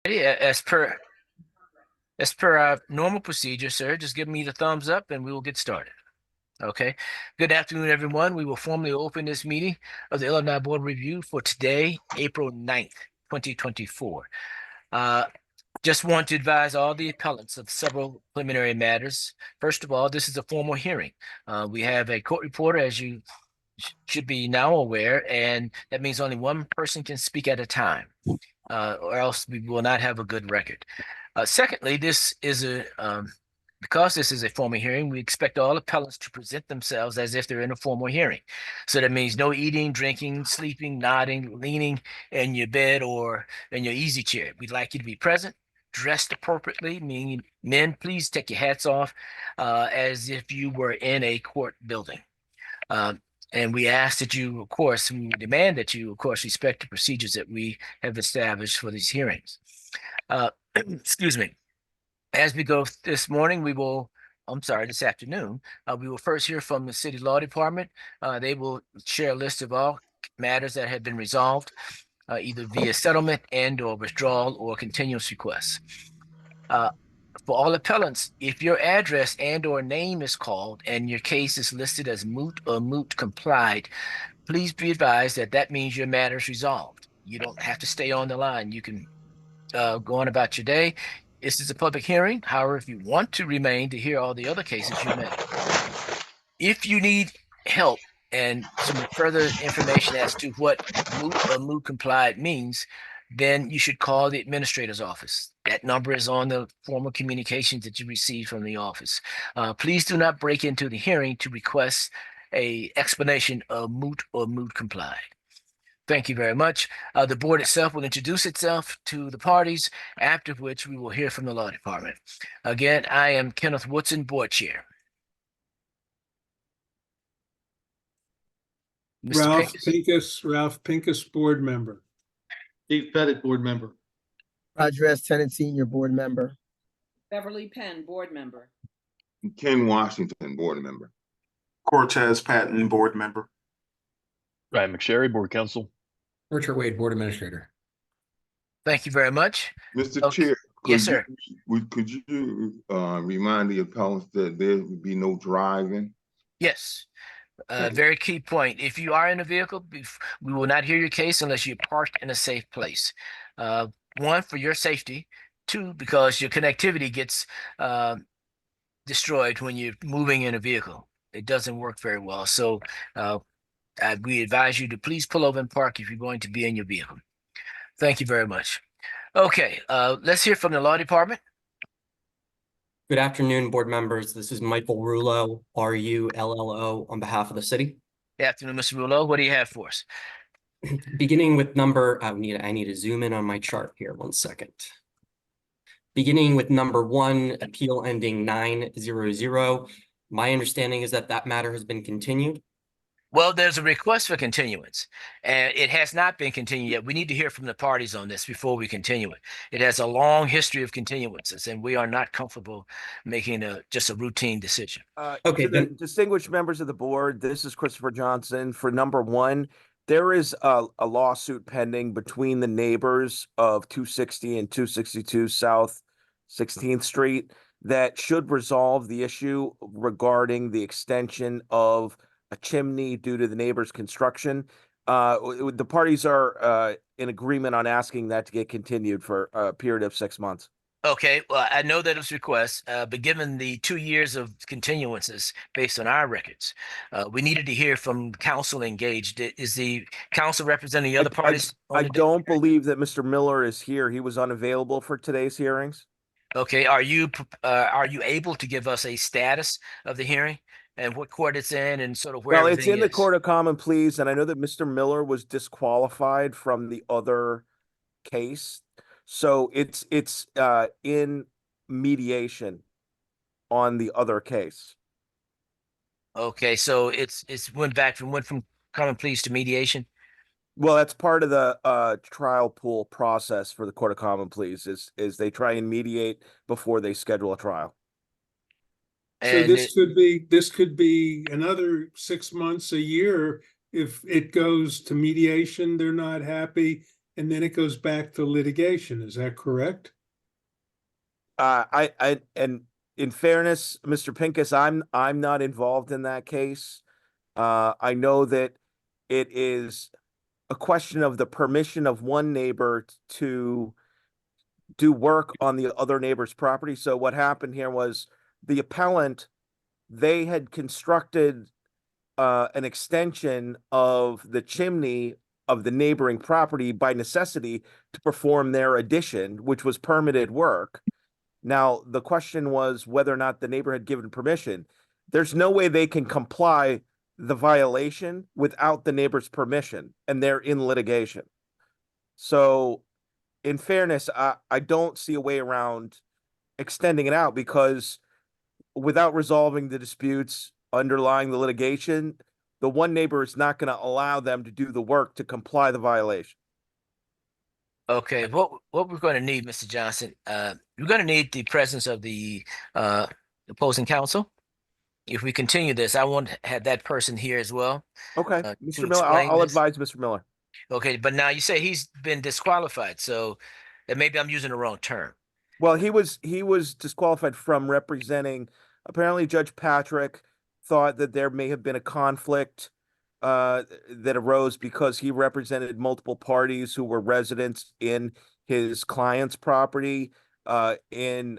Yeah, as per our normal procedure, sir, just give me the thumbs up and we will get started. Okay. Good afternoon, everyone. We will formally open this meeting of the Illinois Board of Review for today, April 9th, 2024. Just want to advise all the appellants of several preliminary matters. First of all, this is a formal hearing. We have a court reporter, as you should be now aware, and that means only one person can speak at a time, or else we will not have a good record. Secondly, because this is a formal hearing, we expect all appellants to present themselves as if they're in a formal hearing. So that means no eating, drinking, sleeping, nodding, leaning in your bed or in your easy chair. We'd like you to be present, dressed appropriately, meaning men, please take your hats off as if you were in a court building. And we ask that you, of course, we demand that you, of course, respect the procedures that we have established for these hearings. Excuse me. As we go this morning, this afternoon, we will first hear from the City Law Department. They will share a list of all matters that have been resolved, either via settlement and or withdrawal or continuance requests. For all appellants, if your address and or name is called and your case is listed as moot or moot complied, please be advised that that means your matter is resolved. You don't have to stay on the line. You can go on about your day. This is a public hearing. However, if you want to remain to hear all the other cases, you may. If you need help and some further information as to what moot or moot complied means, then you should call the administrator's office. That number is on the formal communications that you received from the office. Please do not break into the hearing to request a explanation of moot or moot complied. Thank you very much. The board itself will introduce itself to the parties, after which we will hear from the law department. Again, I am Kenneth Woodson, board chair. Mr. Ralph Pincus, board member. Steve Pettit, board member. Roger S. Tennant, senior board member. Beverly Penn, board member. Ken Washington, board member. Cortez Patton, board member. Ryan McSherry, board counsel. Richard Wade, board administrator. Thank you very much. Mr. Chair. Yes, sir. Could you remind the appellants that there would be no driving? Yes. Very key point. If you are in a vehicle, we will not hear your case unless you park in a safe place. One, for your safety. Two, because your connectivity gets destroyed when you're moving in a vehicle. It doesn't work very well. So we advise you to please pull over and park if you're going to be in your vehicle. Thank you very much. Okay, let's hear from the law department. Good afternoon, board members. This is Michael Rullo, RULLO, on behalf of the city. Good afternoon, Mr. Rullo. What do you have for us? Beginning with number, I need to zoom in on my chart here. 1 second. Beginning with number 1, appeal ending 900. My understanding is that that matter has been continued. Well, there's a request for continuance, and it has not been continued yet. We need to hear from the parties on this before we continue it. It has a long history of continuances, and we are not comfortable making just a routine decision. Okay, then, distinguished members of the board, this is Christopher Johnson. For number 1, there is a lawsuit pending between the neighbors of 260 and 262 South 16th Street that should resolve the issue regarding the extension of a chimney due to the neighbor's construction. The parties are in agreement on asking that to get continued for a period of 6 months. Okay, well, I know that it's request, but given the 2 years of continuances based on our records, we needed to hear from counsel engaged. Is the counsel representing the other parties? I don't believe that Mr. Miller is here. He was unavailable for today's hearings. Okay, are you able to give us a status of the hearing and what court it's in and sort of where? Well, it's in the Court of Common Pleas, and I know that Mr. Miller was disqualified from the other case. So it's in mediation on the other case. Okay, so it's went from common pleas to mediation. Well, that's part of the trial pool process for the Court of Common Pleas is they try and mediate before they schedule a trial. So this could be another 6 months, a year. If it goes to mediation, they're not happy. and then it goes back to litigation. Is that correct? And in fairness, Mr. Pincus, I'm not involved in that case. I know that it is a question of the permission of one neighbor to do work on the other neighbor's property. So what happened here was the appellant, they had constructed an extension of the chimney of the neighboring property by necessity to perform their addition, which was permitted work. Now, the question was whether or not the neighbor had given permission. There's no way they can comply the violation without the neighbor's permission, and they're in litigation. So, in fairness, I don't see a way around extending it out, because without resolving the disputes underlying the litigation, the one neighbor is not going to allow them to do the work to comply the violation. Okay, what we're going to need, Mr. Johnson, we're going to need the presence of the opposing counsel. If we continue this, I want to have that person here as well. Okay, to Mr. Miller, explain I'll this. advise Mr. Miller. Okay, but now you say he's been disqualified, so that maybe I'm using the wrong term. Well, he was disqualified from representing. Apparently, Judge Patrick thought that there may have been a conflict that arose because he represented multiple parties who were residents in his client's property, in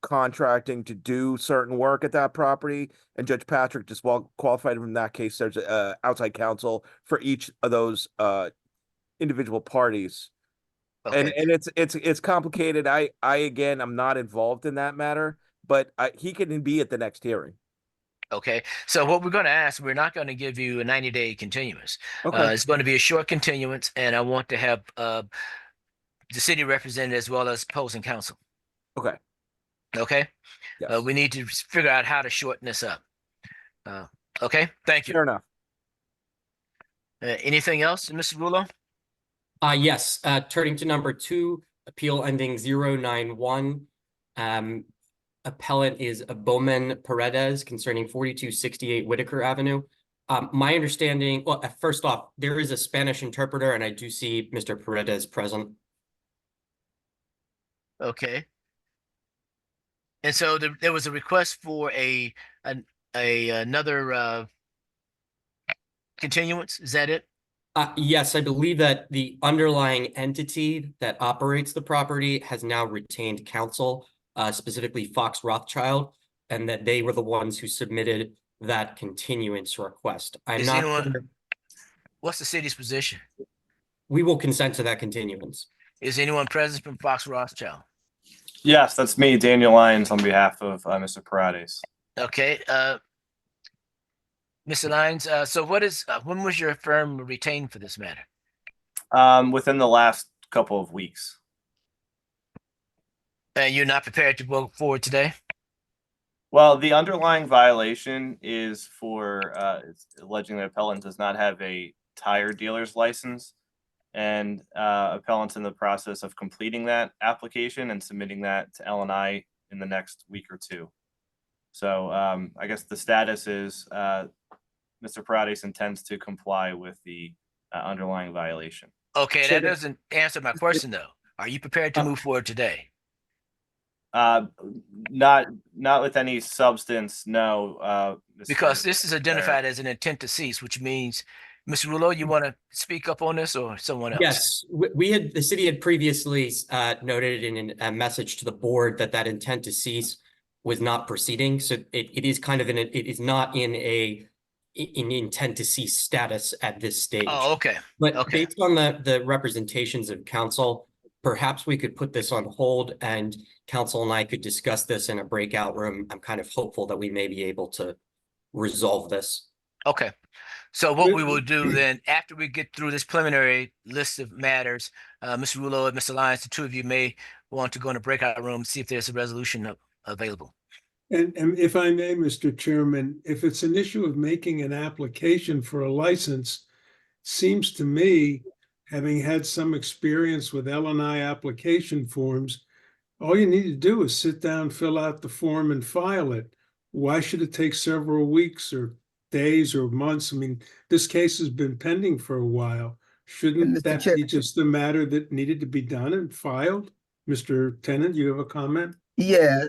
contracting to do certain work at that property, and Judge Patrick disqualified him in that case. There's outside counsel for each of those individual parties. Okay. And it's complicated. I again, I'm not involved in that matter, but he can be at the next hearing. Okay, so what we're going to ask, we're not going to give you a 90-day continuance. Okay. It's going to be a short continuance, and I want to have the city represented as well as opposing counsel. Okay. Okay. Yes. We need to figure out how to shorten this up. Okay. Thank you. Fair enough. Anything else, Mr. Rulo? Yes, turning to number 2, appeal ending 091. Appellant is Bowman Paredes concerning 4268 Whitaker Avenue. My understanding, well, first off, there is a Spanish interpreter, and I do see Mr. Paredes present. Okay. And so there was a request for another continuance. Is that it? Yes, I believe that the underlying entity that operates the property has now retained counsel, specifically Fox Rothschild, and that they were the ones who submitted that continuance request. What's the city's position? We will consent to that continuance. Is anyone present from Fox Rothschild? Yes, that's me, Daniel Lyons, on behalf of Mr. Paredes. Okay. Mr. Lyons, so when was your firm retained for this matter? Within the last couple of weeks. And you're not prepared to go forward today? Well, the underlying violation is for it's alleging that appellant does not have a tire dealer's license, and appellant's in the process of completing that application and submitting that to L&I in the next week or two. So I guess the status is Mr. Paredes intends to comply with the underlying violation. Okay, that doesn't answer my question though. Are you prepared to move forward today? Not with any substance, no. Because this is identified as an intent to cease, which means, Mr. Rulo, you want to speak up on this, or someone else? Yes, the city had previously noted in a message to the board that intent to cease was not proceeding. So it is kind of it is not in an intent to cease status at this stage. Oh, okay. But okay. Based on the representations of counsel, perhaps we could put this on hold and counsel and I could discuss this in a breakout room. I'm kind of hopeful that we may be able to resolve this. Okay. So what we will do then, after we get through this preliminary list of matters, Mr. Rulo and Mr. Lyons, the two of you may want to go in a breakout room, see if there's a resolution available. And if I may, Mr. Chairman, if it's an issue of making an application for a license, seems to me, having had some experience with L&I application forms, all you need to do is sit down, fill out the form, and file it. Why should it take several weeks or days or months? I mean, this case has been pending for a while. Shouldn't Mr. that Chair- be just the matter that needed to be done and filed? Mr. Tennant, you have a comment? Yeah,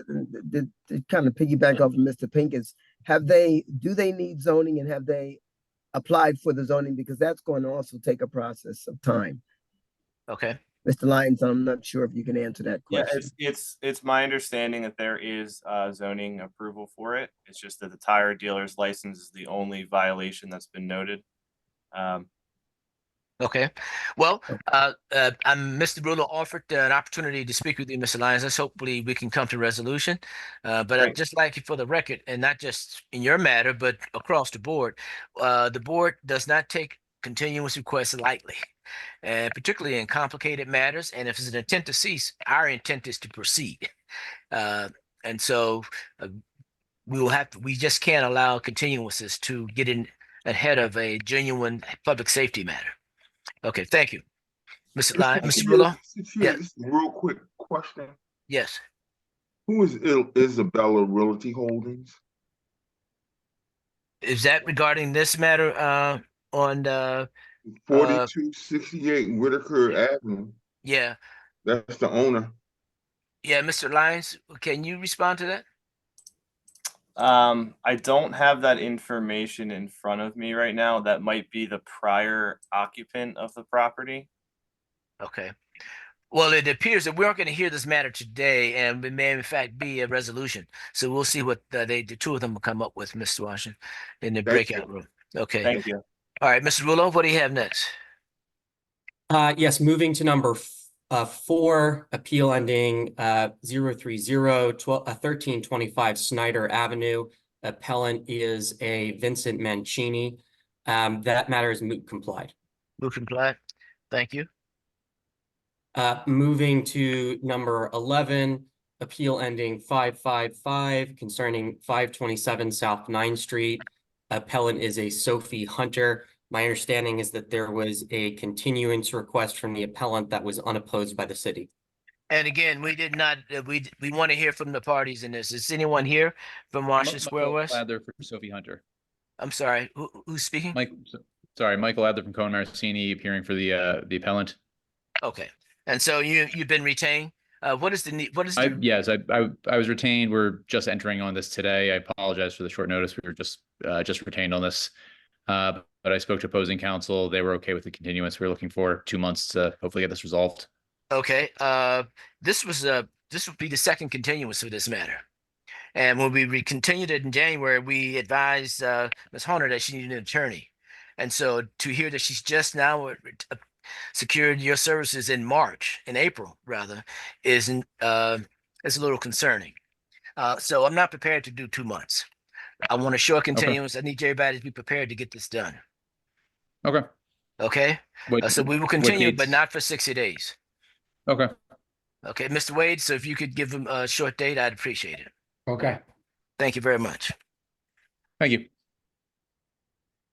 to kind of piggyback off of Mr. Pincus, do they need zoning and have they applied for the zoning? Because that's going to also take a process of time. Okay. Mr. Lyons, I'm not sure if you can answer that Yeah, question. it's my understanding that there is zoning approval for it. It's just that the tire dealer's license is the only violation that's been noted. Okay. Well, Mr. Rulo offered an opportunity to speak with you, Mr. Lyons. Let's hopefully we can come to resolution. But I'd Great. just like you for the record, and not just in your matter, but across the board, the board does not take continuous requests lightly, and particularly in complicated matters. And if it's an intent to cease, our intent is to proceed. And so we just can't allow continuances to get in ahead of a genuine public safety matter. Okay, thank you. Mr. Lyon, Mr. Rulo? Yeah. Just a real quick question. Yes. Who is Isabella Realty Holdings? Is that regarding this matter on 4268 Whitaker Avenue. yeah. That's the owner. Yeah, Mr. Lyons, can you respond to that? I don't have that information in front of me right now. That might be the prior occupant of the property. Okay. Well, it appears that we aren't going to hear this matter today, and it may in fact be a resolution. So we'll see what the two of them will come up with, Mr. Washington, in the Thank breakout room. Okay. Thank you. All right, Mr. Rulo, what do you have next? Yes, moving to number 4, appeal ending 1325 Snyder Avenue. Appellant is a Vincent Mancini. That matter is moot complied. Moot complied. Thank you. Moving to number 11, appeal ending 555 concerning 527 South 9th Street. Appellant is a Sophie Hunter. My understanding is that there was a continuance request from the appellant that was unopposed by the city. And again, we did not, we want to hear from the parties in this. Is anyone here from Washington Square West? Adler for Sophie Hunter. I'm sorry, who's speaking? Michael Adler from Cohen Marcini, appearing for the appellant. Okay, and so you've been retained. What is the need? What is the? Yes, I was retained. We're just entering on this today. I apologize for the short notice. We were just retained on this. But I spoke to opposing counsel. They were okay with the continuance. We were looking for 2 months to hopefully get this resolved. Okay, this would be the second continuance for this matter. And when we continued it in January, we advised Ms. Hunter that she needed an attorney. And so to hear that she's just now secured your services in April rather, is a little concerning. So I'm not prepared to do 2 months. I want a short continuance. I need everybody to be prepared to get this done. Okay. Okay. So we will continue, but not for 60 days. Okay. Okay, Mr. Wade. So if you could give him a short date, I'd appreciate it. Okay. Thank you very much. Thank you.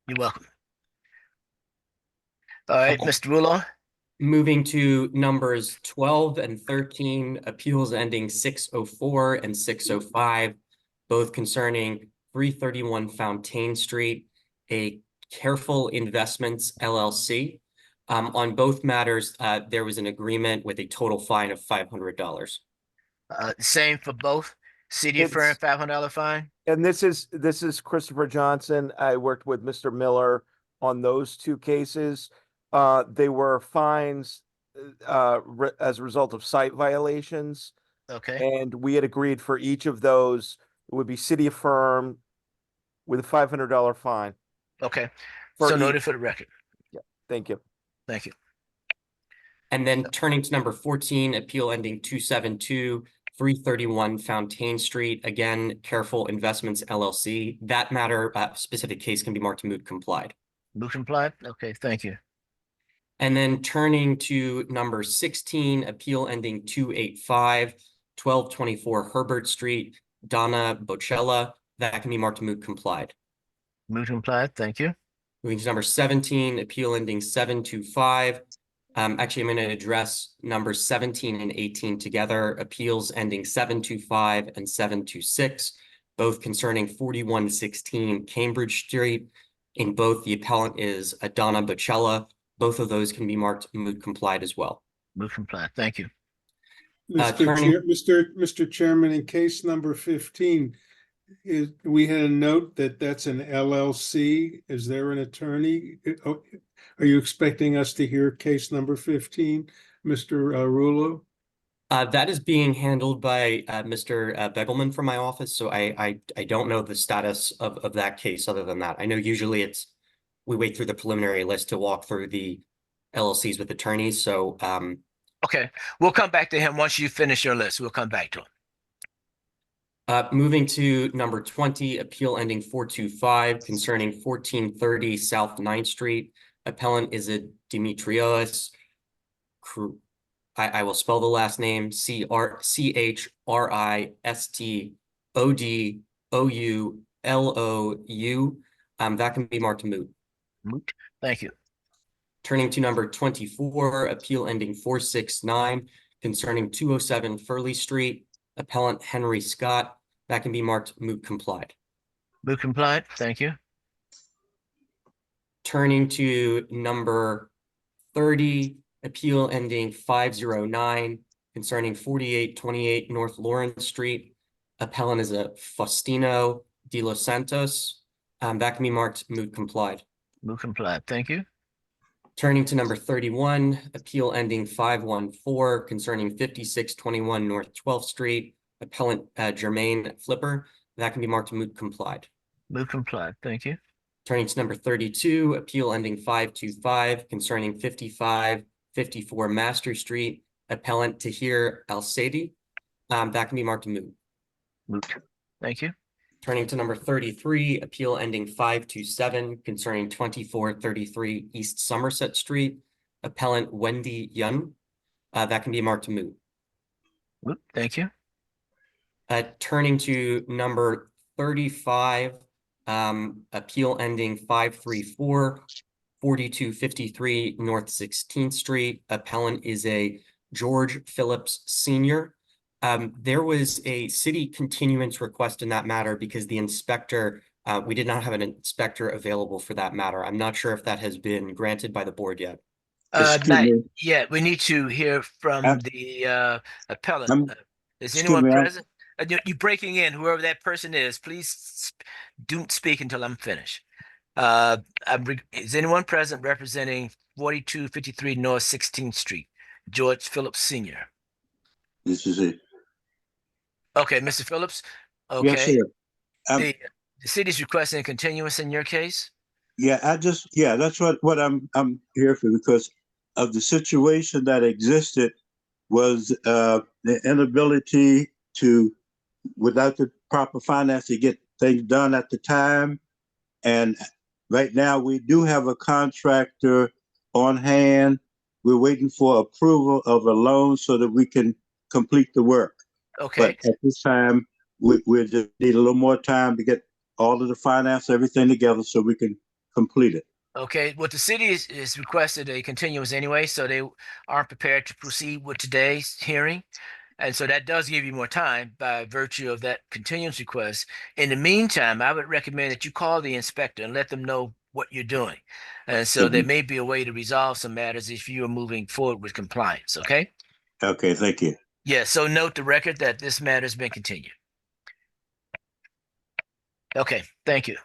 You're welcome. All right, Mr. Rulo. Moving to numbers 12 and 13, appeals ending 604 and 605, both concerning 331 Fontaine Street, a Careful Investments LLC. On both matters, there was an agreement with a total fine of $500. Same for both. City of Fern, $500 fine. And this is Christopher Johnson. I worked with Mr. Miller on those 2 cases. They were fines as a result of site violations. Okay. And we had agreed for each of those, it would be City of Fern with a $500 fine. Okay. For So each. noted for the record. Yeah, thank you. Thank you. And then turning to number 14, appeal ending 272, 331 Fontaine Street, again, Careful Investments LLC. That matter, specific case can be marked moot complied. Moot complied? Okay, thank you. And then turning to number 16, appeal ending 285, 1224 Herbert Street, Donna Bocella. That can be marked moot complied. Moot complied, thank you. Moving to number 17, appeal ending 725. Actually, I'm going to address numbers 17 and 18 together. Appeals ending 725 and 726, both concerning 4116 Cambridge Street. In both, the appellant is Donna Bocella. both of those can be marked moot complied as well. Move compliant. Thank you. turning- Mr. Chairman, in case number 15, we had a note that that's an LLC. Is there an attorney? Are you expecting us to hear case number 15, Mr. Rulo? That is being handled by Mr. Begelman from my office, so I don't know the status of that case other than that. I know usually we wait through the preliminary list to walk through the LLCs with attorneys, so Okay, we'll come back to him once you finish your list. We'll come back to him. moving to number 20, appeal ending 425 concerning 1430 South 9th Street. Appellant is a Dimitrios. I will spell the last name CHRISTODOULOU. That can be marked moot. Moot. Thank you. Turning to number 24, appeal ending 469 concerning 207 Furley Street. Appellant Henry Scott. That can be marked moot complied. Moot compliant. Thank you. Turning to number 30, appeal ending 509 concerning 4828 North Lawrence Street. Appellant is a Faustino de los Santos. That can be marked moot complied. Moot compliant. Thank you. Turning to number 31, appeal ending 514 concerning 5621 North 12th Street. Appellant Jermaine Flipper. That can be marked moot complied. Moot compliant. Thank you. Turning to number 32, appeal ending 525 concerning 5554 Master Street. Appellant Tahir Al-Saidi. That can be marked moot. Moot. Thank you. Turning to number 33, appeal ending 527 concerning 2433 East Somerset Street. Appellant Wendy Yun. That can be marked moot. Moot. Thank you. Turning to number 35, appeal ending 534, 4253 North 16th Street. Appellant is a George Phillips Sr. There was a city continuance request in that matter because the inspector, we did not have an inspector available for that matter. I'm not sure if that has been granted by the board yet. Not yet. We need to hear from the appellant. Is anyone present? You breaking in, whoever that person is, please don't speak until I'm finished. Is anyone present representing 4253 North 16th Street, George Phillips Sr.? This is it. Okay, Mr. Phillips. Okay. Yes, sir. The city's requesting a continuance in your case? Yeah, that's what I'm here for, because of the situation that existed was the inability to, without the proper finance, to get things done at the time. And right now we do have a contractor on hand. We're waiting for approval of a loan so that we can complete the work. Okay. But at this time, we just need a little more time to get all of the finance, everything together so we can complete it. Okay. Well, the city is requested a continuance anyway, so they aren't prepared to proceed with today's hearing. And so that does give you more time by virtue of that continuance request. In the meantime, I would recommend that you call the inspector and let them know what you're doing. And so there may be a way to resolve some matters if you are moving forward with compliance. Okay. Okay, thank you. Yeah. So note the record that this matter has been continued. Okay. Thank you.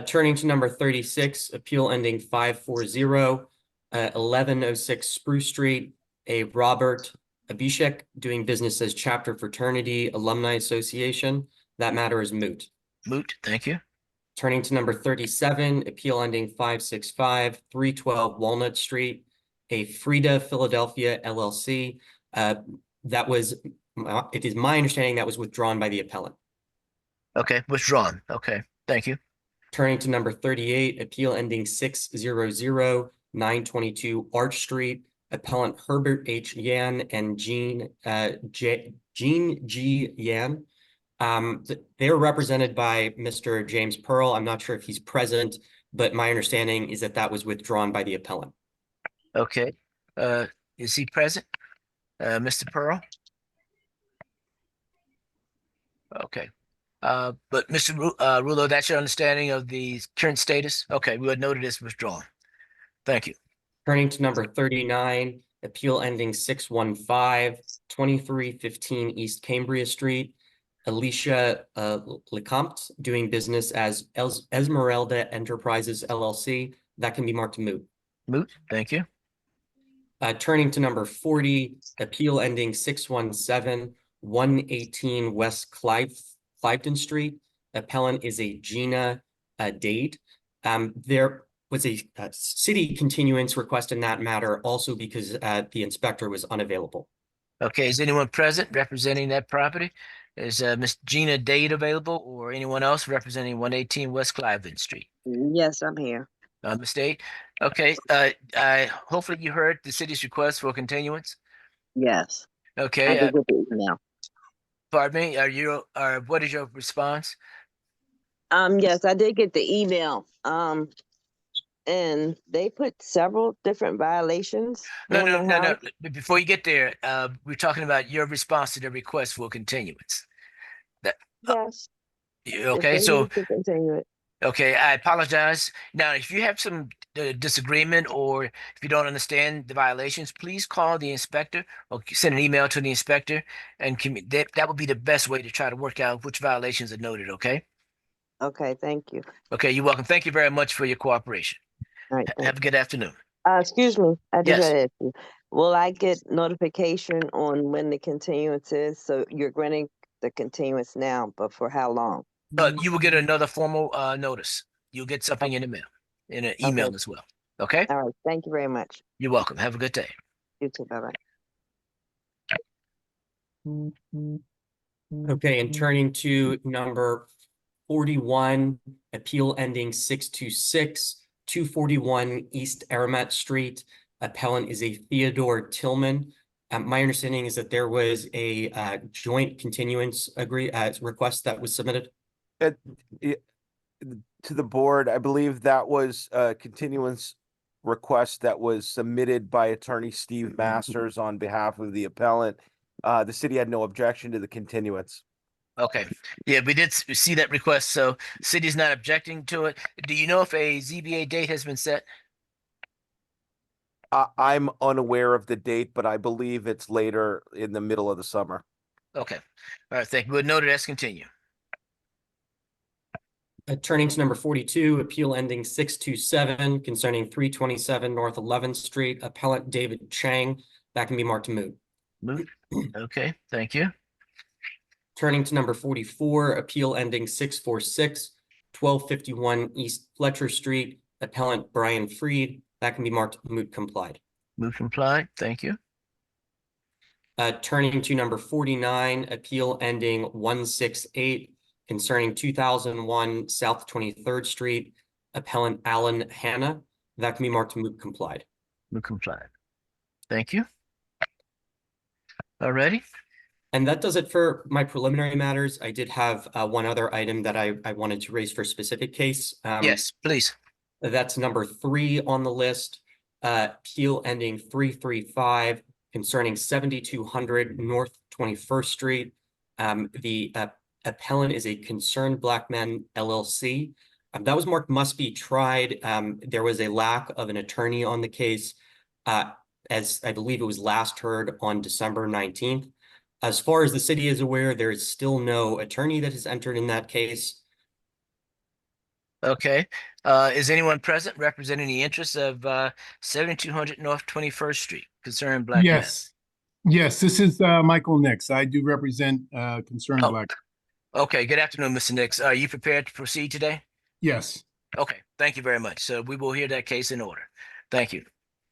Turning to number 36, appeal ending 540, 1106 Spruce Street, a Robert Abhishek doing business as Chapter Fraternity Alumni Association. That matter is moot. Moot. Thank you. Turning to number 37, appeal ending 565, 312 Walnut Street, a Frida Philadelphia LLC. It is my understanding that was withdrawn by the appellant. Okay. Withdrawn. Okay. Thank you. Turning to number 38, appeal ending 600, 922 Arch Street. Appellant Herbert H. Yan and Jean G. Yan. They're represented by Mr. James Pearl. I'm not sure if he's present, but my understanding is that that was withdrawn by the appellant. Okay. Is he present? Mr. Pearl? Okay. But Mr. Rulo, that's your understanding of the current status? Okay, we would note it as withdrawn. Thank you. Turning to number 39, appeal ending 615, 2315 East Cambria Street. Alicia Lecomte doing business as Esmeralda Enterprises LLC. That can be marked moot. Moot. Thank you. Turning to number 40, appeal ending 617, 118 West Clifton Street. Appellant is a Gina Dade. There was a city continuance request in that matter also because the inspector was unavailable. Okay, is anyone present representing that property? Is Miss Gina Dade available or anyone else representing 118 West Clifton Street? Yes, I'm here. Miss Dade? Okay, hopefully you heard the city's request for continuance. Yes. I Okay, did get the email. pardon me, what is your response? Yes, I did get the email. And they put several different violations. No. Before you get there, we're talking about your response to the request for continuance. Yes. Okay, so continue it. okay, I apologize. Now, if you have some disagreement or if you don't understand the violations, please call the inspector or send an email to the inspector, and that would be the best way to try to work out which violations are noted. Okay. Okay, thank you. Okay, you're welcome. Thank you very much for your cooperation. All right. Have a good afternoon. Excuse me. I just Yes. gotta ask you. Will I get notification on when the continuance is? So you're granting the continuance now, but for how long? You will get another formal notice. You'll get something in the mail, in an email as well. Okay. All right. Thank you very much. You're welcome. Have a good day. You too. Bye-bye. Okay, and turning to number 41, appeal ending 626, 241 East Aramat Street. Appellant is a Theodore Tillman. My understanding is that there was a joint continuance request that was submitted. To the board, I believe that was a continuance request that was submitted by attorney Steve Masters on behalf of the appellant. The city had no objection to the continuance. Okay. Yeah, we did see that request, so city's not objecting to it. Do you know if a ZBA date has been set? I'm unaware of the date, but I believe it's later in the middle of the summer. Okay. All right, thank you. We'll note it as continue. Turning to number 42, appeal ending 627 concerning 327 North 11th Street. Appellant David Chang. That can be marked moot. Moot. Okay, thank you. Turning to number 44, appeal ending 646, 1251 East Fletcher Street. Appellant Brian Freed. That can be marked moot complied. Moot complied. Thank you. Turning to number 49, appeal ending 168 concerning 2001 South 23rd Street. Appellant Alan Hanna. That can be marked moot complied. Moot complied. Thank you. Alrighty. And that does it for my preliminary matters. I did have one other item that I wanted to raise for a specific case. Yes, please. That's number 3 on the list. Appeal ending 335 concerning 7200 North 21st Street. The appellant is a Concerned Black Men LLC. That was marked must be tried. There was a lack of an attorney on the case, as I believe it was last heard on December 19th. As far as the city is aware, there is still no attorney that has entered in that case. Okay. Is anyone present representing the interests of 7200 North 21st Street, Concerned Black Men? Yes. Yes, this is Michael Nix. I do represent Concerned Black. Okay, good afternoon, Mr. Nix. Are you prepared to proceed today? Yes. Okay, thank you very much. So we will hear that case in order. Thank you.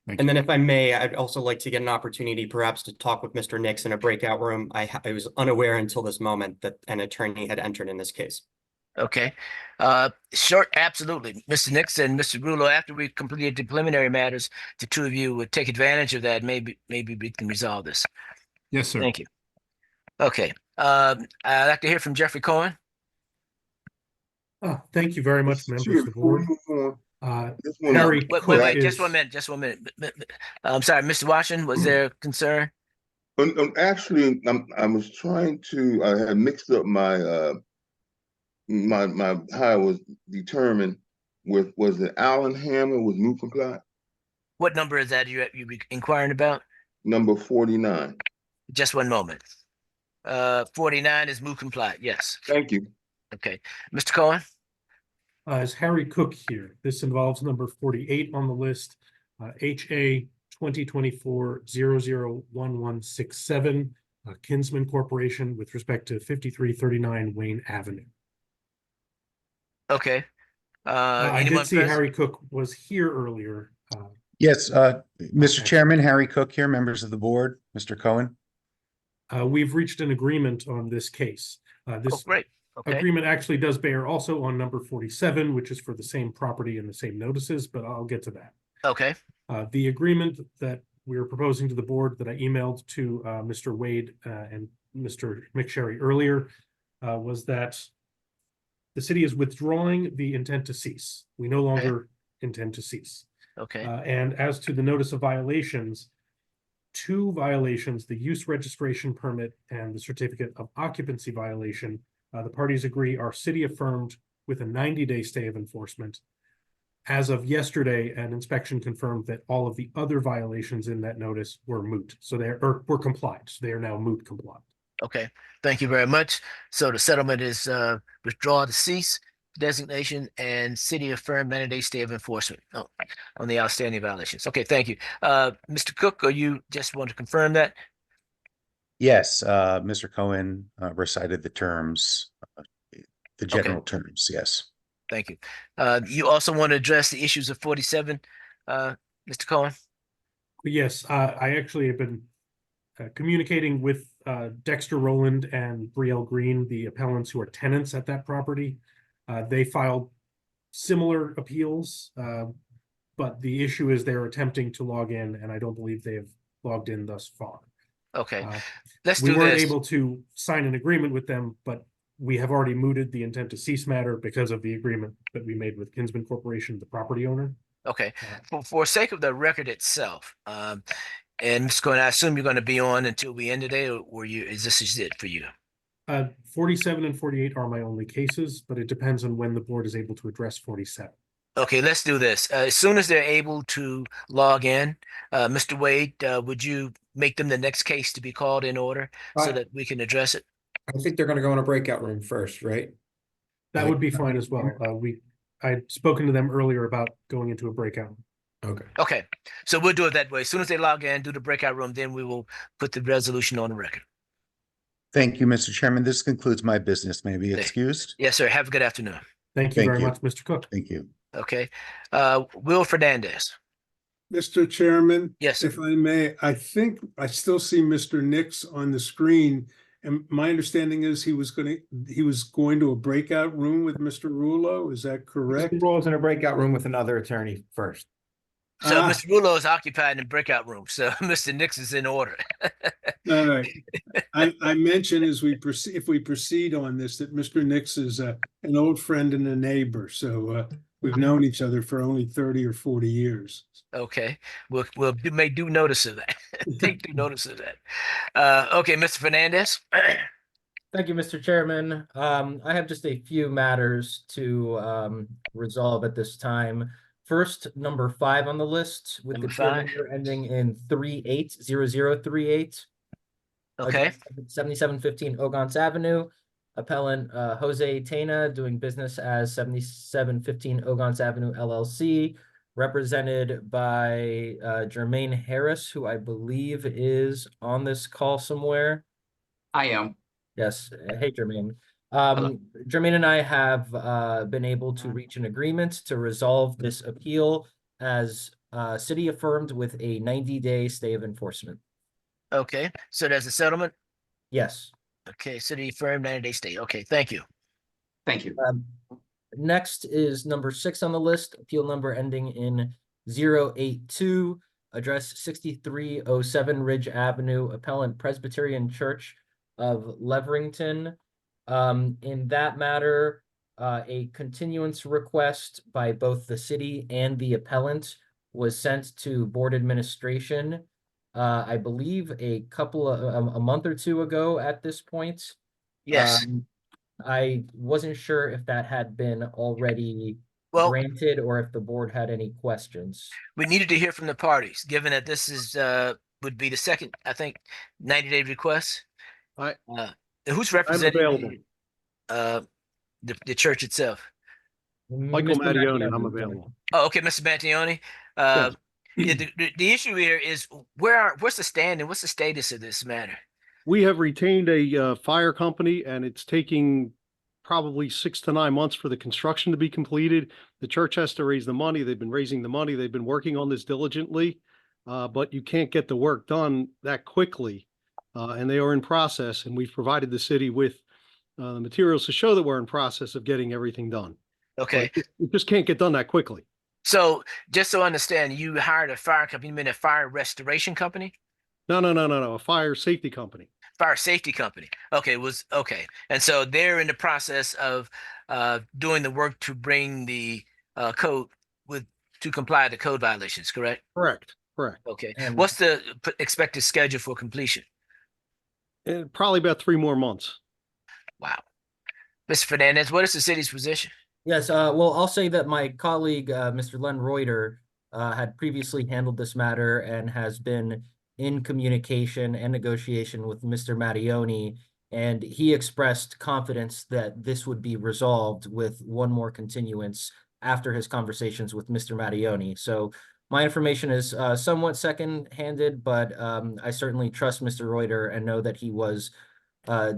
And then if I may, I'd also like to get an opportunity perhaps to talk with Mr. Nix in a breakout room. I was unaware until this moment that an attorney had entered in this case. Okay. Sure, absolutely. Mr. Nix and Mr. Grulo, after we completed the preliminary matters, the two of you would take advantage of that. Maybe we can resolve this. Yes, sir. Thank you. Okay. I'd like to hear from Jeffrey Cohen. Thank you very much, members of the board. Harry, wait, just 1 minute, just 1 minute. I'm sorry, Mr. Washington, was there concern? Actually, I was trying to. I had mixed up my my how I was determined with. Was it Alan Hammer was moot complied? What number is that you inquiring about? Number 49. Just one moment. 49 is moot compliant. Yes. Thank you. Okay. Mr. Cohen? Is Harry Cook here? This involves number 48 on the list, HA 2024-001167, Kinsman Corporation with respect to 5339 Wayne Avenue. Okay. I Anyone did see present? Harry Cook was here earlier. Yes, Mr. Okay. Chairman, Harry Cook here, members of the board, Mr. Cohen. We've reached an agreement on this case. Oh, This great. Okay. agreement actually does bear also on number 47, which is for the same property and the same notices, but I'll get to that. Okay. The agreement that we're proposing to the board that I emailed to Mr. Wade and Mr. McSherry earlier was that the city is withdrawing the intent to cease. We no longer intend to cease. Okay. And as to the notice of violations, 2 violations, the use registration permit and the certificate of occupancy violation, the parties agree are city affirmed with a 90-day stay of enforcement. As of yesterday, an inspection confirmed that all of the other violations in that notice were moot. So were complied. So they are now moot compliant. Okay. Thank you very much. So the settlement is withdraw to cease designation and city affirmed 90-day stay of enforcement on the outstanding violations. Okay. Thank you. Mr. Cook, or you just want to confirm that? Yes, Mr. Cohen recited the terms, the general terms, yes. Thank you. You also want to address the issues of 47, Mr. Cohen? Yes, I actually have been communicating with Dexter Rowland and Brielle Green, the appellants who are tenants at that property. They filed similar appeals, but the issue is they're attempting to log in, and I don't believe they have logged in thus far. Okay. Let's We do weren't this. able to sign an agreement with them, but we have already mooted the intent to cease matter because of the agreement that we made with Kinsman Corporation, the property owner. Okay. For sake of the record itself, and Mr. Cohen, I assume you're going to be on until we end today, or is this it for you? 47 and 48 are my only cases, but it depends on when the board is able to address 47. Okay, let's do this. As soon as they're able to log in, Mr. Wade, would you make them the next case to be called in order so that we can address it? I think they're gonna go in a breakout room first, right? That would be fine as well. I'd spoken to them earlier about going into a breakout. Okay. Okay, so we'll do it that way. As soon as they log in, do the breakout room, then we will put the resolution on the record. Thank you, Mr. Chairman. This concludes my business. May I be excused? Yes, sir. Have a good afternoon. Thank you very much, Mr. Cook. Thank you. Okay. Will Fernandez. Mr. Chairman? Yes. If I may, I think I still see Mr. Nix on the screen. And my understanding is he was going to a breakout room with Mr. Rulo. Is that correct? Mr. Rulo's in a breakout room with another attorney first. So Mr. Rulo is occupied in breakout room. So Mr. Nix is in order. All right. I mentioned as if we proceed on this, that Mr. Nix is an old friend and a neighbor. So we've known each other for only 30 or 40 years. Okay. We'll make due notice of that. Take due notice of that. Okay, Mr. Fernandez. Thank you, Mr. Chairman. I have just a few matters to resolve at this time. First, number 5 on the list with the number ending in 380038. Okay. 7715 Ogons Avenue. Appellant Jose Tena doing business as 7715 Ogons Avenue LLC, represented by Jermaine Harris, who I believe is on this call somewhere. I am. Yes. Hey, Jermaine. Jermaine and I have been able to reach an agreement to resolve this appeal as city affirmed with a 90-day stay of enforcement. Okay. So there's a settlement? Yes. Okay. City affirmed 90-day stay. Okay. Thank you. Thank you. Next is number 6 on the list, appeal number ending in 082, address 6307 Ridge Avenue, appellant Presbyterian Church of Leverington. In that matter, a continuance request by both the city and the appellant was sent to board administration, I believe a month or two ago at this point. Yes. I wasn't sure if that had been already Well, granted or if the board had any questions. we needed to hear from the parties, given that this is would be the second, I think, 90-day request. I- Who's I'm representing available. the church itself? Michael Mr. Mattione, I'm Mattione. available. Oh, okay, Mr. Mantione. Yes. Yeah, the issue here is what's the stand and what's the status of this matter? We have retained a fire company and it's taking probably 6 to 9 months for the construction to be completed. The church has to raise the money. They've been raising the money. They've been working on this diligently, but you can't get the work done that quickly. And they are in process, and we've provided the city with the materials to show that we're in process of getting everything done. Okay. But it just can't get done that quickly. So just so I understand, you hired a fire company, you mean a fire restoration company? No, a fire safety company. Fire safety company. Okay, okay. And so they're in the process of doing the work to bring the code to comply to code violations, correct? Correct. Okay. And- What's the expected schedule for completion? Probably about 3 more months. Wow. Mr. Fernandez, what is the city's position? Yes, well, I'll say that my colleague, Mr. Len Reuter, had previously handled this matter and has been in communication and negotiation with Mr. Mattione, and he expressed confidence that this would be resolved with one more continuance after his conversations with Mr. Mattione. So my information is somewhat second-handed, but I certainly trust Mr. Reuter and know that he was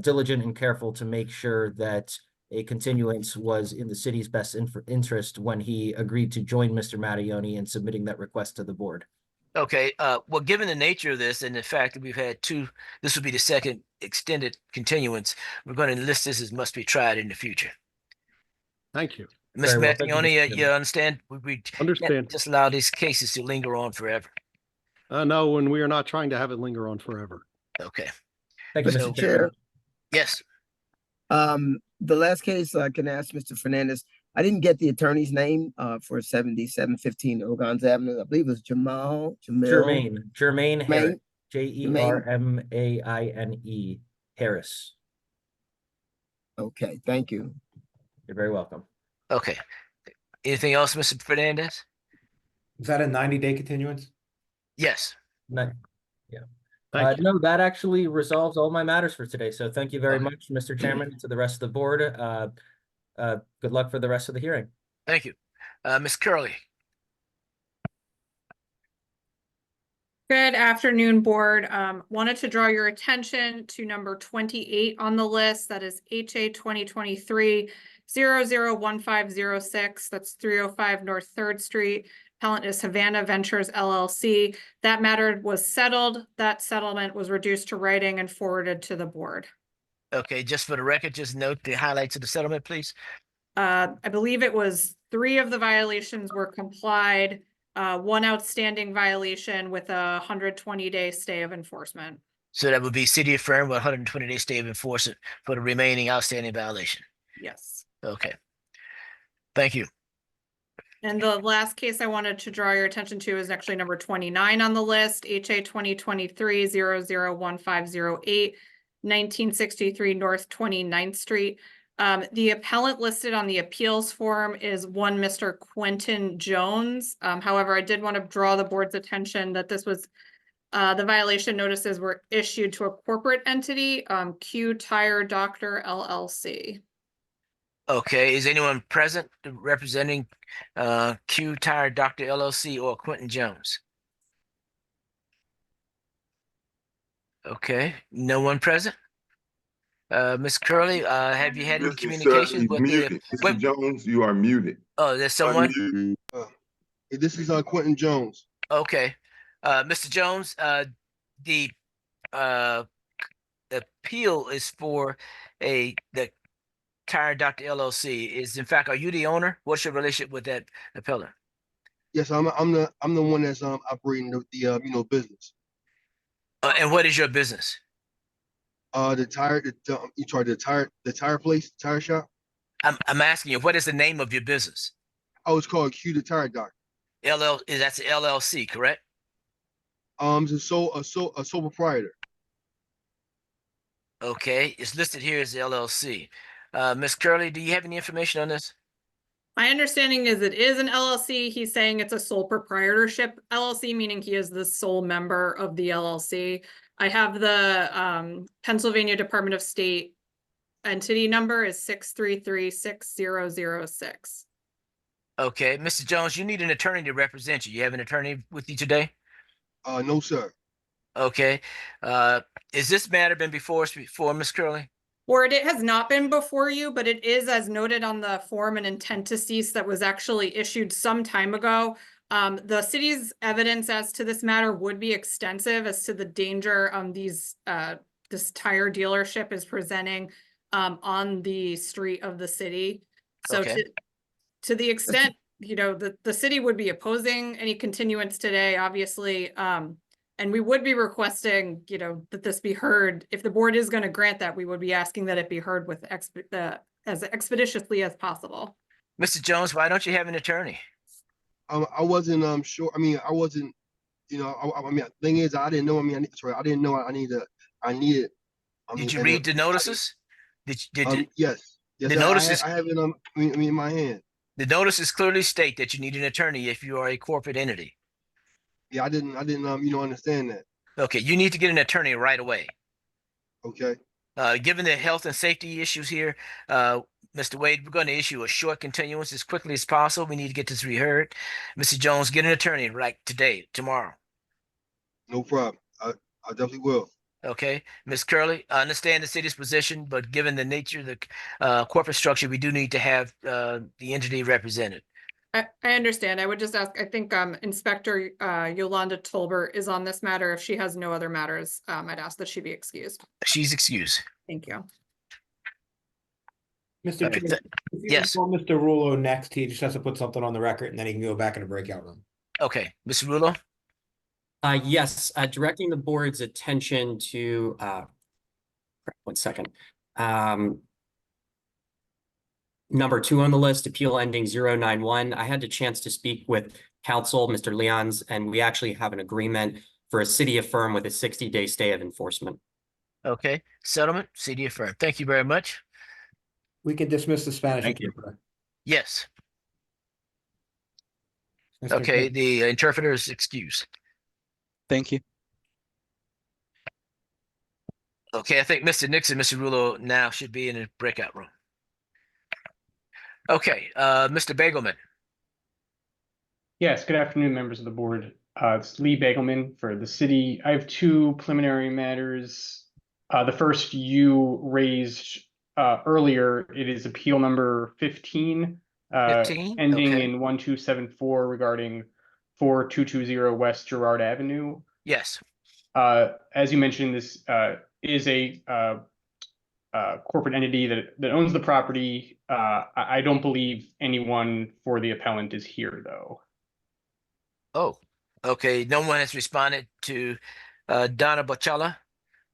diligent and careful to make sure that a continuance was in the city's best interest when he agreed to join Mr. Mattione in submitting that request to the board. Okay, well, given the nature of this and the fact that we've had this would be the second extended continuance, we're going to list this as must be tried in the future. Thank you. Mr. Very well, thank you, Mattione, Mr. you Chairman. understand? We Understand. can't just allow these cases to linger on forever. No, and we are not trying to have it linger on forever. Okay. Thank you, Mr. Mr. Chair, Chairman. Yes. the last case, I can ask Mr. Fernandez. I didn't get the attorney's name for 7715 Ogons Avenue. I believe it was Jermaine Harris, Jermaine. Jermaine Harris. Okay, thank you. You're very welcome. Okay. Anything else, Mr. Fernandez? Is that a 90-day continuance? Yes. No, yeah. Thank you. No, that actually resolves all my matters for today. So thank you very much, Mr. Chairman, to the rest of the board. Good luck for the rest of the hearing. Thank you. Ms. Curley. Good afternoon, board. Wanted to draw your attention to number 28 on the list. That is HA 2023-001506. That's 305 North 3rd Street. Appellant is Havana Ventures LLC. That matter was settled. That settlement was reduced to writing and forwarded to the board. Okay, just for the record, just note the highlights of the settlement, please. I believe it was 3 of the violations were complied. 1 outstanding violation with a 120-day stay of enforcement. So that would be city affirmed with 120-day stay of enforcement for the remaining outstanding violation. Yes. Okay. Thank you. And the last case I wanted to draw your attention to is actually number 29 on the list, HA 2023-001508, 1963 North 29th Street. The appellant listed on the appeals form is one Mr. Quentin Jones. However, I did want to draw the board's attention that this was the violation notices were issued to a corporate entity, Q Tire Doctor LLC. Okay, is anyone present representing Q Tire Doctor LLC or Quentin Jones? Okay, no one present. Ms. Curley, have you had any Mr. communications Sir, with muted. Mr. Jones, you are muted. Oh, there's someone? This is Quentin Jones. Okay. Mr. Jones, the appeal is for the Tire Doctor LLC. Are you the owner? What's your relationship with that appellant? Yes, I'm the one that's operating the business. And what is your business? The tire place, tire shop. I'm asking you, what is the name of your business? Oh, it's called Q the Tire Doctor. That's LLC, correct? It's a sole proprietor. Okay, it's listed here as LLC. Ms. Curley, do you have any information on this? My understanding is it is an LLC. He's saying it's a sole proprietorship LLC, meaning he is the sole member of the LLC. I have the Pennsylvania Department of State entity number is 6336006. Okay, Mr. Jones, you need an attorney to represent you. You have an attorney with you today? No, sir. Okay. Is this matter been before us before, Ms. Curley? Ward, it has not been before you, but it is as noted on the form an intent to cease that was actually issued some time ago. The city's evidence as to this matter would be extensive as to the danger this tire dealership is presenting on the street of the city. So Okay. to the extent, the city would be opposing any continuance today, obviously. And we would be requesting, that this be heard. If the board is going to grant that, we would be asking that it be heard with as expeditiously as possible. Mr. Jones, why don't you have an attorney? I wasn't sure. I mean, I wasn't. The thing is, I didn't know. I didn't know I needed. Did you read the notices? Yes. The notices. I have it in my hand. The notices clearly state that you need an attorney if you are a corporate entity. Yeah, I didn't understand that. Okay, you need to get an attorney right away. Okay. Given the health and safety issues here, Mr. Wade, we're going to issue a short continuance as quickly as possible. We need to get this reheard. Mr. Jones, get an attorney right today, tomorrow. No problem. I definitely will. Okay, Ms. Curley, I understand the city's position, but given the nature of the corporate structure, we do need to have the entity represented. I understand. I would just ask, I think Inspector Yolanda Tolbert is on this matter. If she has no other matters, I'd ask that she be excused. She's excused. Thank you. Mr. Chair, if you yes. call Mr. Rulo next, he just has to put something on the record and then he can go back in the breakout room. Okay, Mr. Rulo? Yes, directing the board's attention to, 1 second. Number 2 on the list, appeal ending 091. I had the chance to speak with counsel, Mr. Leons, and we actually have an agreement for a city affirm with a 60-day stay of enforcement. Okay, settlement, city affirm. Thank you very much. We can dismiss the Spanish. Thank you. interpreter. Yes. Mr. Okay, Chair. the interpreter is excused. Thank you. Okay, I think Mr. Nixon, Mr. Rulo now should be in a breakout room. Okay, Mr. Bagelman. Yes, good afternoon, members of the board. It's Lee Bagelman for the city. I have 2 preliminary matters. The first you raised earlier. It is appeal number 15, 15? ending Okay. in 1274 regarding 4220 West Girard Avenue. Yes. As you mentioned, this is a corporate entity that owns the property. I don't believe anyone for the appellant is here, though. Oh, okay. No one has responded to Donna Bocella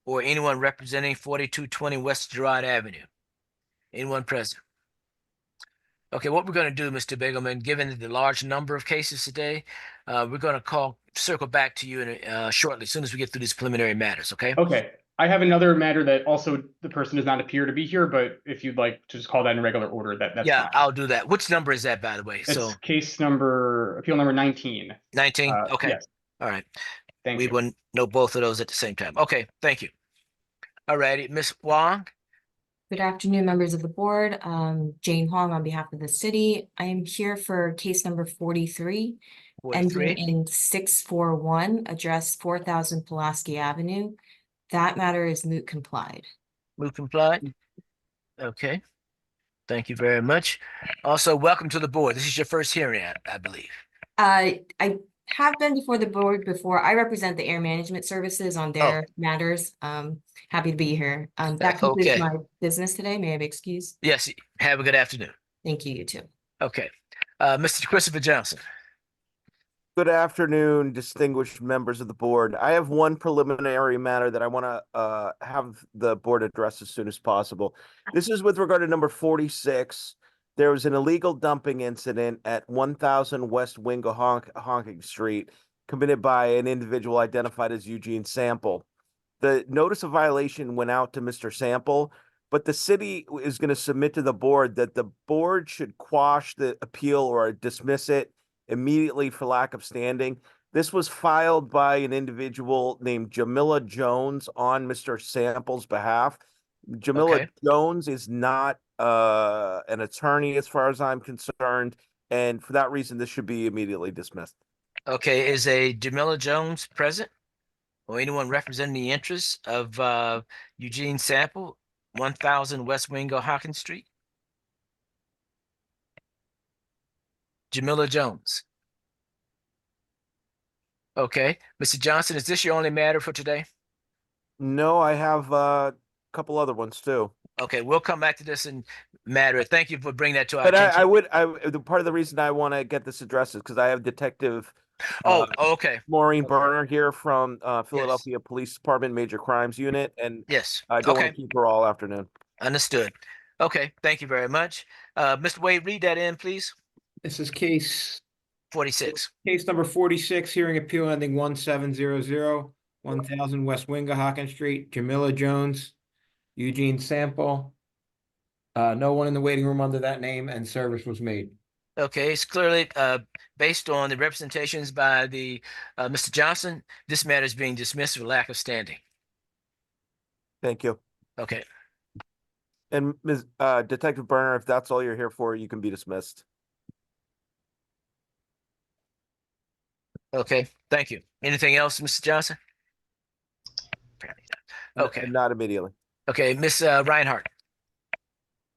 or anyone representing 4220 West Girard Avenue. Anyone present? Okay, what we're going to do, Mr. Bagelman, given the large number of cases today, we're going to circle back to you shortly, as soon as we get through these preliminary matters, okay? Okay. I have another matter that also the person does not appear to be here, but if you'd like to just call that in regular order, that's yeah, fine. I'll do that. Which number is that, by the way? It's appeal number 19. 19? Okay. Yes. All right. Thank we you. will know both of those at the same time. Okay, thank you. All righty, Ms. Wong. Good afternoon, members of the board. Jane Huang on behalf of the city. I am here for case number 43, 43. ending in 641, address 4000 Pulaski Avenue. That matter is moot complied. Moot complied? Okay. Thank you very much. Also, welcome to the board. This is your first hearing, I believe. I have been before the board before. I represent the air management services on their matters. Happy to be here. That concludes Okay. my business today. May I be excused? Yes, have a good afternoon. Thank you, you too. Okay. Mr. Christopher Johnson. Good afternoon, distinguished members of the board. I have one preliminary matter that I want to have the board address as soon as possible. This is with regard to number 46. There was an illegal dumping incident at 1000 West Wingo Honking Street committed by an individual identified as Eugene Sample. The notice of violation went out to Mr. Sample, but the city is going to submit to the board that the board should quash the appeal or dismiss it immediately for lack of standing. This was filed by an individual named Jamila Jones on Mr. Sample's behalf. Jamila Okay. Jones is not an attorney as far as I'm concerned, and for that reason, this should be immediately dismissed. Okay, is a Jamila Jones present? Or anyone representing the interests of Eugene Sample, 1000 West Wingo Hawkins Street? Jamila Jones. Okay, Mr. Johnson, is this your only matter for today? No, I have a couple other ones too. Okay, we'll come back to this in matter. Thank you for bringing that to our But attention. the part of the reason I want to get this addressed is because I have Detective Okay. Maureen Berner here from Philadelphia Police Department Major Crimes Unit, and Yes. I don't want Okay. to keep her all afternoon. Understood. Okay, thank you very much. Mr. Wade, read that in, please. This is case 46. number 46, hearing appeal ending 1700, 1000 West Wingahocken Street, Jamila Jones, Eugene Sample. No one in the waiting room under that name, and service was made. Okay, it's clearly based on the representations by the Mr. Johnson. This matter is being dismissed for lack of standing. Thank you. Okay. And Ms. Detective Berner, if that's all you're here for, you can be dismissed. Okay, thank you. Anything else, Mr. Johnson? Okay. Not immediately. Okay, Miss Reinhardt.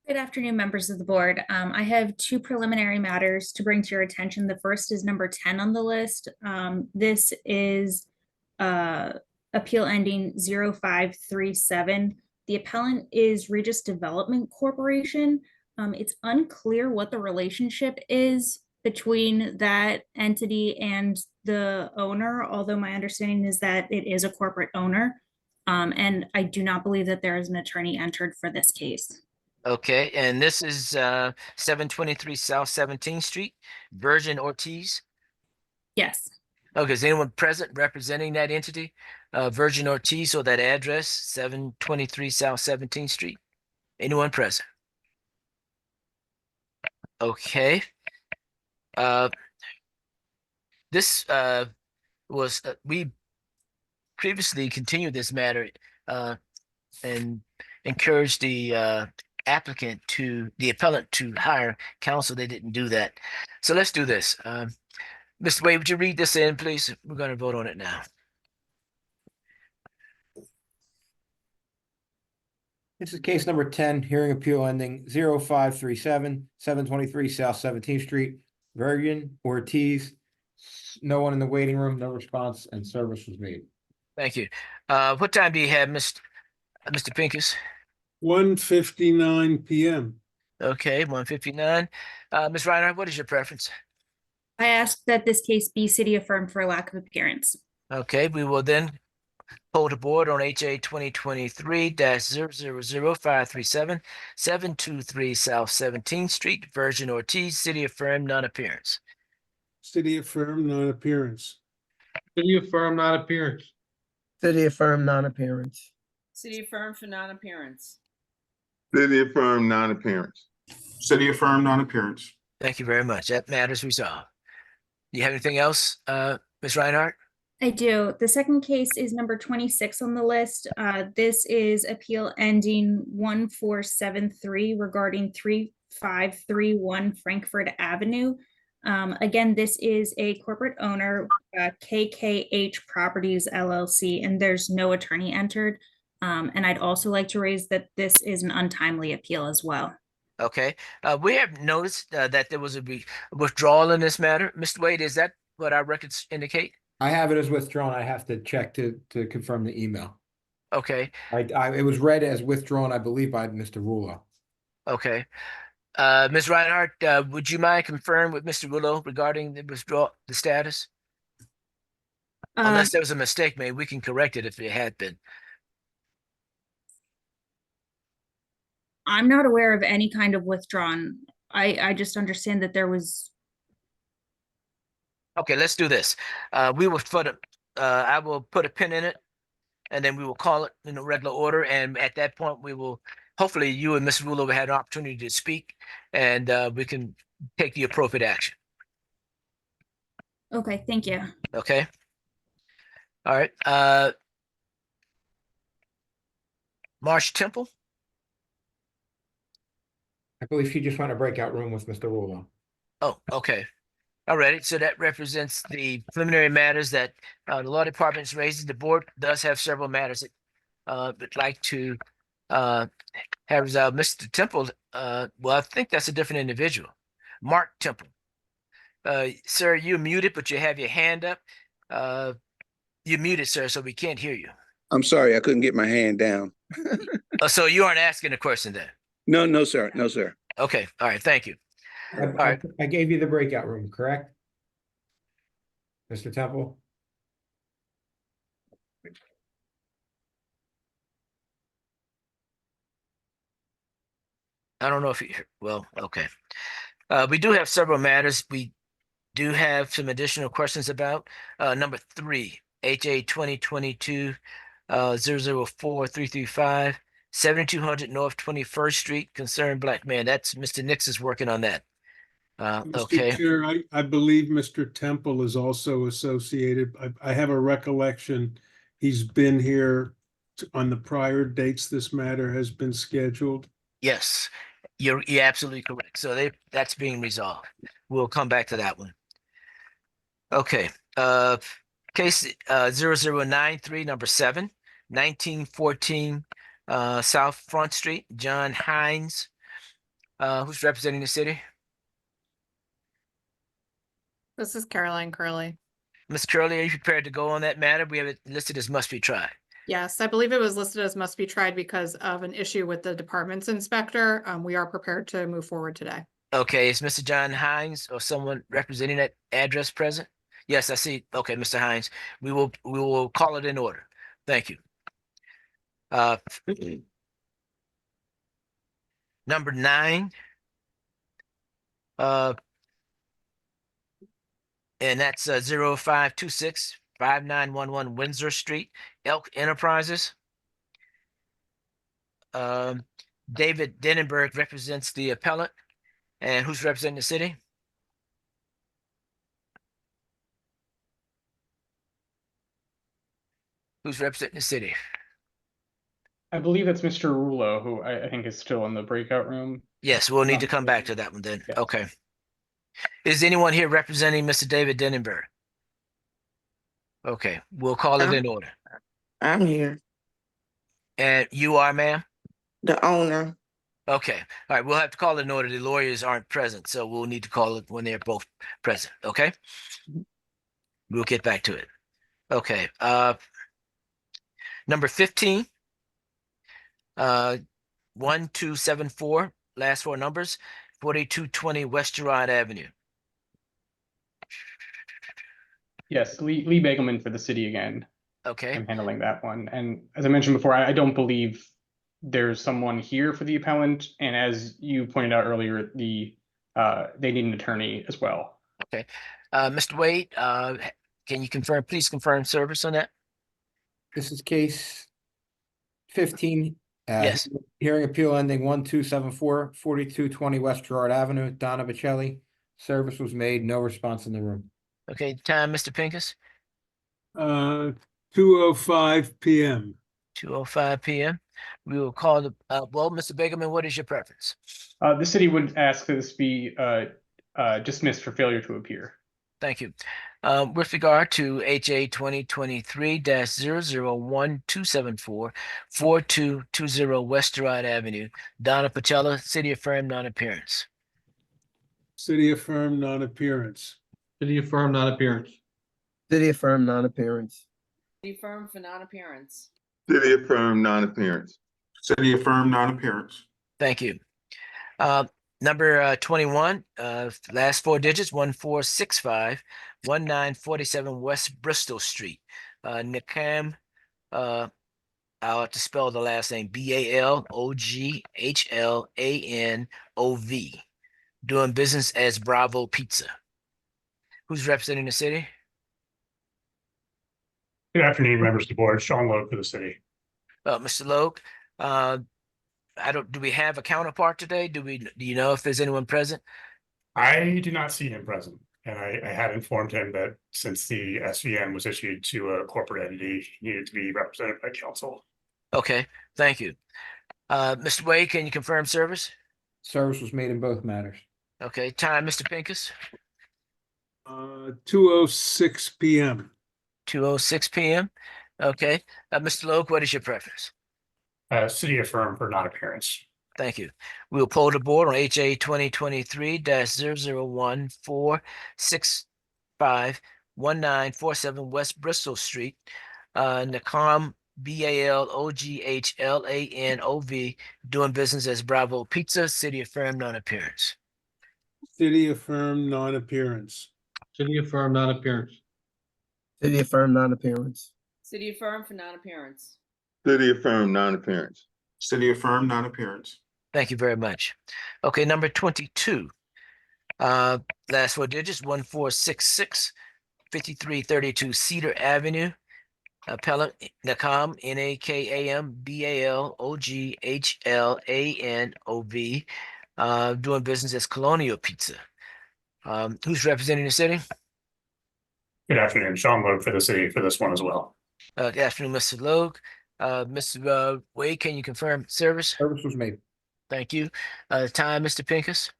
Good afternoon, members of the board. I have two preliminary matters to bring to your attention. The first is number 10 on the list. This is appeal ending 0537. The appellant is Regis Development Corporation. It's unclear what the relationship is between that entity and the owner, although my understanding is that it is a corporate owner. And I do not believe that there is an attorney entered for this case. Okay, and this is 723 South 17th Street, Virgin Ortiz. Yes. Okay, is anyone present representing that entity? Virgin Ortiz, or that address, 723 South 17th Street? Anyone present? Okay. This was, we previously continued this matter and encouraged the appellant to hire counsel. They didn't do that. So let's do this. Mr. Wade, would you read this in, please? We're going to vote on it now. This is case number 10, hearing appeal ending 0537, 723 South 17th Street, Virgin Ortiz. No one in the waiting room, no response, and service was made. Thank you. What time do you have, Mr. Pincus? 1:59 p.m. Okay, 1:59. Ms. Reinhardt, what is your preference? I ask that this case be city affirmed for lack of appearance. Okay, we will then hold a board on HA 2023-000537, 723 South 17th Street, Virgin Ortiz, city affirmed, non-appearance. City affirmed non-appearance. City affirmed non-appearance. City affirmed non-appearance. City affirmed for non-appearance. City affirmed non-appearance. City affirmed non-appearance. Thank you very much. That matter is resolved. Do you have anything else, Ms. Reinhardt? I do. The second case is number 26 on the list. This is appeal ending 1473 regarding 3531 Frankfurt Avenue. Again, this is a corporate owner, KKH Properties LLC, and there's no attorney entered. And I'd also like to raise that this is an untimely appeal as well. Okay. We have noticed that there was a withdrawal in this matter. Mr. Wade, is that what our records indicate? I have it as withdrawn. I have to check to confirm the email. Okay. It was read as withdrawn, I believe, by Mr. Rulo. Okay. Ms. Reinhardt, would you mind confirming with Mr. Rulo regarding the status? Unless there was a mistake made, we can correct it if it had been. I'm not aware of any kind of withdrawn. I just understand that there was. Okay, let's do this. We will I will put a pin in it, and then we will call it in a regular order. And at that point, we will hopefully you and Mr. Rulo had an opportunity to speak, and we can take the appropriate action. Okay, thank you. Okay. All right. Marsh Temple. I believe she just went to breakout room with Mr. Rulo. Oh, okay. All righty. So that represents the preliminary matters that the law department is raising. The board does have several matters that would like to have resolved. Mr. Temple, well, I think that's a different individual. Mark Temple. Sir, you're muted, but you have your hand up. You're muted, sir, so we can't hear you. I'm sorry, I couldn't get my hand down. So you aren't asking a question then? No, sir. No, sir. Okay. All right. Thank you. All right. I gave you the breakout room, correct? Mr. Temple? I don't know if you, well, okay. We do have several matters we do have some additional questions about. Number 3, HA 2022 004-335, 7200 North 21st Street, Concerned Black Man. That's Mr. Nix is working on that. Okay. Mr. Chair, I believe Mr. Temple is also associated. I have a recollection. He's been here on the prior dates this matter has been scheduled. Yes, you're absolutely correct. So that's being resolved. We'll come back to that one. Okay. Case 0093, number 7, 1914 South Front Street, John Hines. Who's representing the city? This is Caroline Curley. Ms. Curley, are you prepared to go on that matter? We have it listed as must be tried. Yes, I believe it was listed as must be tried because of an issue with the department's inspector. We are prepared to move forward today. Okay, is Mr. John Hines or someone representing that address present? Yes, I see. Okay, Mr. Hines, we will call it in order. Thank you. Number 9. And that's 0526 5911 Windsor Street, Elk Enterprises. David Denenberg represents the appellant. And who's representing the city? Who's representing the city? I believe that's Mr. Rulo, who I think is still in the breakout room. Yes, we'll need to come back to that one then. Okay. Is anyone here representing Mr. David Denenberg? Okay, we'll call it in order. I'm here. And you are, ma'am? The owner. Okay. All right, we'll have to call it in order. The lawyers aren't present, so we'll need to call it when they're both present. Okay? We'll get back to it. Okay. Number 15. 1274, last 4 numbers, 4220 West Girard Avenue. Yes, Lee Begelman for the city again. Okay. I'm handling that one. And as I mentioned before, I don't believe there's someone here for the appellant. And as you pointed out earlier, they need an attorney as well. Okay. Mr. Wade, can you please confirm service on that? This is case 15. Yes. Hearing appeal ending 1274, 4220 West Girard Avenue, Donna Bocelli. Service was made, no response in the room. Okay, time, Mr. Pincus? 2:05 p.m. 2:05 p.m. We will call the, well, Mr. Begelman, what is your preference? The city would ask that this be dismissed for failure to appear. Thank you. With regard to HA 2023-001274, 4220 West Girard Avenue, Donna Pachella, city affirmed non-appearance. City affirmed non-appearance. City affirmed non-appearance. City affirmed non-appearance. City affirmed for non-appearance. City affirmed non-appearance. City affirmed non-appearance. Thank you. Number 21, last 4 digits, 1465, 1947 West Bristol Street. Nikam, I'll have to spell the last name, BALOGHLANOV, doing business as Bravo Pizza. Who's representing the city? Good afternoon, members of the board. Sean Logue for the city. Mr. Logue, do we have a counterpart today? Do you know if there's anyone present? I do not see him present, and I had informed him that since the SVN was issued to a corporate entity, he needed to be represented by counsel. Okay, thank you. Mr. Wade, can you confirm service? Service was made in both matters. Okay, time, Mr. Pincus? 2:06 PM. 2:06 PM. Okay, Mr. Logue, what is your preference? City affirm for non-appearance. Thank you. We will poll the board on HA 2023-00146511947 West Bristol Street. Nakam BALOGHLANOV doing business as Bravo Pizza, city affirmed non-appearance. City affirmed non-appearance. City affirm non-appearance. City affirmed non-appearance. City affirm for non-appearance. City affirm non-appearance. City affirm non-appearance. Thank you very much. Okay, number 22. Last four digits, 1466, 5332 Cedar Avenue. Appellant Nakam, NAKAM BALOGHLANOV, doing business as Colonial Pizza. Who's representing the city? Good afternoon, Sean Logue for the city for this one as well. Good afternoon, Mr. Logue. Mr. Wade, can you confirm service? Service was made. Thank you. Time, Mr. Pincus?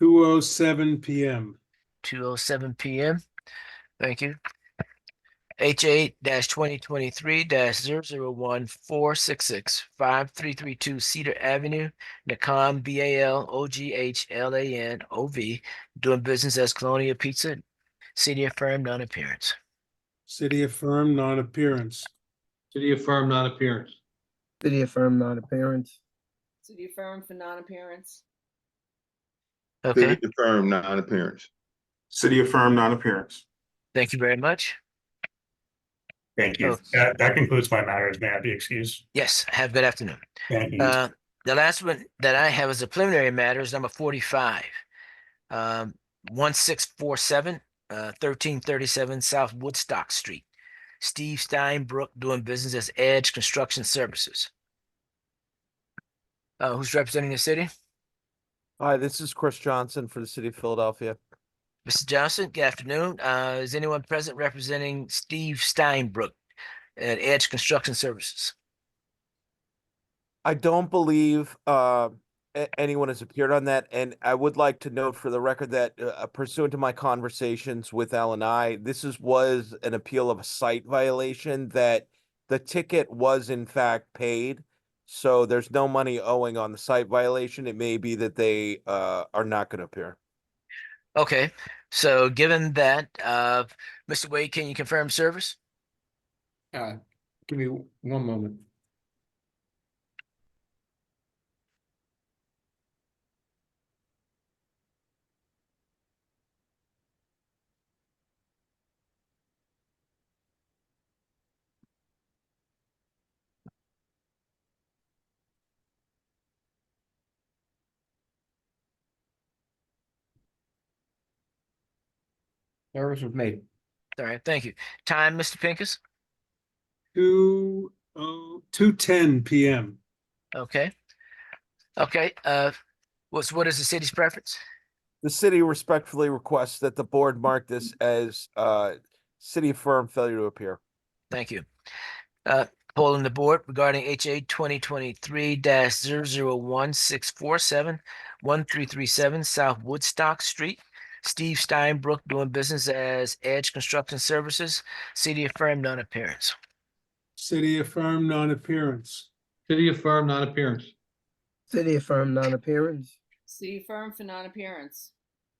2:07 PM. 2:07 PM. Thank you. HA 2023-00146653332 Cedar Avenue, Nakam BALOGHLANOV, doing business as Colonial Pizza, city affirmed non-appearance. City affirmed non-appearance. City affirm non-appearance. City affirmed non-appearance. City affirm for non-appearance. Okay, City affirm non-appearance. City affirm non-appearance. thank you very much. Thank you. Oh. That concludes my matters. May I be excused? Yes, have a good afternoon. Thank you. The last one that I have as a preliminary matter is number 45. 1647, 1337 South Woodstock Street. Steve Steinbrook doing business as Edge Construction Services. Who's representing the city? Hi, this is Chris Johnson for the city of Philadelphia. Mr. Johnson, good afternoon. Is anyone present representing Steve Steinbrook at Edge Construction Services? I don't believe anyone has appeared on that, and I would like to note for the record that pursuant to my conversations with L&I, was an appeal of a site violation, that the ticket was in fact paid, so there's no money owing on the site violation. It may be that they are not going to appear. Okay, so given that, Mr. Wade, can you confirm service? Give me one moment. Service was made. All right, thank you. Time, Mr. Pincus? 2:10 PM. Okay. Okay, what is the city's preference? The city respectfully requests that the board mark this as city affirmed failure to appear. Thank you. Polling the board regarding HA 2023-00164713337 South Woodstock Street. Steve Steinbrook doing business as Edge Construction Services, city affirmed non-appearance. City affirmed non-appearance. City affirm non-appearance. City affirmed non-appearance. City affirm for non-appearance.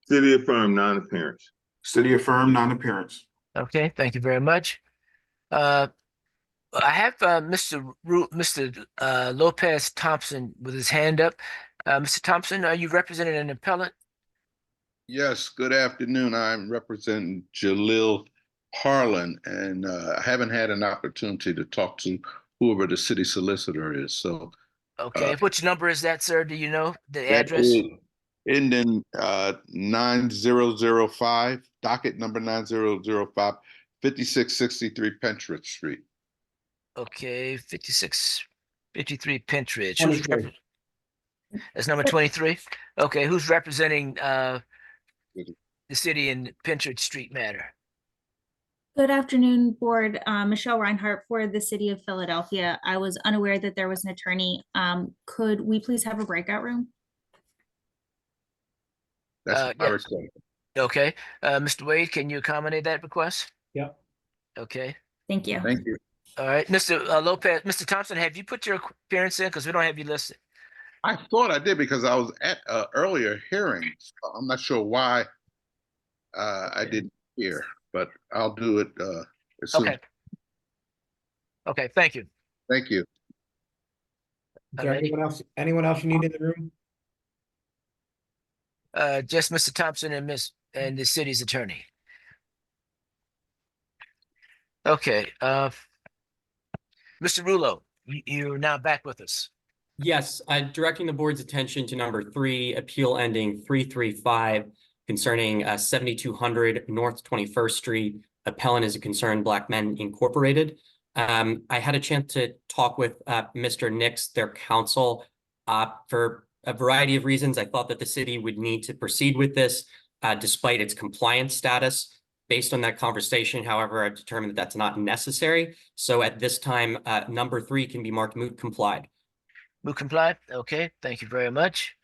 City affirm non-appearance. City affirm non-appearance. Okay, thank you very much. I have Mr. Lopez Thompson with his hand up. Mr. Thompson, are you representing an appellant? Yes, good afternoon. I'm representing Jalil Harlan, and I haven't had an opportunity to talk to whoever the city solicitor is. So, Okay, which number is that, sir? Do you know the that address? is ending 9005, docket number 9005, 5663 Pentridge Street. Okay, 5653 Pentridge. 23. That's number 23. Okay, who's representing the city in Pinchard Street matter? Good afternoon, Board. Michelle Reinhardt for the City of Philadelphia. I was unaware that there was an attorney. Could we please have a breakout room? That's my Yeah. request. Okay, Mr. Wade, can you accommodate that request? Yep. Okay, Thank you. Thank you. all right, Mr. Lopez, Mr. Thompson, have you put your appearance in? Because we don't have you listed. I thought I did because I was at earlier hearing. So I'm not sure why I didn't hear, but I'll do it as soon. Okay. Okay, thank you. Thank you. Is there anyone else you need in the room? Just Mr. Thompson and the city's attorney. Okay, Mr. Rulo, you're now back with us. Yes, directing the board's attention to number 3, appeal ending 335 concerning 7200 North 21st Street. Appellant is a Concerned Black Men Incorporated. I had a chance to talk with Mr. Nix, their counsel, for a variety of reasons. I thought that the city would need to proceed with this despite its compliance status. Based on that conversation, however, I've determined that that's not necessary. So at this time, number 3 can be marked moot complied. Moot complied? Okay, thank you very much.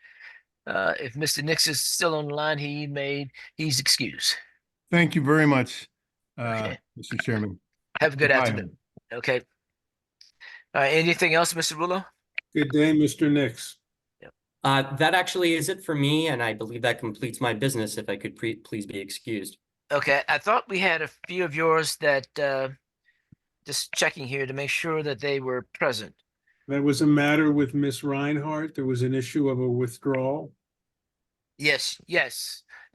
If Mr. Nix is still on the line, he's excused. Thank you very much, Okay. Mr. Chairman. Have a good Goodbye. afternoon. Okay. Anything else, Mr. Rulo? Good day, Mr. Nix. That actually is it for me, and I believe that completes my business. If I could please be excused. Okay, I thought we had a few of yours that just checking here to make sure that they were present. That was a matter with Miss Reinhardt. There was an issue of a withdrawal. Yes,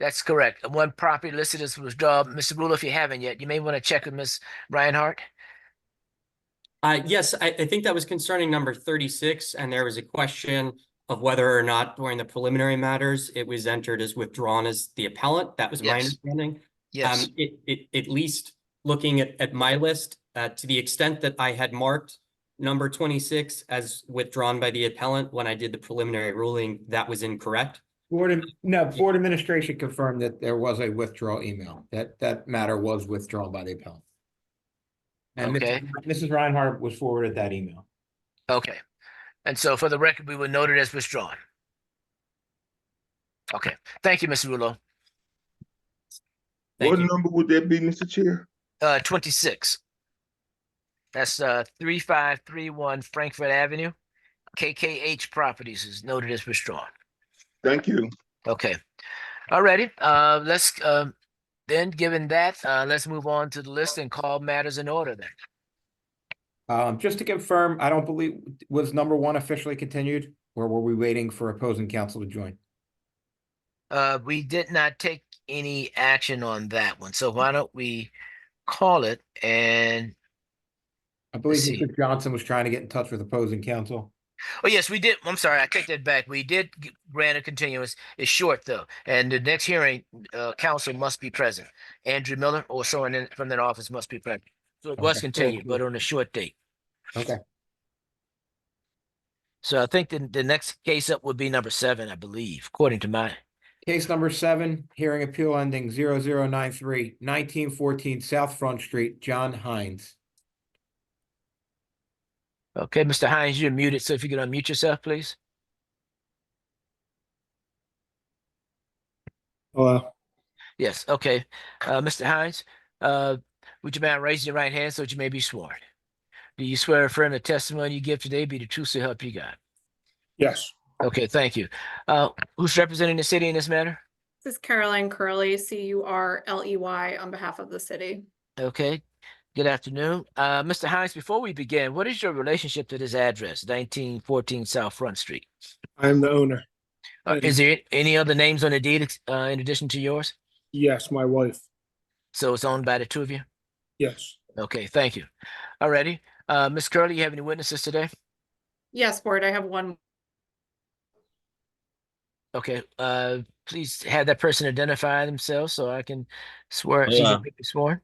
that's correct. One property listed as withdrawal. Mr. Rulo, if you haven't yet, you may want to check with Miss Reinhardt. Yes, I think that was concerning number 36, and there was a question of whether or not during the preliminary matters, it was entered as withdrawn as the appellant. That was my understanding. Yes. At least looking at my list, to the extent that I had marked number 26 as withdrawn by the appellant when I did the preliminary ruling, that was incorrect. Board administration confirmed that there was a withdrawal email. That matter was withdrawn by the appellant. And Okay. Mrs. Reinhardt was forwarded that email. Okay. And so for the record, we will note it as withdrawn. Okay. Thank you, Mr. Rulo. What number would that be, Mr. Chair? 26. That's 3531 Frankfurt Avenue. KKH Properties is noted as withdrawn. Thank you. Okay. Alrighty. Let's then, given that, let's move on to the list and call matters in order then. Just to confirm, I don't believe, was number 1 officially continued, or were we waiting for opposing counsel to join? We did not take any action on that one. So why don't we call it? And I believe let's see. Mr. Johnson was trying to get in touch with opposing counsel. Oh, yes, we did. I'm sorry, I take that back. We did grant a continuance. It's short though. And the next hearing, counsel must be present. Andrew Miller or someone from that office must be present. So it was Okay. continued, but on a short date. Okay. So I think the next case up would be number 7, I believe, according to my. Case number 7, hearing appeal ending 0093, 1914 South Front Street, John Hines. Okay, Mr. Hines, you're muted. So if you could unmute yourself, please. Hello. Yes. Okay. Mr. Hines, would you mind raising your right hand so that you may be sworn? Do you swear or affirm the testimony you give today be the truth so help you God? Yes. Okay, thank you. Who's representing the city in this matter? This is Caroline Curley, Curley, on behalf of the city. Okay. Good afternoon. Mr. Hines, before we begin, what is your relationship to this address, 1914 South Front Street? I'm the owner. Is there any other names on the deed in addition to yours? Yes, my wife. So it's owned by the two of you? Yes. Okay, thank you. Alrighty. Ms. Curley, you have any witnesses today? Yes, board, I have one. Okay, please have that person identify themselves so I can swear, see them be sworn.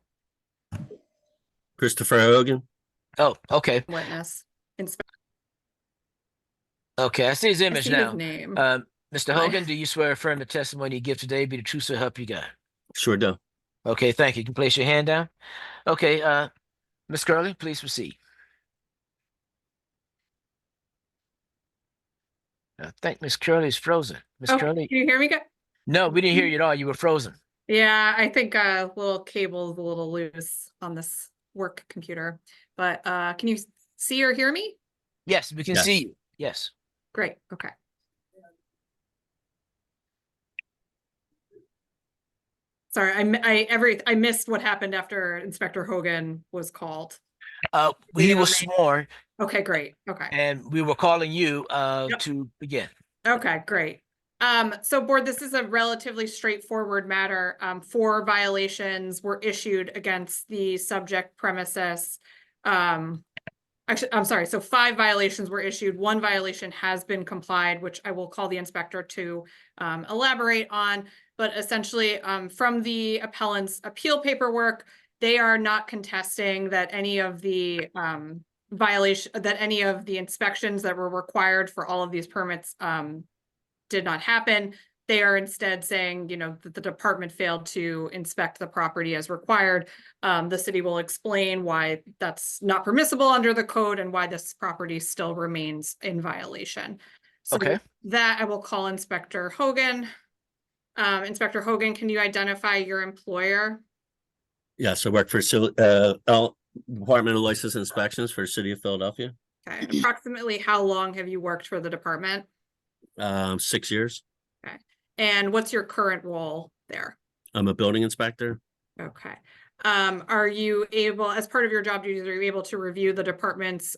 Christopher Hogan. Oh, okay. Witness. Okay, I see his I image see his now. name. Mr. My- Hogan, do you swear affirm the testimony you give today be the truth so help you God? Sure do. Okay, thank you. You can place your hand down. Okay, Ms. Curley, please proceed. I think Ms. Curley is frozen. Ms. Oh, Curley? can you hear me good? No, we didn't hear you at all. You were frozen. Yeah, I think little cable is a little loose on this work computer, but can you see or hear me? Yes, we can Yes. see you. Yes. Great, okay. Sorry, I missed what happened after Inspector Hogan was called. He was sworn Okay, great, okay. and we were calling you Yep. to begin. Okay, great. So board, this is a relatively straightforward matter. 4 violations were issued against the subject premises. Actually, I'm sorry, so 5 violations were issued. 1 violation has been complied, which I will call the inspector to elaborate on. But essentially, from the appellant's appeal paperwork, they are not contesting that any of the any of the inspections that were required for all of these permits did not happen. They are instead saying, you know, that the department failed to inspect the property as required. The city will explain why that's not permissible under the code and why this property still remains in violation. So Okay. with that, I will call Inspector Hogan. Inspector Hogan, can you identify your employer? Yes, I work for Department of License Inspections for the City of Philadelphia. Okay, approximately how long have you worked for the department? 6 years. Okay, and what's your current role there? I'm a building inspector. Okay. Are you able, as part of your job duties, are you able to review the department's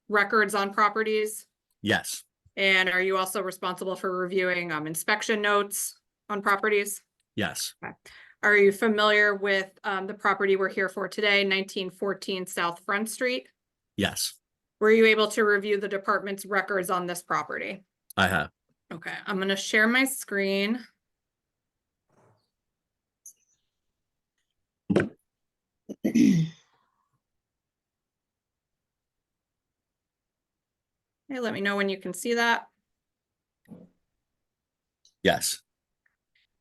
records on properties? Yes, And are you also responsible for reviewing inspection notes on properties? yes, Okay. Are you familiar with the property we're here for today, 1914 South Front Street? yes, Were you able to review the department's records on this property? I have. Okay, I'm gonna share my screen. Okay, let me know when you can see that. Yes,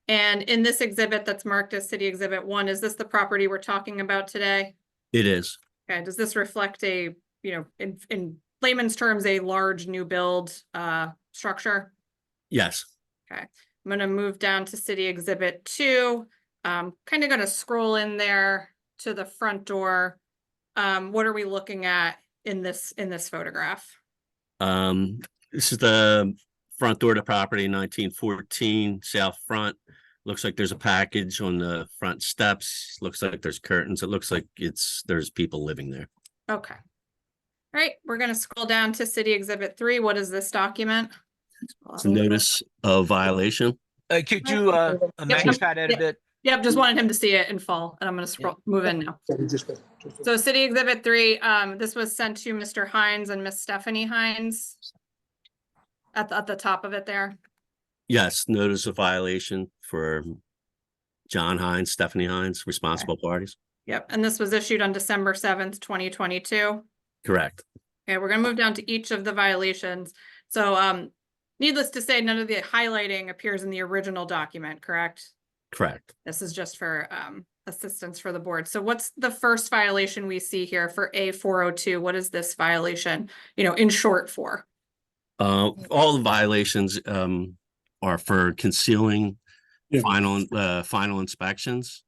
And in this exhibit that's marked as City Exhibit 1, is this the property we're talking about today? it is. Okay, does this reflect a, you know, in layman's terms, a large new build structure? Yes, Okay, I'm gonna move down to City Exhibit 2. Kind of gonna scroll in there to the front door. What are we looking at in this photograph? this is the front door of the property, 1914 South Front. Looks like there's a package on the front steps. Looks like there's curtains. It looks like there's people living there. Okay. All right, we're gonna scroll down to City Exhibit 3. What is this document? It's a notice of violation. Could you magnify that a bit? Yep, just wanted him to see it in full, and I'm gonna scroll, move in now. So City Exhibit 3, this was sent to Mr. Hines and Miss Stephanie Hines. At the top of it there. Yes, notice of violation for John Hines, Stephanie Hines, responsible parties. Yep, and this was issued on December 7th, 2022. Correct. Okay, we're gonna move down to each of the violations. So, needless to say, none of the highlighting appears in the original document, correct? Correct. This is just for assistance for the board. So what's the first violation we see here for A402? What is this violation, you know, in short for? All the violations are for concealing final inspections.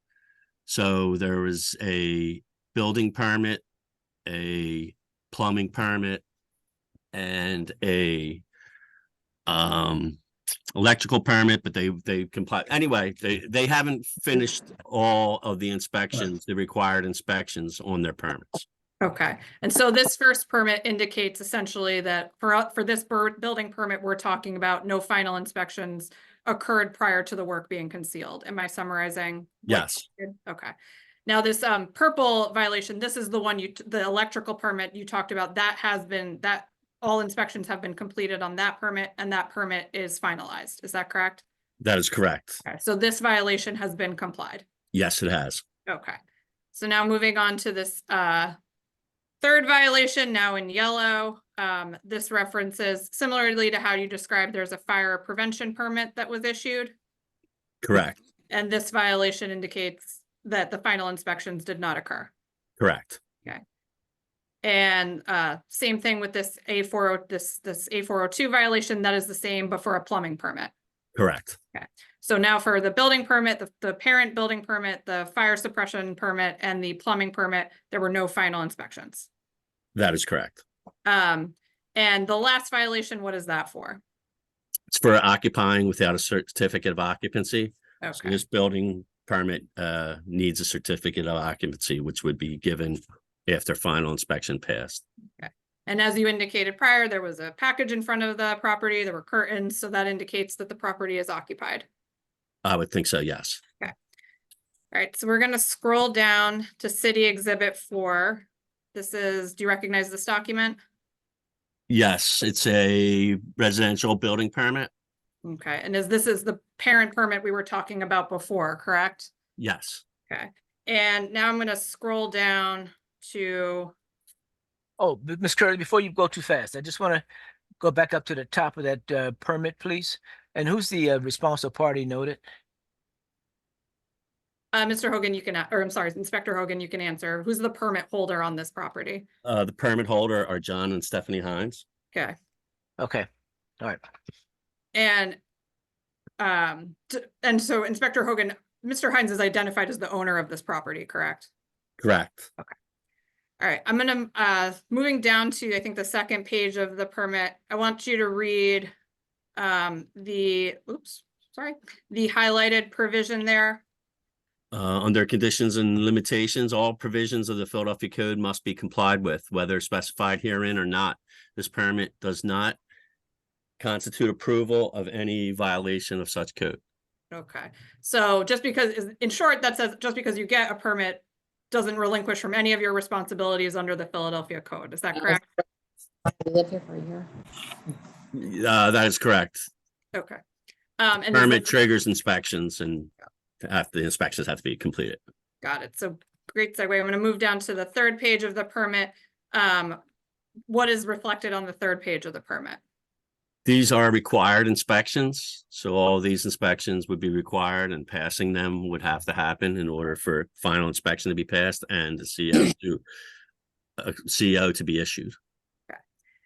So there was a building permit, a plumbing permit, and a electrical permit, but they comply. Anyway, they haven't finished all of the inspections, the required inspections on their permits. Okay, and so this first permit indicates essentially that for this building permit, we're talking about no final inspections occurred prior to the work being concealed. Am I summarizing? Yes. Okay. Now this purple violation, this is the one the electrical permit you talked about, that all inspections have been completed on that permit and that permit is finalized. Is that correct? That is correct. Okay, so this violation has been complied. Yes, it has. Okay, so now moving on to this third violation, now in yellow. this references similarly to how you described, there's a fire prevention permit that was issued. Correct, And this violation indicates that the final inspections did not occur. correct. Okay. And same thing with this A40, this A402 violation, that is the same, but for a plumbing permit. Correct. Okay. So now for the building permit, the parent building permit, the fire suppression permit, and the plumbing permit, there were no final inspections. That is correct. And the last violation, what is that for? It's for occupying without a certificate of occupancy. So Okay. this building permit needs a certificate of occupancy, which would be given after final inspection passed. Okay. And as you indicated prior, there was a package in front of the property, there were curtains, so that indicates that the property is occupied. I would think so, yes. Okay. All right, so we're gonna scroll down to City Exhibit 4. This is, do you recognize this document? Yes, it's a residential building permit. Okay, and this is the parent permit we were talking about before, correct? Yes. Okay, and now I'm gonna scroll down to, Oh, but Ms. Curley, before you go too fast, I just want to go back up to the top of that permit, please. And who's the responsible party noted? Mr. Hogan, you can, or I'm sorry, Inspector Hogan, you can answer. Who's the permit holder on this property? The permit holder are John and Stephanie Hines. Okay, Okay, all right. and so Inspector Hogan, Mr. Hines is identified as the owner of this property, correct? Correct. All right, I'm gonna, moving down to, I think, the second page of the permit. I want you to read the highlighted provision there. Under conditions and limitations, all provisions of the Philadelphia Code must be complied with, whether specified herein or not. This permit does not constitute approval of any violation of such code. Okay, so just because, in short, that says just because you get a permit doesn't relinquish from any of your responsibilities under the Philadelphia Code. Is that correct? Live here for a year. That is correct. Okay. And is Permit this- triggers inspections and the inspections have to be completed. Got it. So great segue. I'm going to move down to the third page of the permit. What is reflected on the third page of the permit? These are required inspections, so all these inspections would be required and passing them would have to happen in order for final inspection to be passed and the CO to be issued.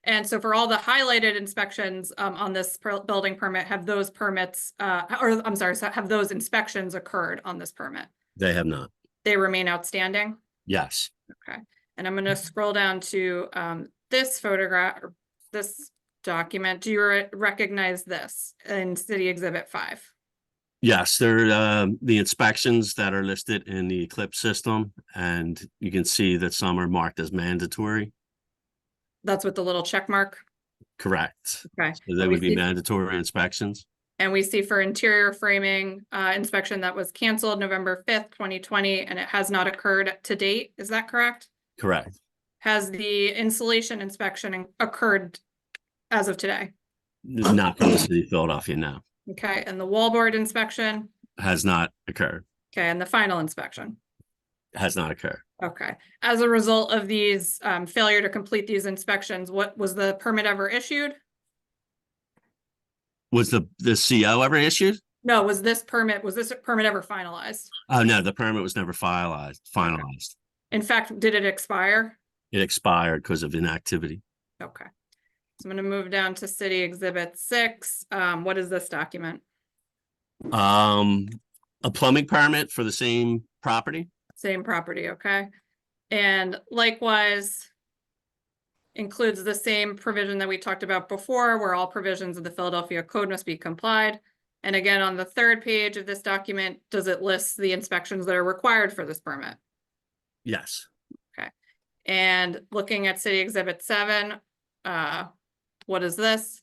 And so for all the highlighted inspections on this building permit, have those permits, or I'm sorry, so have those inspections occurred on this permit? They have not. They remain outstanding? Yes. Okay. And I'm going to scroll down to this photograph, or this document. Do you recognize this in City Exhibit 5? Yes, they're the inspections that are listed in the Eclipse system, and you can see that some are marked as mandatory. That's with the little check mark? Correct. Okay. So they would be mandatory inspections. And we see for interior framing inspection that was canceled November 5th, 2020, and it has not occurred to date. Is that correct? Correct. Has the insulation inspection occurred as of today? Not from the city of Philadelphia, no. Okay, and the wallboard inspection? Has not occurred. Okay, and the final inspection? Has not occurred. Okay. As a result of these failure to complete these inspections, what was the permit ever issued? Was the CO ever issued? No, was this permit ever finalized? Oh, no, the permit was never finalized. In fact, did it expire? It expired because of inactivity. Okay. So I'm going to move down to City Exhibit 6. What is this document? A plumbing permit for the same property. Same property, okay. And likewise, includes the same provision that we talked about before, where all provisions of the Philadelphia Code must be complied. And again, on the third page of this document, does it list the inspections that are required for this permit? Yes. Okay. And looking at City Exhibit 7, what is this?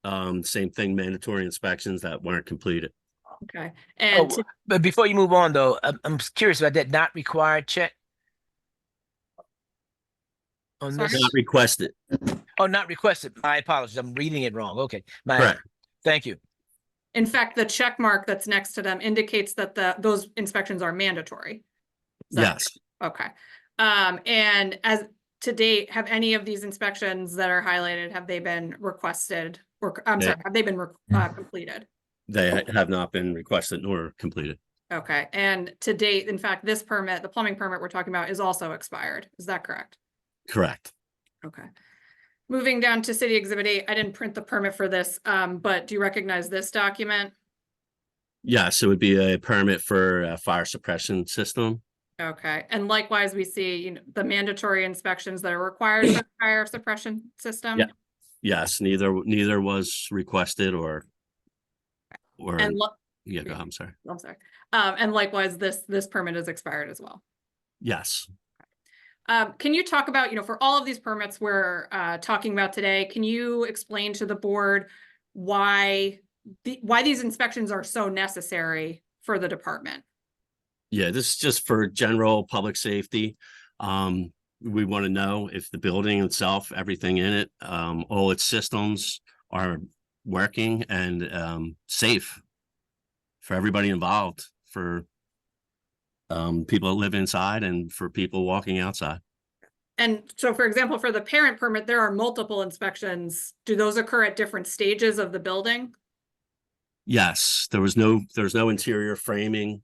Same thing, mandatory inspections that weren't completed. Okay. And But before you move on, though, I'm curious about that not required check. On this? Not requested. Oh, not requested. My apologies. I'm reading it wrong. Okay. Correct. Thank you. in fact, the check mark that's next to them indicates that those inspections are mandatory. Yes. Okay. And to date, have any of these inspections that are highlighted, have they been requested or, I'm Yeah. sorry, have they been completed? They have not been requested nor completed. Okay, and to date, in fact, this permit, the plumbing permit we're talking about is also expired. Is that correct? Correct. Okay. Moving down to City Exhibit 8, I didn't print the permit for this, but do you recognize this document? Yes, it would be a permit for a fire suppression system. Okay, and likewise, we see, you know, the mandatory inspections that are required for the fire suppression system? Yeah. Yes, neither was requested or And yeah, go ahead, I'm sorry. I'm sorry. And likewise, this permit is expired as well. Yes. Can you talk about, you know, for all of these permits we're talking about today, can you explain to the board why these inspections are so necessary for the department? Yeah, this is just for general public safety. We want to know if the building itself, everything in it, all its systems are working and safe for everybody involved, for people that live inside and for people walking outside. And so, for example, for the parent permit, there are multiple inspections. Do those occur at different stages of the building? Yes, there was no interior framing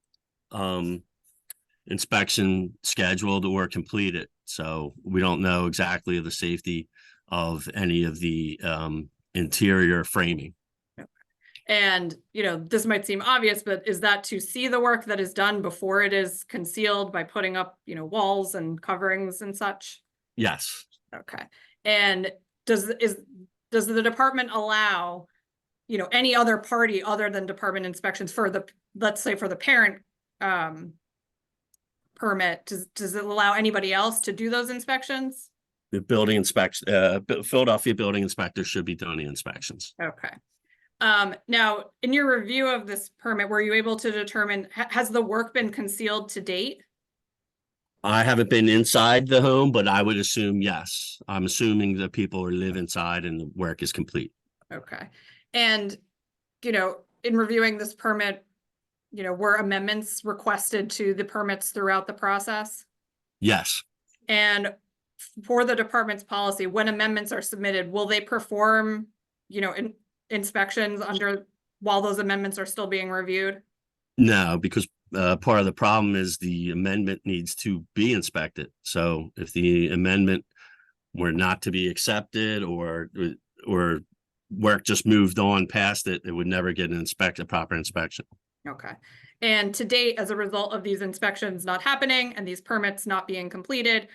inspection scheduled or completed. So we don't know exactly the safety of any of the interior framing. And, you know, this might seem obvious, but is that to see the work that is done before it is concealed by putting up, you know, walls and coverings and such? Yes. Okay. And does the department allow, you know, any other party other than department inspections for the, let's say for the parent permit, does it allow anybody else to do those inspections? The building inspection, Philadelphia building inspector should be doing the inspections. Okay. Now, in your review of this permit, were you able to determine, has the work been concealed to date? I haven't been inside the home, but I would assume yes. I'm assuming that people live inside and the work is complete. Okay. And, you know, in reviewing this permit, you know, were amendments requested to the permits throughout the process? Yes. And for the department's policy, when amendments are submitted, will they perform, you know, inspections while those amendments are still being reviewed? No, because part of the problem is the amendment needs to be inspected. So if the amendment were not to be accepted or work just moved on past it, it would never get a proper inspection. Okay. And to date, as a result of these inspections not happening and these permits not being completed,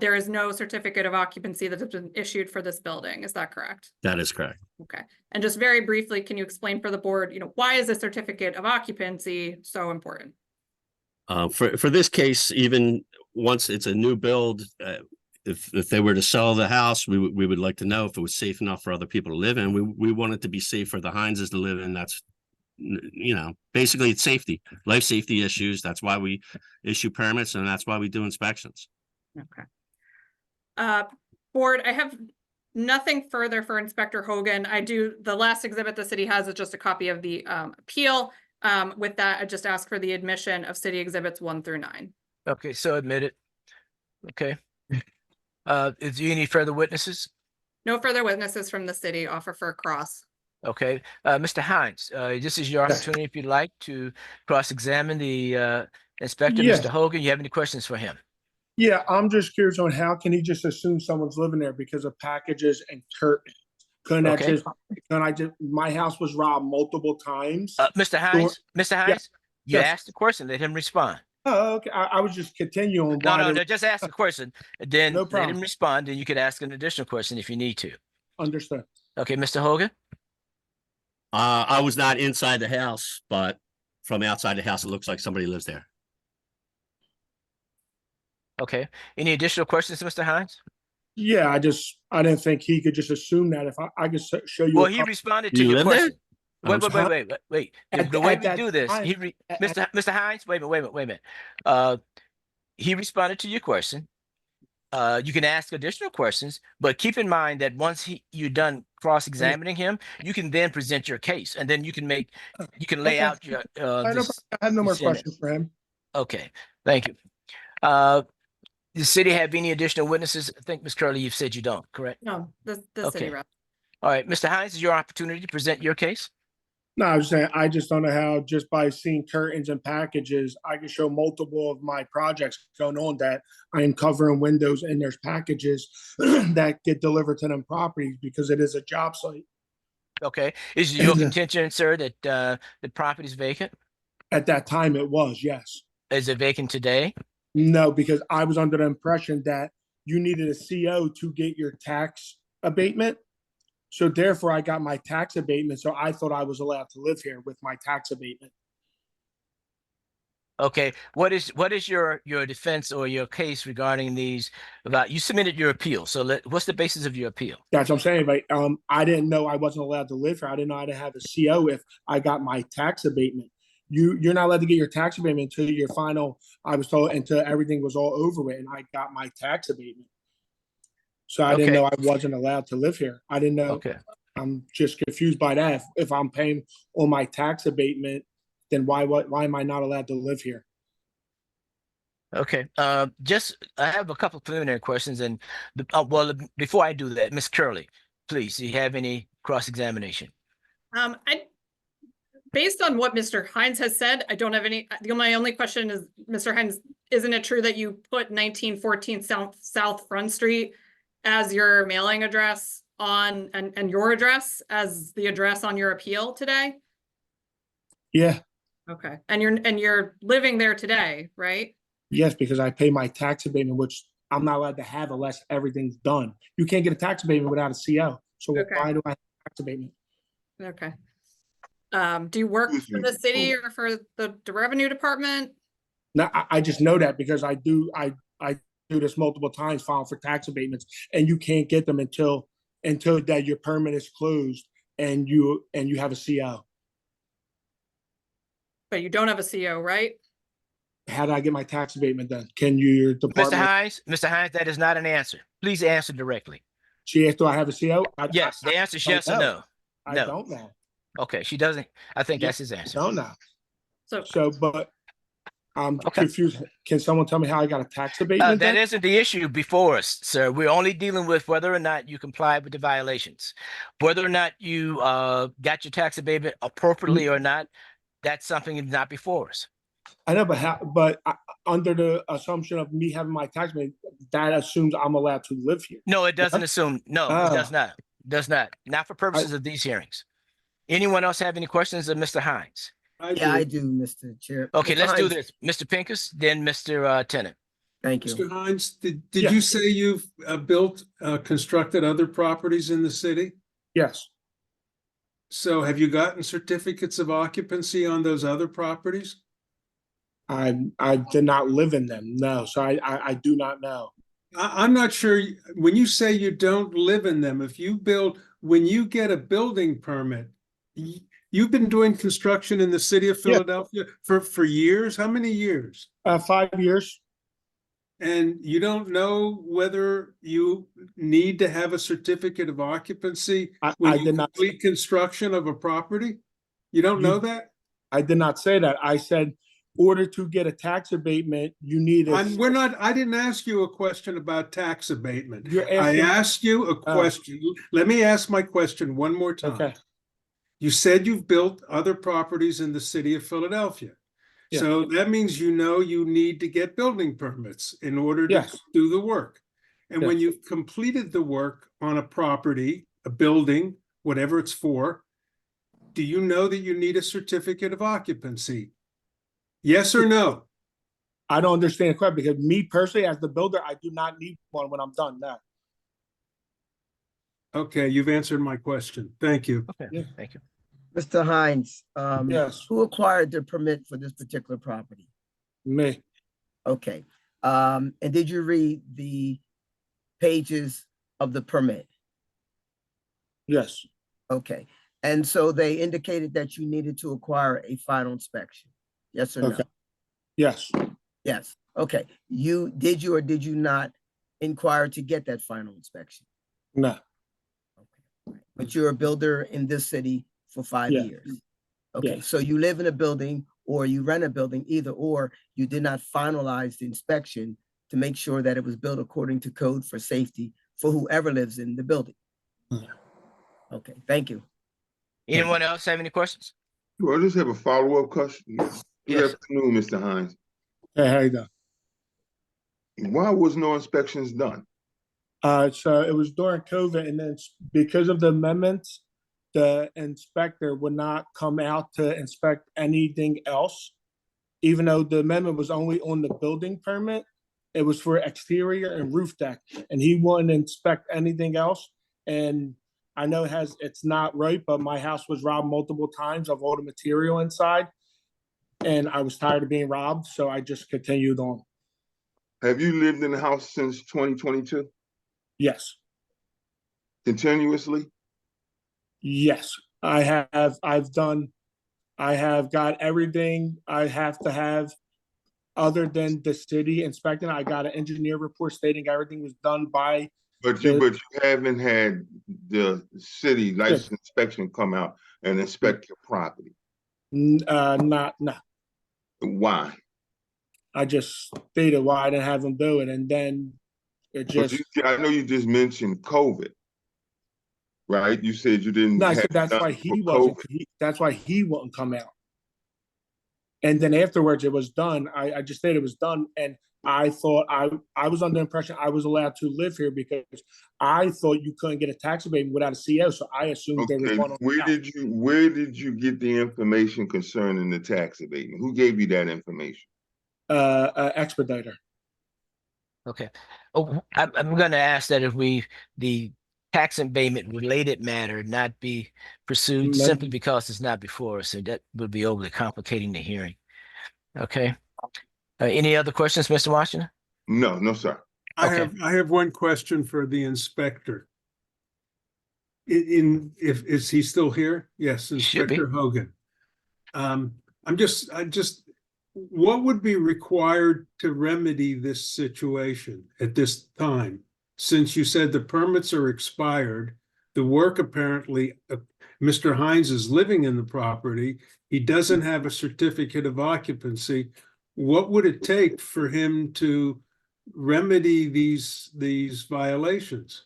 there is no certificate of occupancy that has been issued for this building. Is that correct? That is correct. Okay. And just very briefly, can you explain for the board, you know, why is a certificate of occupancy so important? For this case, even once it's a new build, if they were to sell the house, we would like to know if it was safe enough for other people to live in. We want it to be safe for the Hineses to live in. That's, you know, basically it's safety, life safety issues. That's why we issue permits and that's why we do inspections. Okay. Board, I have nothing further for Inspector Hogan. The last exhibit the city has is just a copy of the appeal. With that, I just ask for the admission of city exhibits 1 through 9. Okay, so admitted. Okay. Is there any further witnesses? No further witnesses from the city. Offer for a cross. Okay, Mr. Hines, this is your opportunity if you'd like to cross-examine the inspector, Yes. Mr. Hogan. You have any questions for him? Yeah, I'm just curious on how can he just assume someone's living there because of packages and curtains? Couldn't my house was robbed multiple times. Mr. Hines, you asked the question, let him respond. Oh, okay. I was just continuing. No, just ask the question, then No let problem. him respond, and you could ask an additional question if you need to. Understood. Okay, Mr. Hogan? I was not inside the house, but from outside the house, it looks like somebody lives there. Okay, any additional questions, Mr. Hines? Yeah, I didn't think he could just assume that. If I could show you. Well, he responded to your question. Wait. The way we do this, Mr. Hines, wait a minute. He responded to your question. You can ask additional questions, but keep in mind that once you're done cross-examining him, you can then present your case, and then you can lay out your. I have no more questions for him. Okay, thank you. the city have any additional witnesses? I think, Ms. Curley, you've said you don't, correct? No, the city Okay. rep. All right, Mr. Hines, is your opportunity to present your case. No, I was saying, I just don't know how just by seeing curtains and packages, I can show multiple of my projects going on that I am covering windows and there's packages that get delivered to them properties because it is a job site. Okay, is it your contention, sir, that the property is vacant? At that time, it was, yes. Is it vacant today? No, because I was under the impression that you needed a CO to get your tax abatement. So therefore, I got my tax abatement. So I thought I was allowed to live here with my tax abatement. Okay, what is your defense or your case regarding these? About you submitted your appeal. So what's the basis of your appeal? That's what I'm saying. Like, I didn't know I wasn't allowed to live here. I didn't know I didn't have a CO if I got my tax abatement. You're not allowed to get your tax abatement until your final. I was told until everything was all over with, and I got my tax abatement. So I didn't Okay. know I wasn't allowed to live here. I didn't know. Okay. I'm just confused by that. If I'm paying on my tax abatement, then why am I not allowed to live here? Okay. I have a couple preliminary questions, and before I do that, Ms. Curley, please, do you have any cross-examination? Based on what Mr. Hines has said, I don't have any, my only question is, Mr. Hines, isn't it true that you put 1914 South Front Street as your mailing address on, and your address as the address on your appeal today? Yeah. Okay, and you're living there today, right? Yes, because I pay my tax abatement, which I'm not allowed to have unless everything's done. You can't get a tax abatement without a CO. So Okay. why do I have a tax abatement? Okay. Do you work for the city or for the revenue department? No, I just know that because I do this multiple times, filing for tax abatements, and you can't get them until that your permit is closed and you have a CO. But you don't have a CO, right? How do I get my tax abatement then? Can your department? Mr. Hines, that is not an answer. Please answer directly. She asked, do I have a CO? Yes, the answer is don't yes or know. no. I No. don't know. Okay, she doesn't. I think that's his answer. Don't know. So, But I'm confused. Can someone tell me how I got a tax abatement? That then? isn't the issue before us, sir. We're only dealing with whether or not you complied with the violations. Whether or not you got your tax abatement appropriately or not, that's something that's not before us. I know, but under the assumption of me having my tax abatement, that assumes I'm allowed to live here. No, it doesn't assume. No, it does not. Does not. Not for purposes of these hearings. Anyone else have any questions of Mr. Hines? I do, Mr. Chair. Okay, Mr. let's do Hines, this. Mr. Pincus, then Mr. Tennant. Thank you. Mr. Hines, did you say you've constructed other properties in the city? Yes. So have you gotten certificates of occupancy on those other properties? I did not live in them. No, so I do not know. I'm not sure. When you say you don't live in them, when you get a building permit, you've been doing construction in the city of Philadelphia for years? How many years? 5 years. And you don't know whether you need to have a certificate of occupancy when you complete construction of a property? You don't know that? I did not say that. I said, order to get a tax abatement, you need I didn't ask you a question about tax abatement. You're I asking- asked you a question. Let me ask my question one more time. Okay. You said you've built other properties in the city of Philadelphia. Yeah. So that means you know you need to get building permits in order to Yes. do the work. And when Yes. you've completed the work on a property, a building, whatever it's for, do you know that you need a certificate of occupancy? Yes or no? I don't understand the question because me personally, as the builder, I do not need one when I'm done. No. Okay, you've answered my question. Thank you. Okay, thank you. Mr. Hines, Yes. who acquired the permit for this particular property? Me. Okay. And did you read the pages of the permit? Yes. Okay. And so they indicated that you needed to acquire a final inspection. Yes or no? Okay. Yes. Yes. Okay. Did you or did you not inquire to get that final inspection? No. But you're a builder in this city for 5 Yeah. years. Okay. Yeah. So you live in a building or you rent a building, either or you did not finalize the inspection to make sure that it was built according to code for safety for whoever lives in the building. Okay, thank you. Anyone else have any questions? Well, I just have a follow-up question. Good Yes. afternoon, Mr. Hines. Hey, how you doing? Why was no inspections done? So it was during COVID, and then because of the amendments, the inspector would not come out to inspect anything else. Even though the amendment was only on the building permit, it was for exterior and roof deck, and he wouldn't inspect anything else. And I know it's not right, but my house was robbed multiple times of all the material inside, and I was tired of being robbed, so I just continued on. Have you lived in the house since 2022? Yes. Continuously? Yes, I have. I have got everything I have to have other than the city inspecting. I got an engineer report stating everything was done by. But you haven't had the city license inspection come out and inspect your property. Not. Why? I just stated why I didn't have them do it, and then it just. I know you just mentioned COVID, right? You said you didn't. No, I have said that's done why it he for wasn't. COVID. That's why he wouldn't come out. And then afterwards, it was done. I just said it was done, and I thought I was under the impression I was allowed to live here because I thought you couldn't get a tax abatement without a CO. So I assumed there was Okay, one on. where did you get the information concerning the tax abatement? Who gave you that information? Expediter. Okay. Oh, I'm going to ask that if the tax abatement related matter not be pursued simply because it's not before us, so that would be overly complicating the hearing. Okay. Any other questions, Mr. Washington? No, sir. Okay. I have one question for the inspector. Is he still here? Yes, Inspector Hogan. What would be required to remedy this situation at this time? Since you said the permits are expired, the work apparently, Mr. Hines is living in the property. He doesn't have a certificate of occupancy. What would it take for him to remedy these violations?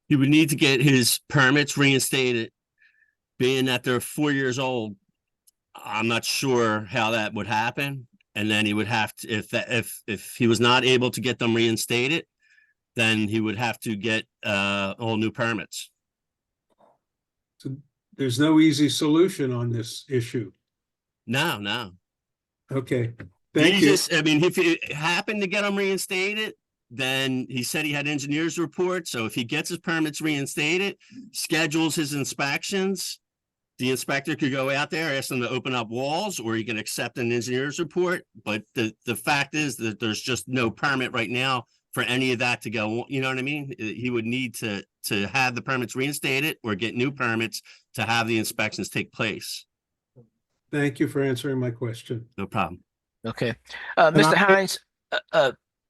He would need to get his permits reinstated. Being that they're 4 years old, I'm not sure how that would happen. And then he would have to, if he was not able to get them reinstated, then he would have to get all new permits. So there's no easy solution on this issue. No. Okay, thank you. I mean, if it happened to get them reinstated, then he said he had engineer's report. So if he gets his permits reinstated, schedules his inspections, the inspector could go out there, ask them to open up walls, or he can accept an engineer's report. But the fact is that there's just no permit right now for any of that to go. You know what I mean? He would need to have the permits reinstated or get new permits to have the inspections take place. Thank you for answering my question. No problem. Okay. Mr. Hines,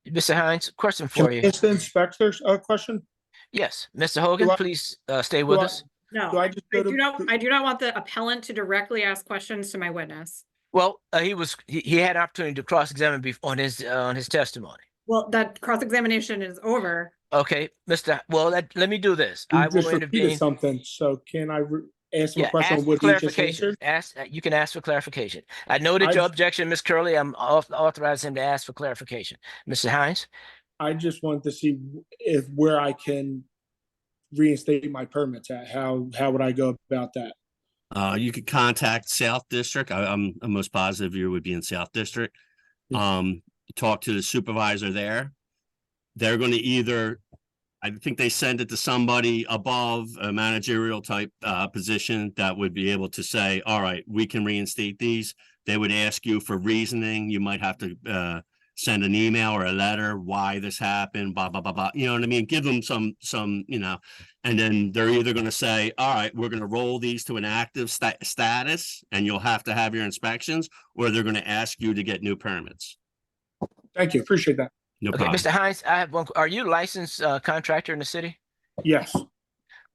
Mr. Hines, question for you. It's the inspector's question. Yes, Mr. Hogan, please stay with us. No, Do I just I go to- do not want the appellant to directly ask questions to my witness. Well, he had opportunity to cross-examine on his testimony. Well, that cross-examination is over. Okay, let me do this. You I will just repeated intervene. something. So can I ask him a question ask on for what he just clarification. answered? You can ask for clarification. I noted your objection, Ms. Curley. I'm authorizing him to ask for clarification. Mr. Hines? I just wanted to see where I can reinstate my permits at. How would I go about that? You could contact South District. I'm most positive you would be in South District. Talk to the supervisor there. They're going to either, I think they send it to somebody above a managerial type position that would be able to say, all right, we can reinstate these. They would ask you for reasoning. You might have to send an email or a letter, why this happened, blah, blah, blah, blah. You know what I mean? Give them some, and then they're either going to say, all right, we're going to roll these to an active status and you'll have to have your inspections, or they're going to ask you to get new permits. Thank you. Appreciate that. No Okay, problem. Mr. Hines, I have one. Are you a licensed contractor in the city? Yes.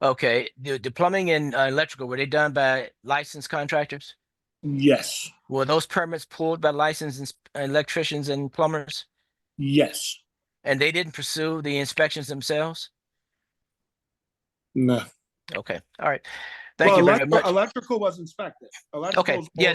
Okay. The plumbing and electrical, were they done by licensed contractors? Yes. Were those permits pulled by licensed electricians and plumbers? Yes. And they didn't pursue the inspections themselves? No. Okay, all right. Thank Well, you very much. electrical was inspected. Okay, yeah,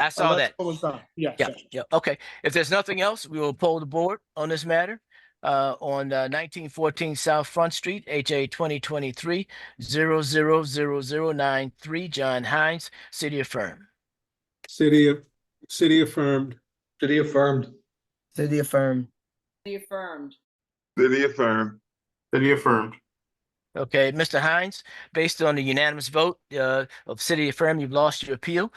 I saw that. Electrical was done. Yes. Yeah, yes. yeah, okay. If there's nothing else, we will poll the board on this matter. On 1914 South Front Street, HA 2023-000093, John Hines, city affirmed. City affirmed. City affirmed. City affirmed. City affirmed. City affirmed. City affirmed. Okay, Mr. Hines, based on the unanimous vote of city affirmed, you've lost your appeal.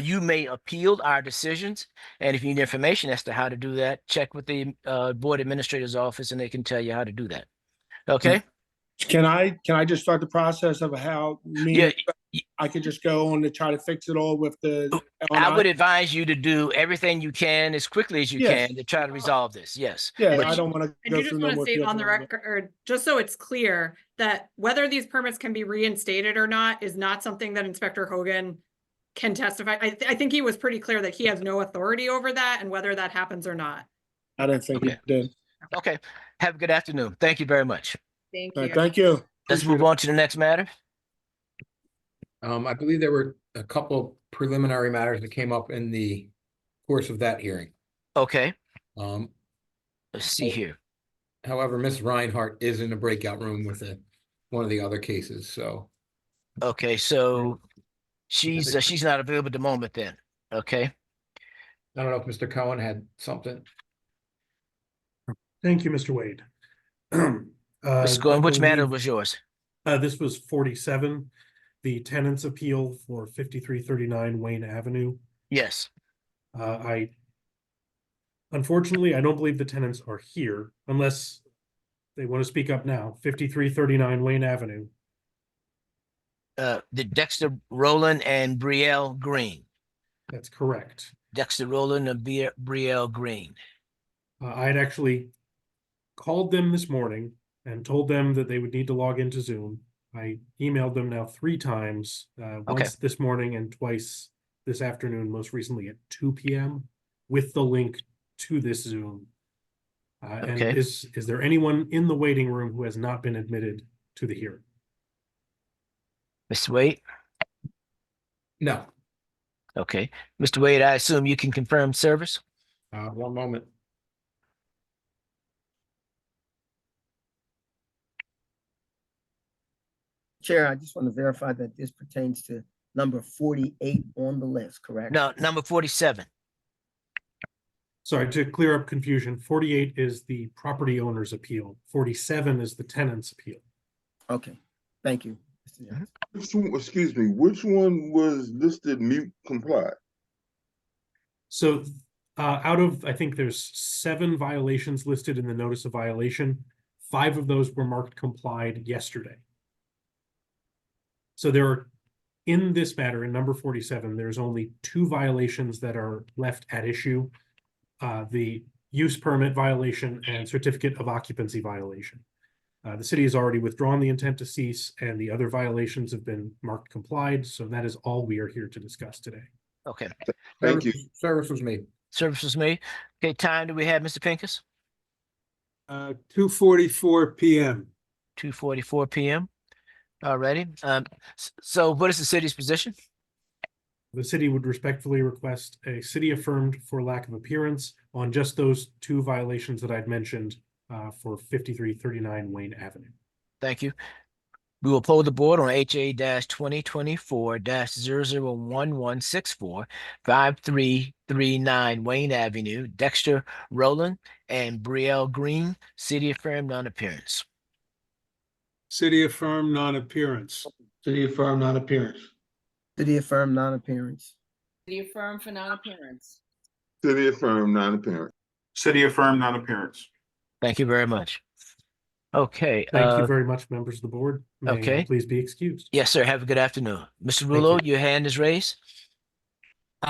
You may appeal our decisions, and if you need information as to how to do that, check with the board administrator's office, and they can tell you how to do that. Okay? Can I just start the process of how I could just go on to try to fix it all with the I would advise you to do everything you can as quickly as you Yes. can to try to resolve this. Yes. Yeah, But I don't want to I go do just through no want to more. state field on the work. record, or just so it's clear, that whether these permits can be reinstated or not is not something that Inspector Hogan can testify. I think he was pretty clear that he has no authority over that and whether that happens or not. I didn't think Okay. it did. Okay. Have a good afternoon. Thank you very much. Thank All you. right, thank you. Let's move on to the next matter. I believe there were a couple preliminary matters that came up in the course of that hearing. Okay. Um, Let's see here. however, Ms. Reinhardt is in the breakout room with one of the other cases, so. Okay, so she's not available at the moment then. Okay. I don't know if Mr. Cohen had something. Thank you, Mr. Wade. Mr. Goins, which matter believe- was yours? This was 47, the tenant's appeal for 5339 Wayne Avenue. Yes. Unfortunately, I don't believe the tenants are here unless they want to speak up now. 5339 Wayne Avenue. The Dexter Rowland and Brielle Green. That's correct. Dexter Rowland and Brielle Green. I had actually called them this morning and told them that they would need to log into Zoom. I emailed them now 3 times, once this morning and twice this afternoon, most recently at 2 p.m. with the link to this Zoom. And Okay. is there anyone in the waiting room who has not been admitted to the hearing? Mr. Wade? No. Okay. Mr. Wade, I assume you can confirm service? One moment. Chair, I just want to verify that this pertains to number 48 on the list, correct? No, number 47. Sorry, to clear up confusion, 48 is the property owner's appeal. 47 is the tenant's appeal. Okay, thank you. Mr. Johnson. Excuse me, which one was listed mute complied? So out of, I think there's 7 violations listed in the notice of violation. 5 of those were marked complied yesterday. So there are, in this matter, in number 47, there's only 2 violations that are left at issue. The use permit violation and certificate of occupancy violation. The city has already withdrawn the intent to cease and the other violations have been marked complied. So that is all we are here to discuss today. Okay. Thank you. Service was made. Service was made. Okay, time do we have, Mr. Pincus? 2:44 p.m. 2:44 p.m. Alrighty. So what is the city's position? The city would respectfully request a city affirmed for lack of appearance on just those 2 violations that I'd mentioned for 5339 Wayne Avenue. Thank you. We will poll the board on HA-2024-001164, 5339 Wayne Avenue, Dexter Rowland and Brielle Green, city affirmed non-appearance. City affirmed non-appearance. City affirmed non-appearance. City affirmed non-appearance. City affirmed for non-appearance. City affirmed non-apparent. City affirmed non-appearance. Thank you very much. Okay. Thank you very much, members of the board. May I okay. please be excused. Yes, sir. Have a good afternoon. Mr. Rulo, your hand is raised.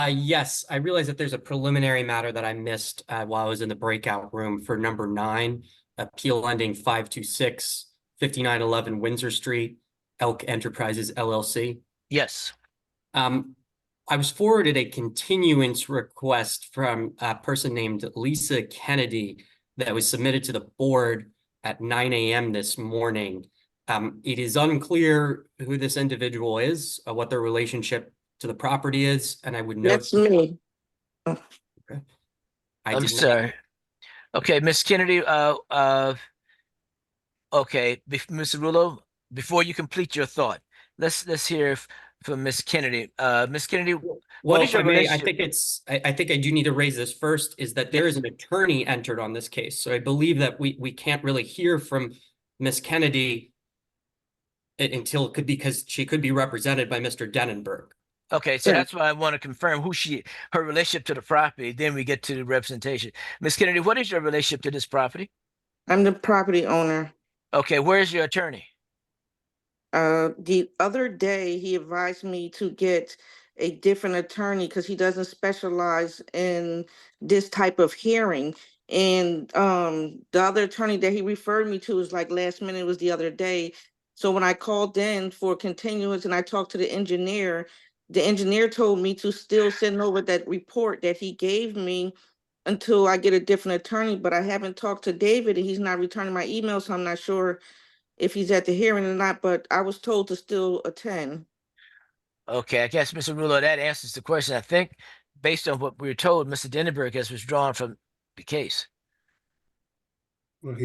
Yes, I realize that there's a preliminary matter that I missed while I was in the breakout room for number 9, appeal ending 526, 5911 Windsor Street, Elk Enterprises LLC. Yes. I was forwarded a continuance request from a person named Lisa Kennedy that was submitted to the board at 9 a.m. this morning. It is unclear who this individual is, what their relationship to the property is, and I would note. That's me. Okay. I I'm did not. sorry. Okay, Ms. Kennedy, okay, Mr. Rulo, before you complete your thought, let's hear from Ms. Kennedy. Ms. Kennedy, what Well, is if your I may, I relationship? think I think I do need to raise this first, is that there is an attorney entered on this case. So I believe that we can't really hear from Ms. Kennedy until it could, because she could be represented by Mr. Denenberg. Okay, so Yeah. that's why I want to confirm her relationship to the property, then we get to the representation. Ms. Kennedy, what is your relationship to this property? I'm the property owner. Okay, where's your attorney? The other day, he advised me to get a different attorney because he doesn't specialize in this type of hearing. And the other attorney that he referred me to was like last minute, was the other day. So when I called in for continuance and I talked to the engineer told me to still send over that report that he gave me until I get a different attorney. But I haven't talked to David and he's not returning my email, so I'm not sure if he's at the hearing or not, but I was told to still attend. Okay, I guess, Mr. Rulo, that answers the question. I think based on what we were told, Mr. Denenberg has withdrawn from the case. Well,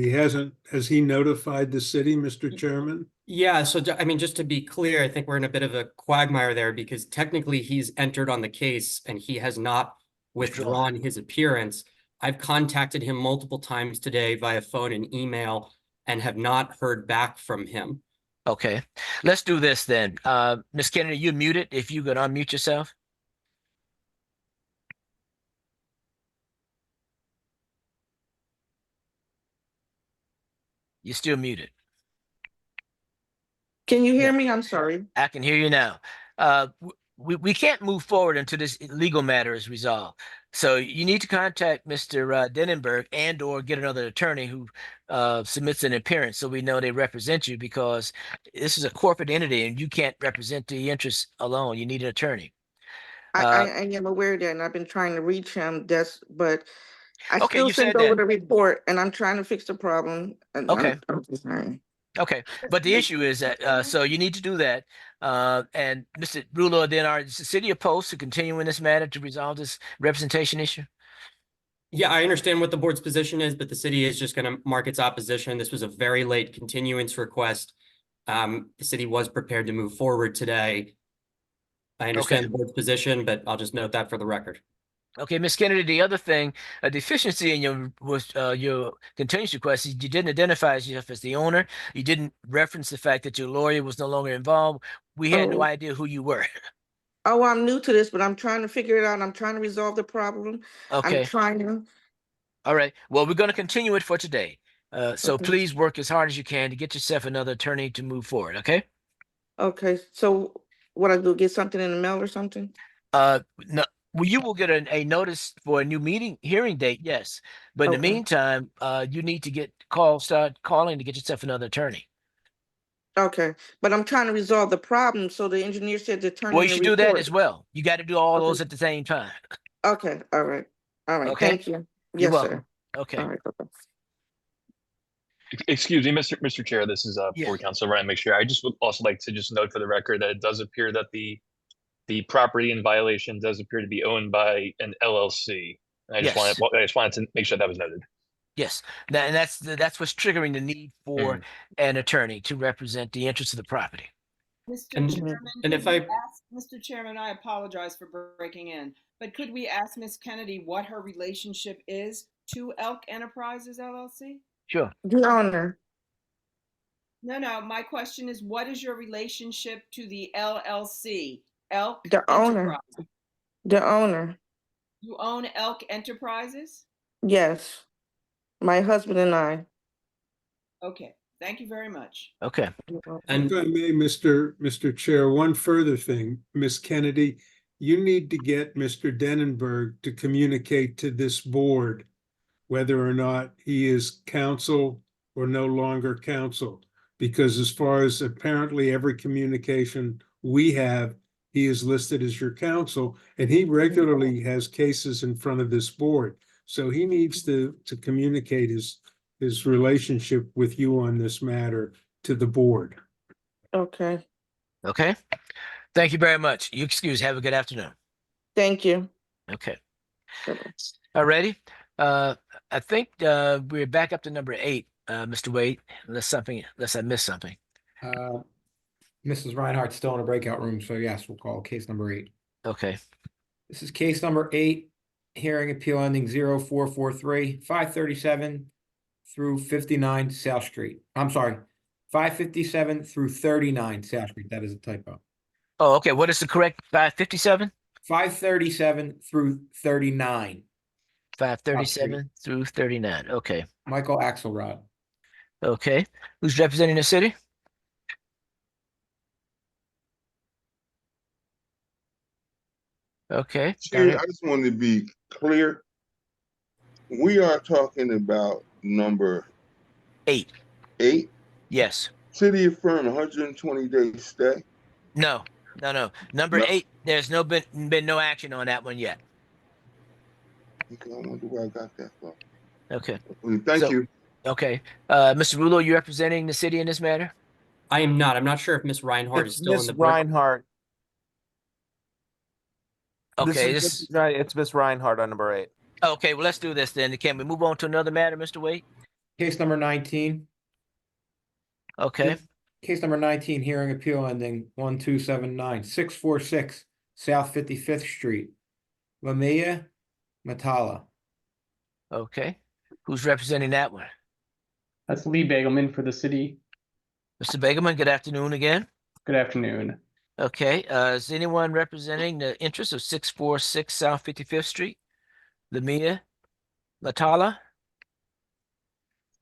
has he notified the city, Mr. Chairman? Yeah, so I mean, just to be clear, I think we're in a bit of a quagmire there, because technically he's entered on the case and he has not withdrawn his appearance. I've contacted him multiple times today via phone and email and have not heard back from him. Okay, let's do this then. Ms. Kennedy, you're muted. If you could unmute yourself. You're still muted. Can you hear me? I'm sorry. I can hear you now. We can't move forward until this legal matter is resolved. So you need to contact Mr. Denenberg and or get another attorney who submits an appearance so we know they represent you, because this is a corporate entity and you can't represent the interests alone. You need an attorney. I am aware of that, and I've been trying to reach him. But I Okay, still you sent said over that. the report, and I'm trying to fix the problem. And Okay. I'm just saying. Okay, but the issue is that so you need to do that. And Mr. Rulo, then is the city opposed to continuing this matter to resolve this representation issue? Yeah, I understand what the board's position is, but the city is just going to mark its opposition. This was a very late continuance request. The city was prepared to move forward today. I understand the board's position, but I'll just note that for the record. Okay, Ms. Kennedy, the other thing, a deficiency in your continuance request is you didn't identify yourself as the owner. You didn't reference the fact that your lawyer was no longer involved. We had no idea who you were. Oh, I'm new to this, but I'm trying to figure it out. I'm trying to resolve the problem. Okay. I'm trying to. All right. Well, we're going to continue it for today. So Okay. please work as hard as you can to get yourself another attorney to move forward. Okay. Okay, so what I do, get something in the mail or something? No. Well, you will get a notice for a new hearing date, yes. But in the Okay. meantime, you need to start calling to get yourself another attorney. Okay, but I'm trying to resolve the problem. So the engineer said to turn Well, in you the should do that report. as well. You got to do all Okay. those at the same time. Okay, all right. Okay. Thank you. You're Yes, welcome. sir. Okay. All right, bye-bye. Excuse me, Mr. Chair, this is Board Council Ryan McSherry. I just would also like to just note for the record that it does appear that the property in violation does appear to be owned by an LLC. I just wanted to make sure that was noted. Yes, and that's what's triggering the need for an attorney to represent the interests of the property. Mr. Chairman, and if could we I- ask- Mr. Chairman, I apologize for breaking in, but could we ask Ms. Kennedy what her relationship is to Elk Enterprises LLC? Sure. The owner. No, my question is, what is your relationship to the LLC? Elk The owner. Enterprise. The owner. You own Elk Enterprises? Yes. My husband and I. Okay, thank you very much. Okay. If I may, Mr. Chair, one further thing, Ms. Kennedy, you need to get Mr. Denenberg to communicate to this board whether or not he is counsel or no longer counsel. Because as far as apparently every communication we have, he is listed as your counsel, and he regularly has cases in front of this board. So he needs to communicate his relationship with you on this matter to the board. Okay, Okay. Thank you very much. You excuse. Have a good afternoon. thank you. Okay. Bye-bye. Alrighty. I think we're back up to number 8, Mr. Wade, unless I missed something. Mrs. Reinhardt's still in a breakout room, so yes, we'll call case number 8. Okay. This is case number 8, hearing appeal ending 0443, 537 through 59 South Street. I'm sorry, 557 through 39 South Street. That is a typo. Oh, okay. What is the correct 557? 537 through 39. 537 through 39. Okay. Michael Axelrod. Okay. Who's representing the city? Okay. Chair, I just wanted to be clear. We are talking about number 8. 8. Yes. City affirm 120-day stay. No. Number 8, there's been no action on that one yet. Okay, I wonder where I got that from. Okay. Thank you. Okay. Mr. Rulo, you representing the city in this matter? I am not. I'm not sure if Miss Reinhardt is It's still in Miss the board. Reinhardt. Okay. It's Miss Reinhardt on number 8. Okay, well, let's do this then. Can we move on to another matter, Mr. Wade? Case number 19. Okay. Case number 19, hearing appeal ending 1279, 646 South 55th Street. Lamia Matala. Okay. Who's representing that one? That's Lee Bagelman for the city. Mr. Bagelman, good afternoon again. Good afternoon. Okay. Is anyone representing the interests of 646 South 55th Street? Lamia Matala?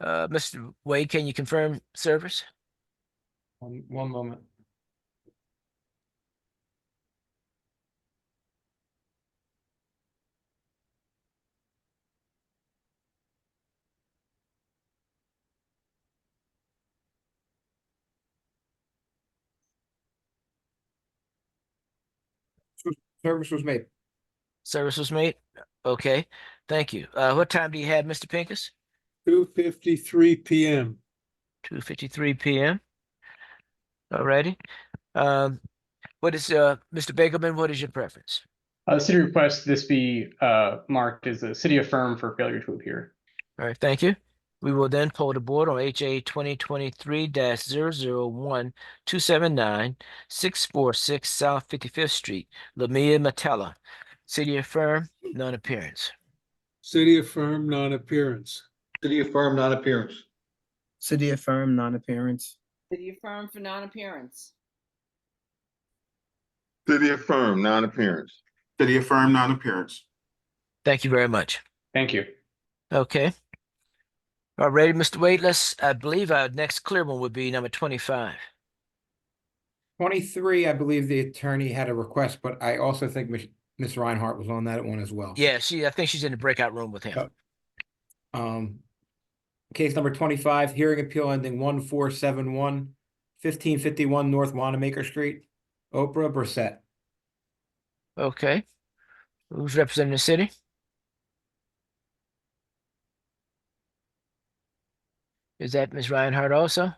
Mr. Wade, can you confirm service? One moment. Service was made. Service was made? Okay. Thank you. What time do you have, Mr. Pincus? 2:53 p.m. 2:53 p.m. Alrighty. What is Mr. Bagelman, what is your preference? The city requests this be marked as a city affirm for failure to appear. All right, thank you. We will then poll the board on HA 2023-001279 646 South 55th Street, Lamia Matella. City affirm, non-appearance. City affirm non-appearance. City affirm non-appearance. City affirm non-appearance. City affirm for non-appearance. City affirm non-appearance. City affirm non-appearance. Thank you very much. Thank you. Okay. All right, Mr. Wade, I believe our next clear one would be number 25. 23, I believe the attorney had a request, but I also think Ms. Reinhardt was on that one as well. Yeah, I think she's in the breakout room with him. Case number 25, hearing appeal ending 1471, 1551 North Wanamaker Street, Oprah Brissett. Okay. Who's representing the city? Is that Ms. Reinhardt also?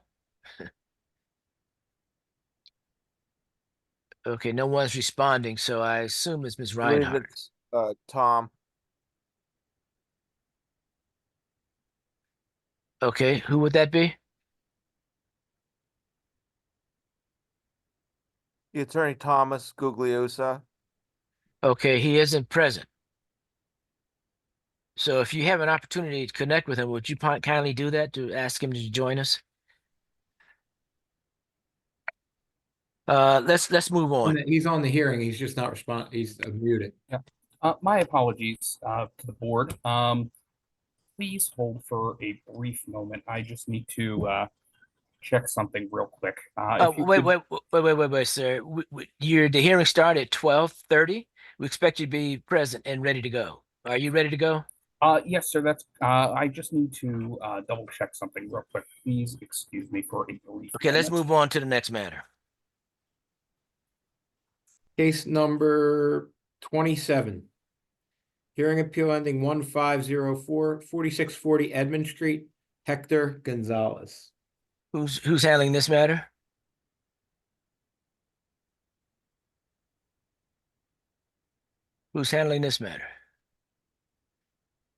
Okay, no one's responding, so I assume it's Ms. I believe Reinhardt. it's Tom. Okay, who would that be? The attorney Thomas Gugliosa. Okay, he isn't present. So if you have an opportunity to connect with him, would you kindly do that to ask him to join us? Let's move on. He's on the hearing. He's just not responding. He's muted. Yeah. My apologies to the board. Please hold for a brief moment. I just need to check something real quick. Wait, sir. The hearing started at 12:30. We expect you to be present and ready to go. Are you ready to go? Yes, sir. That's. I just need to double check something real quick. Please excuse me for a brief. Okay, let's move on to the next matter. Case number 27. Hearing appeal ending 1504, 4640 Edmund Street, Hector Gonzalez. Who's handling this matter? Who's handling this matter?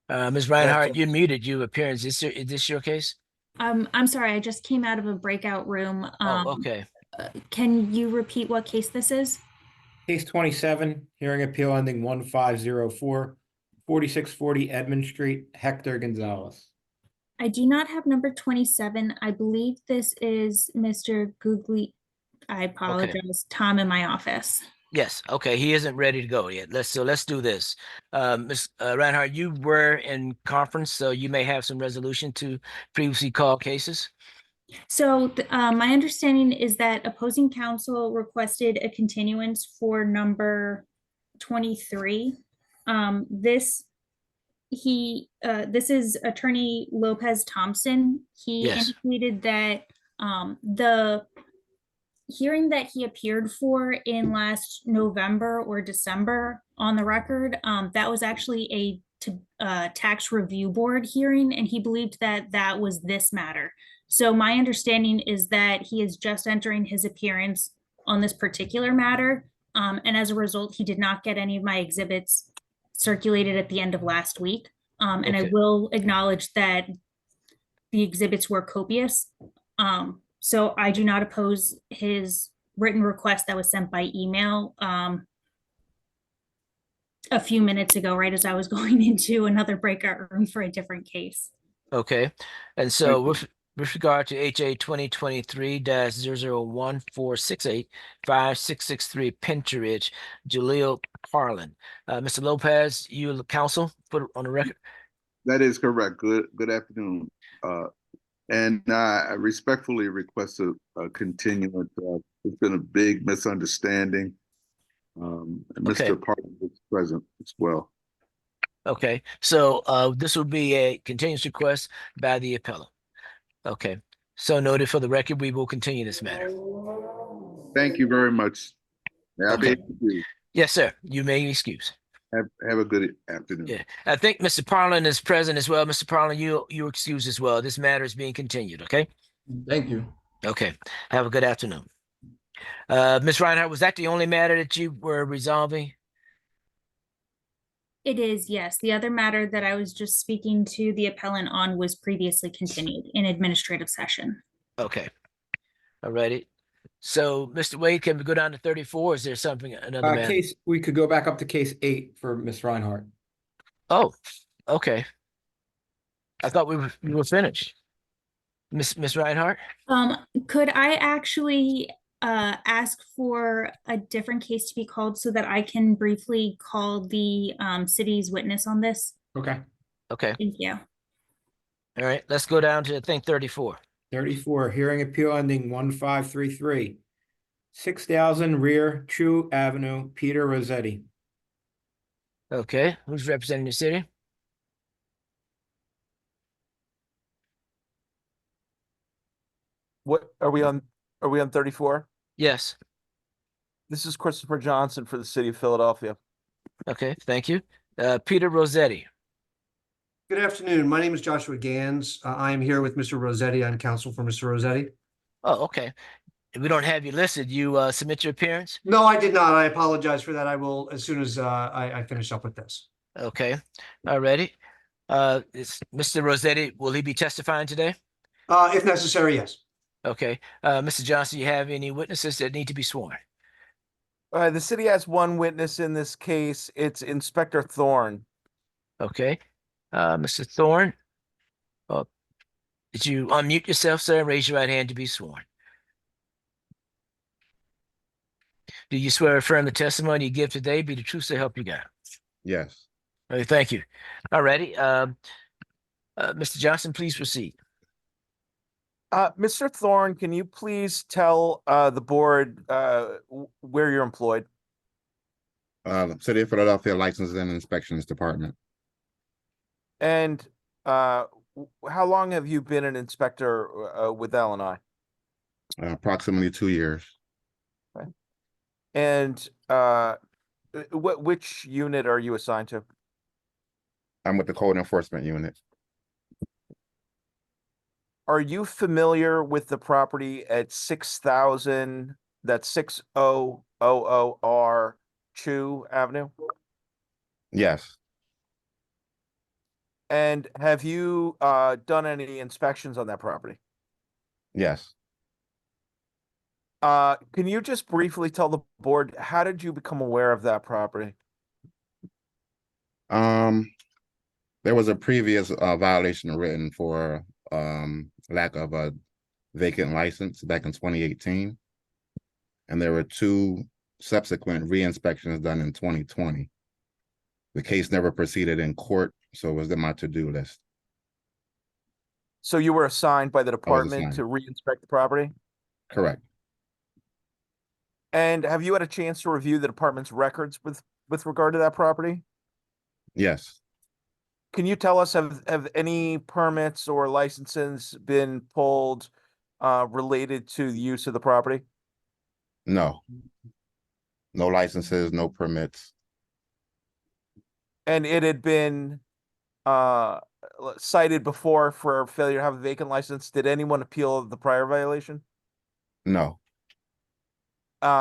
Ms. Reinhardt, you're muted. You appear. Is this your case? I'm sorry, I just came out of a breakout room. Oh, okay. Can you repeat what case this is? Case 27, hearing appeal ending 1504, 4640 Edmund Street, Hector Gonzalez. I do not have number 27. I believe this is Mr. Googly. I apologize. Tom in my office. Yes. Okay. He isn't ready to go yet. Let's do this. Ms. Reinhardt, you were in conference, so you may have some resolution to previously called cases. So my understanding is that opposing counsel requested a continuance for number 23. This is Attorney Lopez Thompson. He Yes. indicated that the hearing that he appeared for in last November or December on the record, that was actually a tax review board hearing, and he believed that that was this matter. So my understanding is that he is just entering his appearance on this particular matter. And as a result, he did not get any of my exhibits circulated at the end of last week. And I Okay. will acknowledge that the exhibits were copious. So I do not oppose his written request that was sent by email a few minutes ago, right as I was going into another breakout room for a different case. Okay. And so with regard to HA 2023-0014685663 Pinter Ridge, Jaleel Harlan. Mr. Lopez, you counsel, put it on the record. That is correct. Good afternoon. And I respectfully request a continuance. It's been a big misunderstanding. And Okay. Mr. Parker is present as well. Okay. So this will be a continuous request by the appellant. Okay. So noted. For the record, we will continue this matter. Thank you very much. May I be Okay. excused? Yes, sir. You may excuse. Have a good afternoon. Yeah. I think Mr. Parlin is present as well. Mr. Parlin, you excuse as well. This matter is being continued. Okay. Thank you. Okay. Have a good afternoon. Ms. Reinhardt, was that the only matter that you were resolving? It is, yes. The other matter that I was just speaking to the appellant on was previously continued in administrative session. Okay. All righty. So, Mr. Wade, can we go down to 34? Is there something, another matter? Case, we could go back up to case 8 for Ms. Reinhardt. Oh, okay. I thought we were finished. Miss Reinhardt? Could I actually ask for a different case to be called so that I can briefly call the city's witness on this? Okay. Okay. Thank you. All right. Let's go down to, I think, 34. 34, hearing appeal ending 1533. 6000 Rear True Avenue, Peter Rossetti. Okay. Who's representing the city? What are we on? Are we on 34? Yes. This is Christopher Johnson for the city of Philadelphia. Okay. Thank you. Peter Rossetti. Good afternoon. My name is Joshua Gans. I am here with Mr. Rossetti. I'm counsel for Mr. Rossetti. Oh, okay. If we don't have you listed, you submit your appearance? No, I did not. I apologize for that. I will as soon as I finish up with this. Okay. All righty. Is Mr. Rossetti, will he be testifying today? If necessary, yes. Okay. Mr. Johnson, you have any witnesses that need to be sworn? The city has one witness in this case. It's Inspector Thorne. Okay. Mr. Thorne, did you unmute yourself, sir, and raise your right hand to be sworn? Do you swear or affirm the testimony you give today be the truth so help you God? Yes. Okay, thank you. All righty. Mr. Johnson, please proceed. Mr. Thorne, can you please tell the board where you're employed? City of Philadelphia Licenses and Inspections Department. And how long have you been an inspector with L&I? Approximately 2 years. Okay. And which unit are you assigned to? I'm with the code enforcement unit. Are you familiar with the property at 6,000, that's 6000R Chew Avenue? Yes, And have you done any inspections on that property? yes. Can you just briefly tell the board, how did you become aware of that property? There was a previous violation written for lack of a vacant license back in 2018. And there were 2 subsequent re-inspections done in 2020. The case never proceeded in court, so it was in my to-do list. So you were assigned by the department assigned. to re-inspect the property? Correct. And have you had a chance to review the department's records with regard to that property? Yes. Can you tell us, have any permits or licenses been pulled related to the use of the property? No. No licenses, no permits. And it had been cited before for failure to have a vacant license. Did anyone appeal the prior violation? No.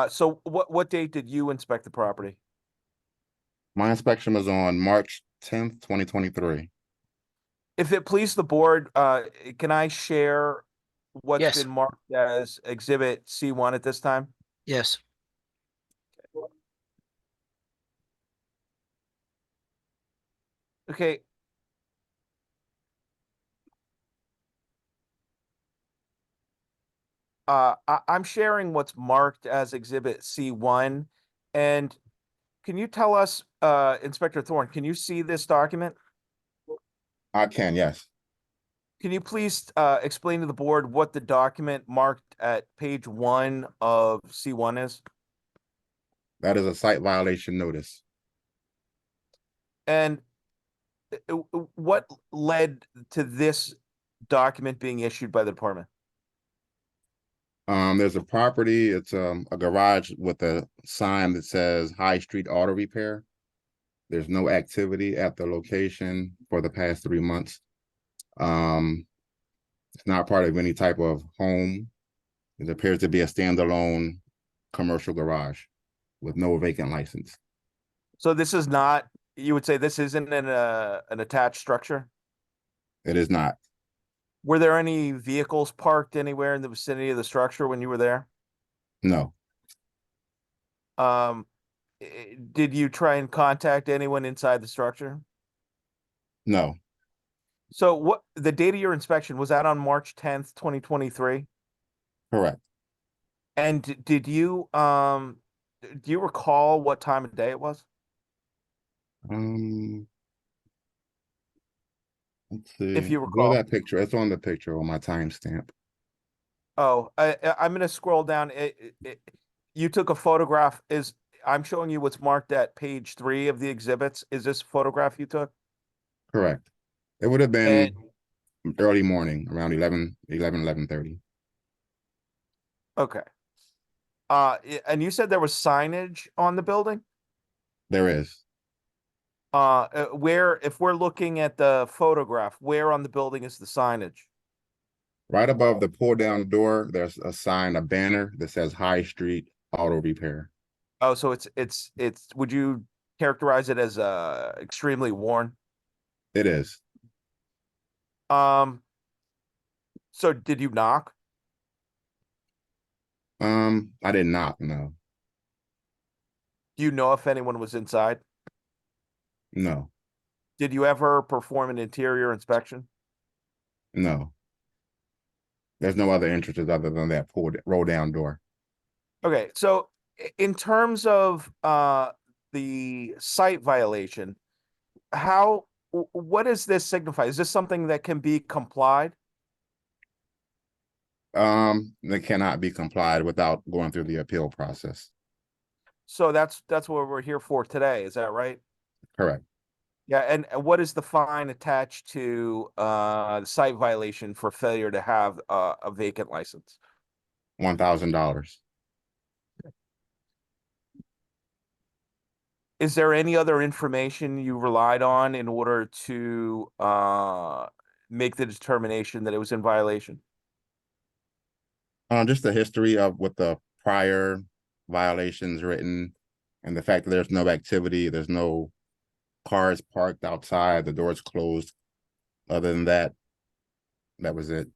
So what date did you inspect the property? My inspection was on March 10th, 2023. If it please the board, can I share what's Yes. been marked as Exhibit C1 at this time? Yes. Okay. I'm sharing what's marked as Exhibit C1. And can you tell us, Inspector Thorne, can you see this document? I can, yes. Can you please explain to the board what the document marked at page 1 of C1 is? That is a site violation notice. And what led to this document being issued by the department? There's a property, it's a garage with a sign that says High Street Auto Repair. There's no activity at the location for the past 3 months. It's not part of any type of home. It appears to be a standalone commercial garage with no vacant license. So this is not, you would say this isn't an attached structure? It is not. Were there any vehicles parked anywhere in the vicinity of the structure when you were there? No. Did you try and contact anyone inside the structure? No. So what, the date of your inspection, was that on March 10th, 2023? Correct. And did you, do you recall what time of day it was? Let's see. If you Go recall. that picture. It's on the picture on my timestamp. Oh, I'm gonna scroll down. You took a photograph. I'm showing you what's marked at page 3 of the exhibits. Is this a photograph you took? Correct. It would have been early morning, around 11:30. Okay. And you said there was signage on the building? There is. Where, if we're looking at the photograph, where on the building is the signage? Right above the pull down door, there's a sign, a banner that says High Street Auto Repair. Oh, so it's, would you characterize it as, extremely worn? It is. So did you knock? I did not, no. Do you know if anyone was inside? No, Did you ever perform an interior inspection? no. There's no other entrances other than that roll down door. Okay, so in terms of the site violation, what does this signify? Is this something that can be complied? They cannot be complied without going through the appeal process. So that's what we're here for today, is that right? Correct. Yeah, and what is the fine attached to the site violation for failure to have a vacant license? $1,000. is there any other information you relied on in order to make the determination that it was in violation? Just the history of what the prior violations written and the fact that there's no activity, there's no cars parked outside, the door's closed. Other than that, that was it.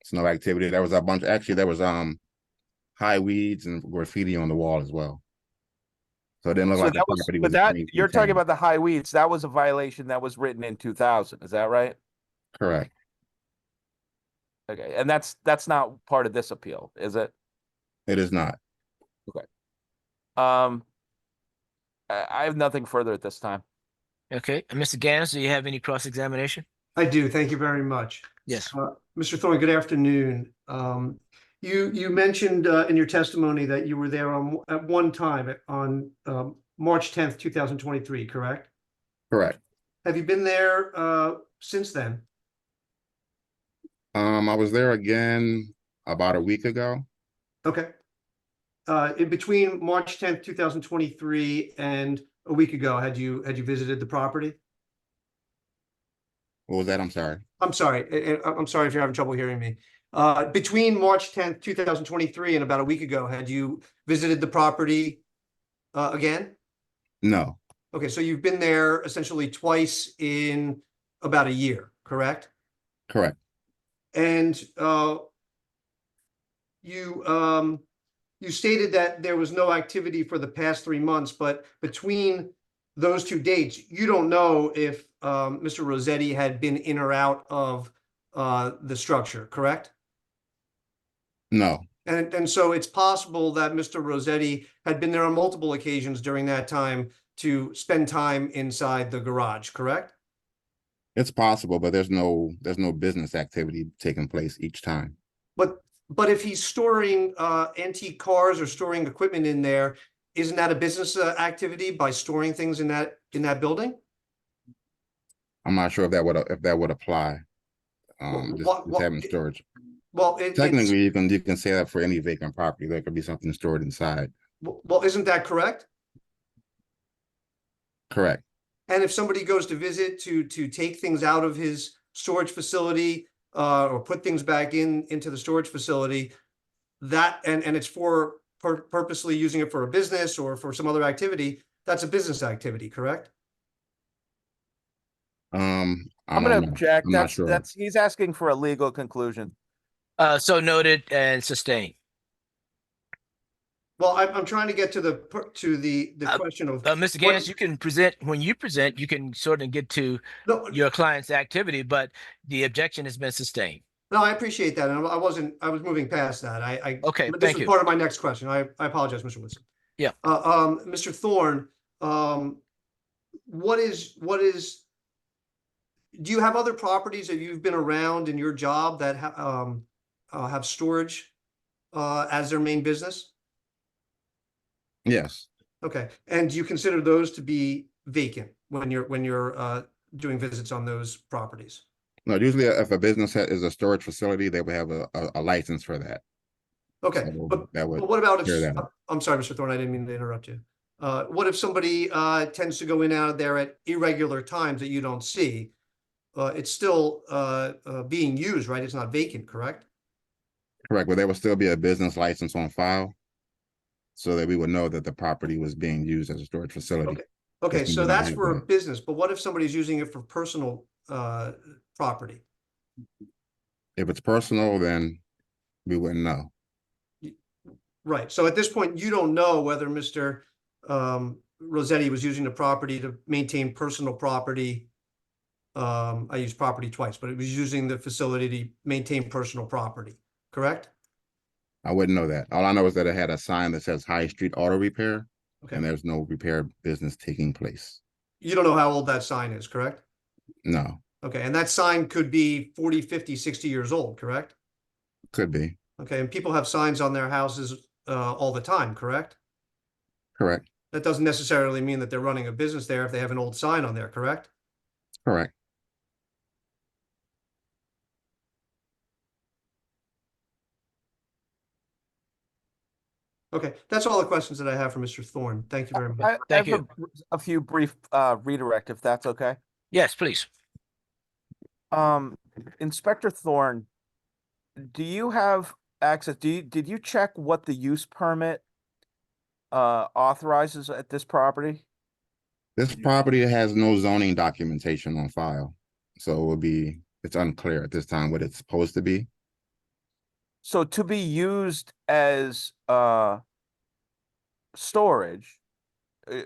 It's no activity. There was a bunch, actually there was high weeds and graffiti on the wall as well. So it didn't look So like that the was, property but was that being you're talking maintained. about the high weeds. That was a violation that was written in 2000. Is that right? Correct. Okay, and that's not part of this appeal, is it? It is not. Okay. I have nothing further at this time. Okay, and Mr. Gans, do you have any cross-examination? I do. Thank you very much. Yes. Mr. Thorne, good afternoon. You mentioned in your testimony that you were there at one time on March 10th, 2023, correct? Correct. Have you been there since then? I was there again about a week ago. Okay. In between March 10th, 2023 and a week ago, had you visited the property? What was that? I'm sorry. I'm sorry. I'm sorry if you're having trouble hearing me. Between March 10th, 2023 and about a week ago, had you visited the property again? No. Okay, so you've been there essentially twice in about a year, correct? Correct. And you stated that there was no activity for the past 3 months, but between those two dates, you don't know if Mr. Rossetti had been in or out of the structure, correct? No. And so it's possible that Mr. Rossetti had been there on multiple occasions during that time to spend time inside the garage, correct? It's possible, but there's no business activity taking place each time. But if he's storing antique cars or storing equipment in there, isn't that a business activity by storing things in that building? I'm not sure if that would apply. Just having storage. Well, technically, you can say that for any vacant property. There could be something stored inside. Well, isn't that correct? Correct. And if somebody goes to visit to take things out of his storage facility or put things back into the storage facility, that and it's for purposely using it for a business or for some other activity, that's a business activity, correct? I'm gonna object. That's he's asking for a legal conclusion. So noted and sustained. Well, I'm trying to get to the question of Mr. Gans, you can present when you present. You can sort of get to your client's activity, but the objection has been sustained. No, I appreciate that, and I was moving past that. Okay, but this thank was you. part of my next question. I apologize, Mr. Woodson. Yeah. Mr. Thorne, what is? Do you have other properties that you've been around in your job that have storage as their main business? Yes. Okay, and do you consider those to be vacant when you're doing visits on those properties? No, usually if a business is a storage facility, they would have a license for that. Okay, So but what about if, I'm sorry, Mr. Thorne, I didn't mean to interrupt you. What if somebody tends to go in and out of there at irregular times that you don't see? It's still being used, right? It's not vacant, correct? Correct, but there would still be a business license on file so that we would know that the property was being used as a storage facility. Okay, so that's for a business, but what if somebody's using it for personal property? If it's personal, then we wouldn't know. Right, so at this point, you don't know whether Mr. Rossetti was using the property to maintain personal property. I used property twice, but it was using the facility to maintain personal property, correct? I wouldn't know that. All I know is that it had a sign that says High Street Auto Repair, and there's no repair business taking place. You don't know how old that sign is, correct? No. Okay, and that sign could be 40, 50, 60 years old, correct? Could be. Okay, and people have signs on their houses all the time, correct? Correct. That doesn't necessarily mean that they're running a business there if they have an old sign on there, correct? Correct. Okay, that's all the questions that I have for Mr. Thorne. Thank you very much. I Thank have you. a few brief redirect, if that's okay. Yes, please. Inspector Thorne, do you have access? Did you check what the use permit authorizes at this property? This property has no zoning documentation on file, so it's unclear at this time what it's supposed to be. So to be used as storage,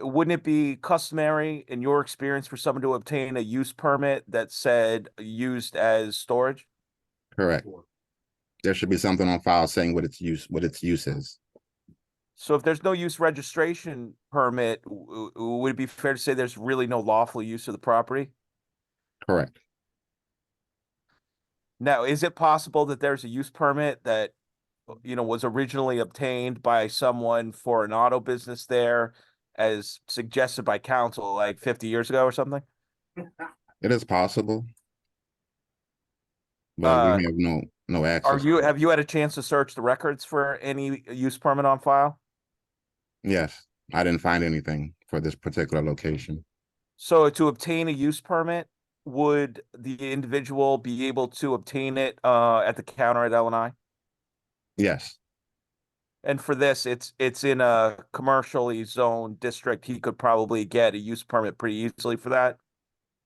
wouldn't it be customary in your experience for someone to obtain a use permit that said used as storage? Correct. There should be something on file saying what its use is. So if there's no use registration permit, would it be fair to say there's really no lawful use of the property? Correct. Now, is it possible that there's a use permit that, was originally obtained by someone for an auto business there, as suggested by council like 50 years ago or something? It is possible, but we have no access. Have you had a chance to search the records for any use permit on file? Yes, I didn't find anything for this particular location. So to obtain a use permit, would the individual be able to obtain it at the counter at L&I? Yes. And for this, it's in a commercially zoned district. He could probably get a use permit pretty easily for that.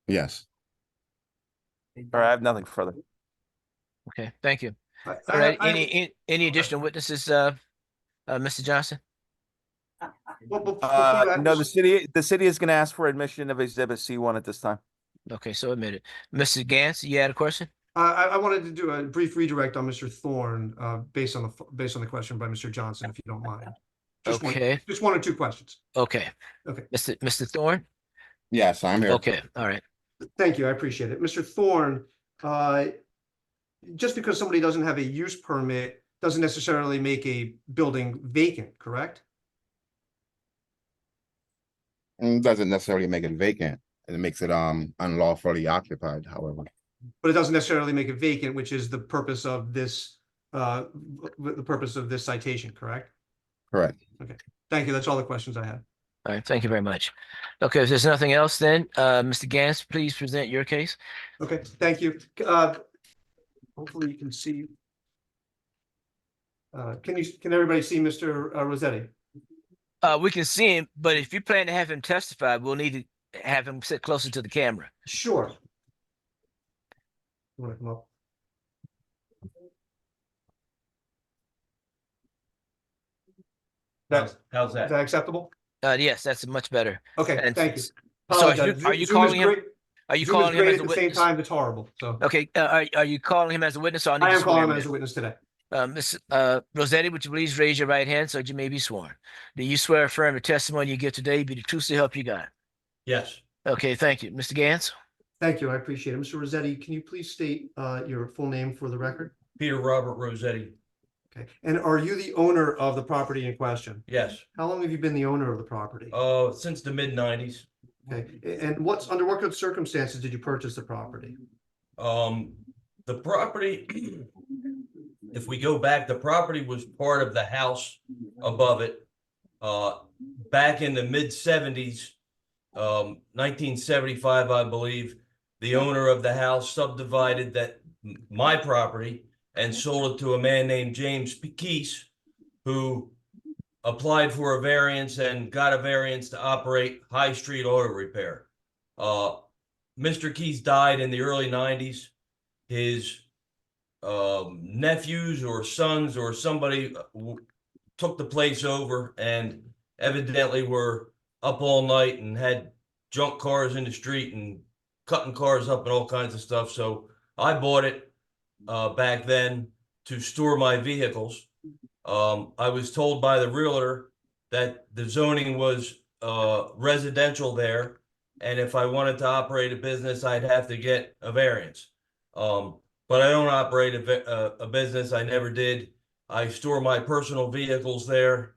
Yes. All right, I have nothing further. Okay, thank you. All right, any additional witnesses, Mr. Johnson? No, the city is going to ask for admission of Exhibit C1 at this time. Okay, so admitted. Mr. Gantz, you had a question? I wanted to do a brief redirect on Mr. Thorne, based on the question by Mr. Johnson, if you don't mind. Just one or two questions. Okay. Okay. Mr. Thorne? Yes, I'm here. Okay, all right. Thank you, I appreciate it. Mr. Thorne, just because somebody doesn't have a use permit doesn't necessarily make a building vacant, correct? Doesn't necessarily make it vacant. It makes it unlawfully occupied, however. But it doesn't necessarily make it vacant, which is the purpose of this citation, correct? Correct. Okay, thank you. That's all the questions I have. All right, thank you very much. Okay, if there's nothing else, then Mr. Gantz, please present your case. Okay, thank you. Hopefully you can see. Can everybody see Mr. Rossetti? We can see him, but if you plan to have him testify, we'll need to have him sit closer to the camera. Sure. You want to come up? How's that? Is that acceptable? Yes, that's much better. Okay, And thank you. So Apologize. are you Zoom calling is him? great. Are you Zoom calling is him great as a at the same witness? time? It's horrible. So Okay, are you calling him as a witness? Or I am calling him as a witness today. Ms. Rossetti, would you please raise your right hand so that you may be sworn? Do you swear affirm the testimony you give today be the truth to help you God? Yes. Okay, thank you. Mr. Gantz? Thank you. I appreciate it. Mr. Rossetti, can you please state your full name for the record? Peter Robert Rossetti. Okay. And are you the owner of the property in question? Yes. How long have you been the owner of the property? Since the mid-90s. Okay. And under what circumstances did you purchase the property? The property, if we go back, the property was part of the house above it. Back in the mid-70s, 1975, I believe, the owner of the house subdivided my property and sold it to a man named James Keese, who applied for a variance and got a variance to operate High Street Auto Repair. Mr. Keese died in the early 90s. His nephews or sons or somebody took the place over and evidently were up all night and had junk cars in the street and cutting cars up and all kinds of stuff. So I bought it back then to store my vehicles. I was told by the realtor that the zoning was residential there, and if I wanted to operate a business, I'd have to get a variance. But I don't operate a business. I never did. I store my personal vehicles there.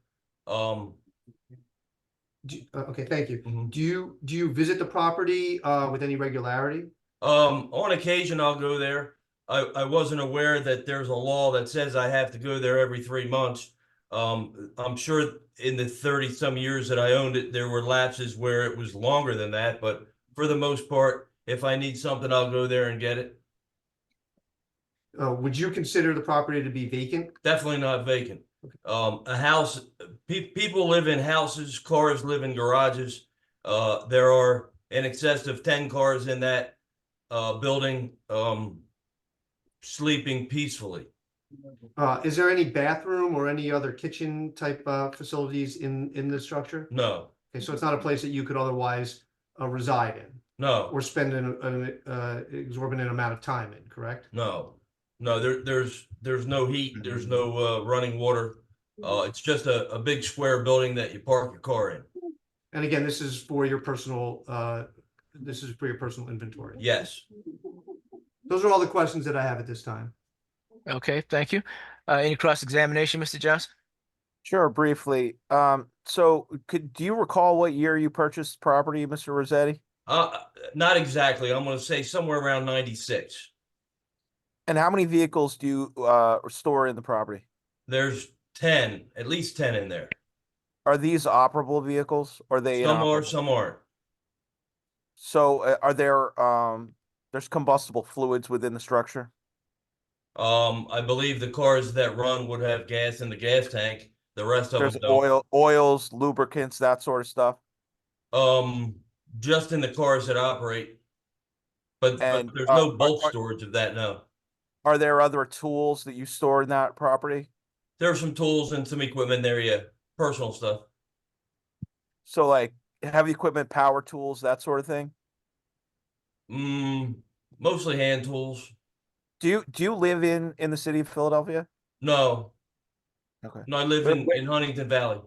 Okay, thank you. Do you visit the property with any regularity? On occasion, I'll go there. I wasn't aware that there's a law that says I have to go there every 3 months. I'm sure in the 30-some years that I owned it, there were lapses where it was longer than that, but for the most part, if I need something, I'll go there and get it. Would you consider the property to be vacant? Definitely not vacant. A house, people live in houses, cars live in garages. There are in excess of 10 cars in that building, sleeping peacefully. Is there any bathroom or any other kitchen type facilities in the structure? No, Okay, so it's not a place that you could otherwise reside in no, or spend an exorbitant amount of time in, correct? no. There's no heat, there's no running water. It's just a big square building that you park your car in. And again, this is for your personal inventory. Yes. Those are all the questions that I have at this time. Okay, thank you. Any cross-examination, Mr. Johnson? Sure, briefly. So do you recall what year you purchased property, Mr. Rossetti? Not exactly. I'm gonna say somewhere around 96. And how many vehicles do you store in the property? There's 10, at least 10 in there. Are these operable vehicles? Or are they Some are, inoperable? some aren't. So are there there's combustible fluids within the structure? I believe the cars that run would have gas in the gas tank. The rest of There's them don't. oils, lubricants, that sort of stuff. Just in the cars that operate. But And, there's no bulk are- storage of that, no. Are there other tools that you store in that property? There are some tools and some equipment there, yeah. Personal stuff. So like heavy equipment, power tools, that sort of thing? Mostly hand tools. Do you live in the city of Philadelphia? No. Okay. No, I live in Huntington Valley.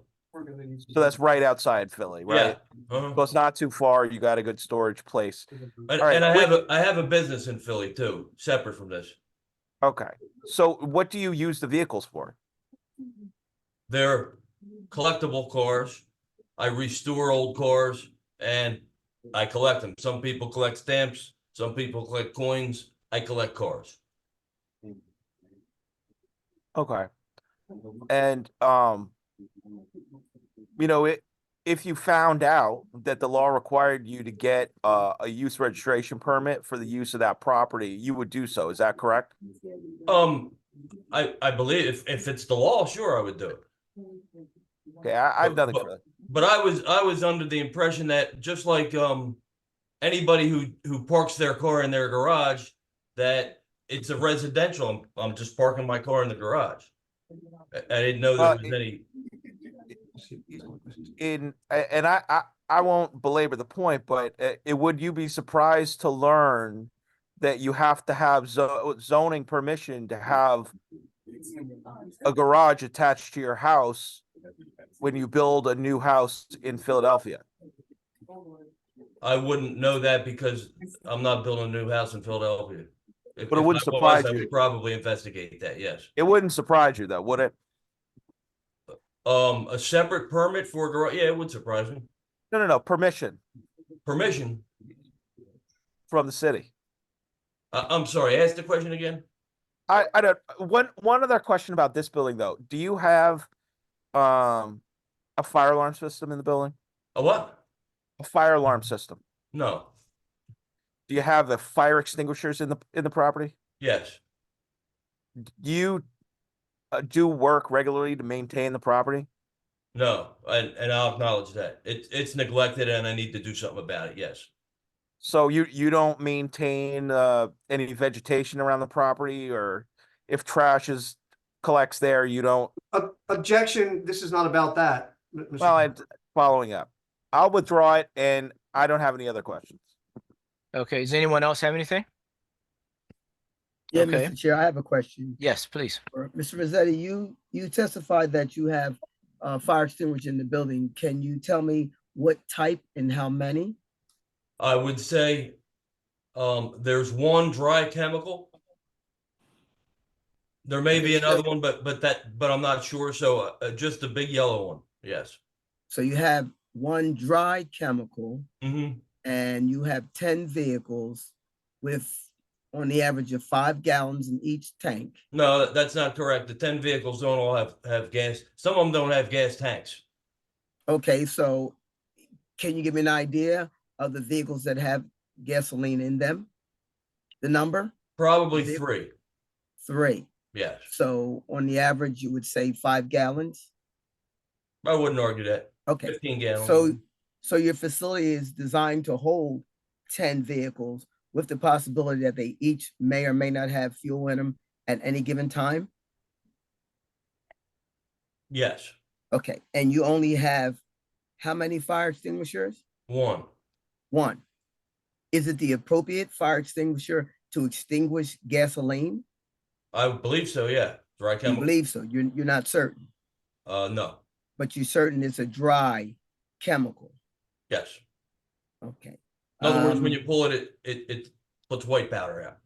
So that's right outside Philly, right? Yeah. Uh-huh. So it's not too far. You got a good storage place. And, All right, and I have a business in Philly too, separate from this. Okay. So what do you use the vehicles for? They're collectible cars. I restore old cars and I collect them. Some people collect stamps, some people collect coins. I collect cars. Okay. And if you found out that the law required you to get a use registration permit for the use of that property, you would do so. Is that correct? I believe if it's the law, sure, I would do it. Okay, I've done it for that. But I was under the impression that just like anybody who parks their car in their garage, that it's a residential. I'm just parking my car in the garage. I didn't know there was any. I won't belabor the point, but would you be surprised to learn that you have to have zoning permission to have a garage attached to your house when you build a new house in Philadelphia? I wouldn't know that because I'm not building a new house in Philadelphia. But it wouldn't surprise I you. would probably investigate that. Yes. It wouldn't surprise you though, would it? A separate permit for a garage? Yeah, it would surprise me. No. Permission Permission? from the city. I'm sorry. Ask the question again. I don't. One other question about this building though. Do you have a fire alarm system in the building? A what? A fire alarm system. No. Do you have the fire extinguishers in the property? Yes. Do you do work regularly to maintain the property? No. And I'll acknowledge that it's neglected and I need to do something about it. Yes. So you don't maintain any vegetation around the property, or if trash collects there, you don't. Objection. This is not about that. Well, I'm following up. I'll withdraw it, and I don't have any other questions. Okay, does anyone else have anything? Yeah, Okay. Mr. Chair, I have a question. Yes, please. Mr. Rossetti, you testified that you have fire extinguisher in the building. Can you tell me what type and how many? I would say there's one dry chemical. There may be another one, but I'm not sure. So just the big yellow one. Yes. So you have one dry chemical Mm-hmm. and you have 10 vehicles with on the average of 5 gallons in each tank. No, that's not correct. The 10 vehicles don't all have gas. Some of them don't have gas tanks. Okay, so can you give me an idea of the vehicles that have gasoline in them? The number? Probably 3. 3. Yes. So on the average, you would say 5 gallons? I wouldn't argue that. Okay. 15 gallons. So your facility is designed to hold 10 vehicles with the possibility that they each may or may not have fuel in them at any given time? Yes. Okay, and you only have how many fire extinguishers? 1. 1. Is it the appropriate fire extinguisher to extinguish gasoline? I believe so, yeah. Dry You chemical. believe so, you're not certain, No. but you're certain it's a dry chemical. Yes. Okay. In other words, when Um, you pull it, it puts white powder out.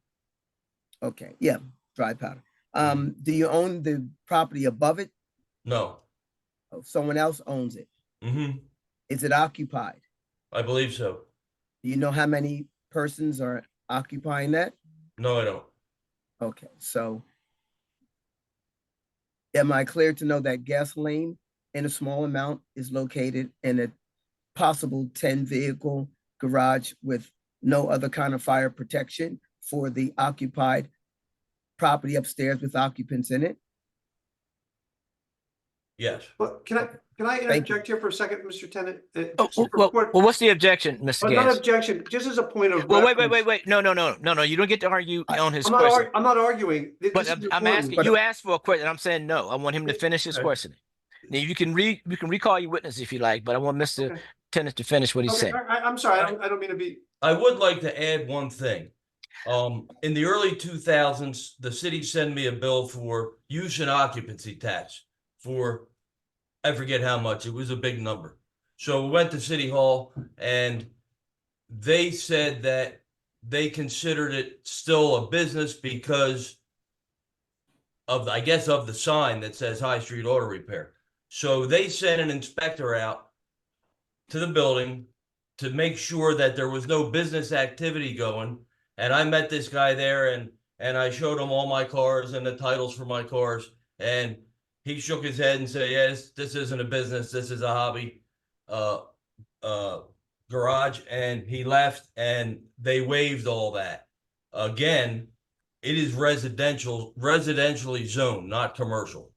Okay, yeah, dry powder. Do you own the property above it? No. Oh, someone else owns it. Mm-hmm. Is it occupied? I believe so. Do you know how many persons are occupying that? No, I don't. Okay, so am I clear to know that gasoline in a small amount is located in a possible 10 vehicle garage with no other kind of fire protection for the occupied property upstairs with occupants in it? Yes. But can I Thank you. interject here for a second, Mr. Tennant? Well, what's the objection, Mr. Not Gans? objection, just as a point of. Well, reference. wait. No. You don't get to argue on his I'm not, question. I'm not arguing. But I'm asking, you asked for a question, I'm saying no. I want him to finish his Okay. question. Now, you can recall your witness if you like, but I want Mr. Tennant to finish what he's Okay, saying. I'm sorry, I don't mean to be. I would like to add one thing. In the early 2000s, the city sent me a bill for use and occupancy tax for, I forget how much, it was a big number. So we went to City Hall and they said that they considered it still a business because of, I guess, of the sign that says High Street Auto Repair. So they sent an inspector out to the building to make sure that there was no business activity going. And I met this guy there and I showed him all my cars and the titles for my cars. And he shook his head and said, yes, this isn't a business. This is a hobby garage. And he left and they waived all that. Again, it is residentially zoned, not commercial.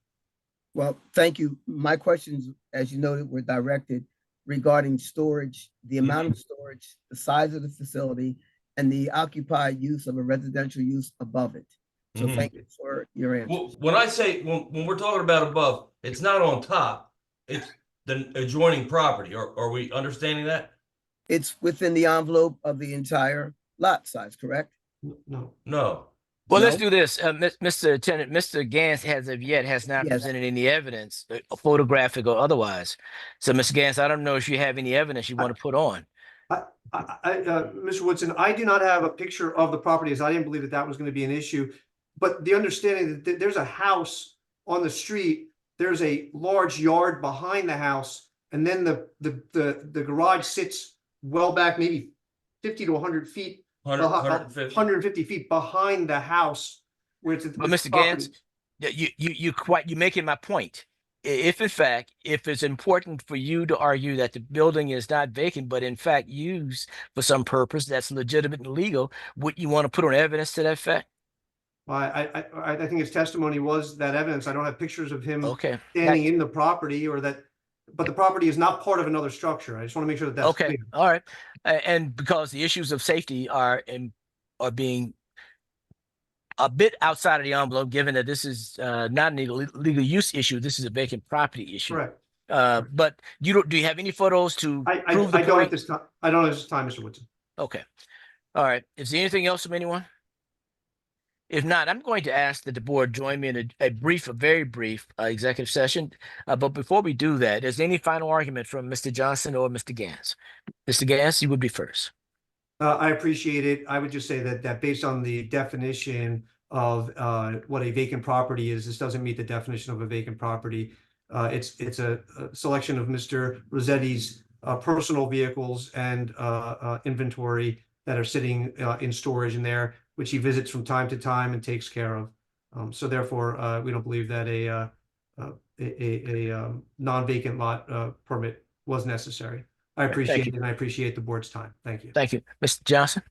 Well, thank you. My questions, as you noted, were directed regarding storage, the amount of storage, the size of the facility, and the occupied use of a residential use above it. So Mhm. thank you for your answer. Well, when I say, when we're talking about above, it's not on top, it's the adjoining property. Are we understanding that? It's within the envelope of the entire lot size, correct? No. Well, let's No? do this. Mr. Tennant, Mr. Gans has not Yes. presented any evidence, photographic or otherwise. So, Mr. Gans, I don't know if you have any evidence you want to put on. Mr. Woodson, I do not have a picture of the property as I didn't believe that that was going to be an issue. But the understanding that there's a house on the street, there's a large yard behind the house, and then the garage sits well back, maybe 50 to 100 feet. 150 feet behind the house where it's. But Mr. Gans, you're making my point. If in fact, if it's important for you to argue that the building is not vacant, but in fact used for some purpose that's legitimate and legal, would you want to put on evidence to that effect? I think his testimony was that evidence. I don't have pictures of him Okay. standing in the property or that, but the property is not part of another structure. I just want to make sure that that's Okay. clear. All right. And because the issues of safety are being a bit outside of the envelope, given that this is not an legal use issue, this is a vacant property issue. Correct. But do you have any photos to I prove the don't at point? this time. I don't at this time, Mr. Woodson. Okay. All right. Is there anything else from anyone? If not, I'm going to ask that the board join me in a very brief executive session. But before we do that, is there any final argument from Mr. Johnson or Mr. Gans? Mr. Gans, you would be first. I appreciate it. I would just say that based on the definition of what a vacant property is, this doesn't meet the definition of a vacant property. It's a selection of Mr. Rossetti's personal vehicles and inventory that are sitting in storage in there, which he visits from time to time and takes care of. So therefore, we don't believe that a non-vacant lot permit was necessary. I appreciate it, and I appreciate the board's time. Thank you. Thank you. Mr. Johnson?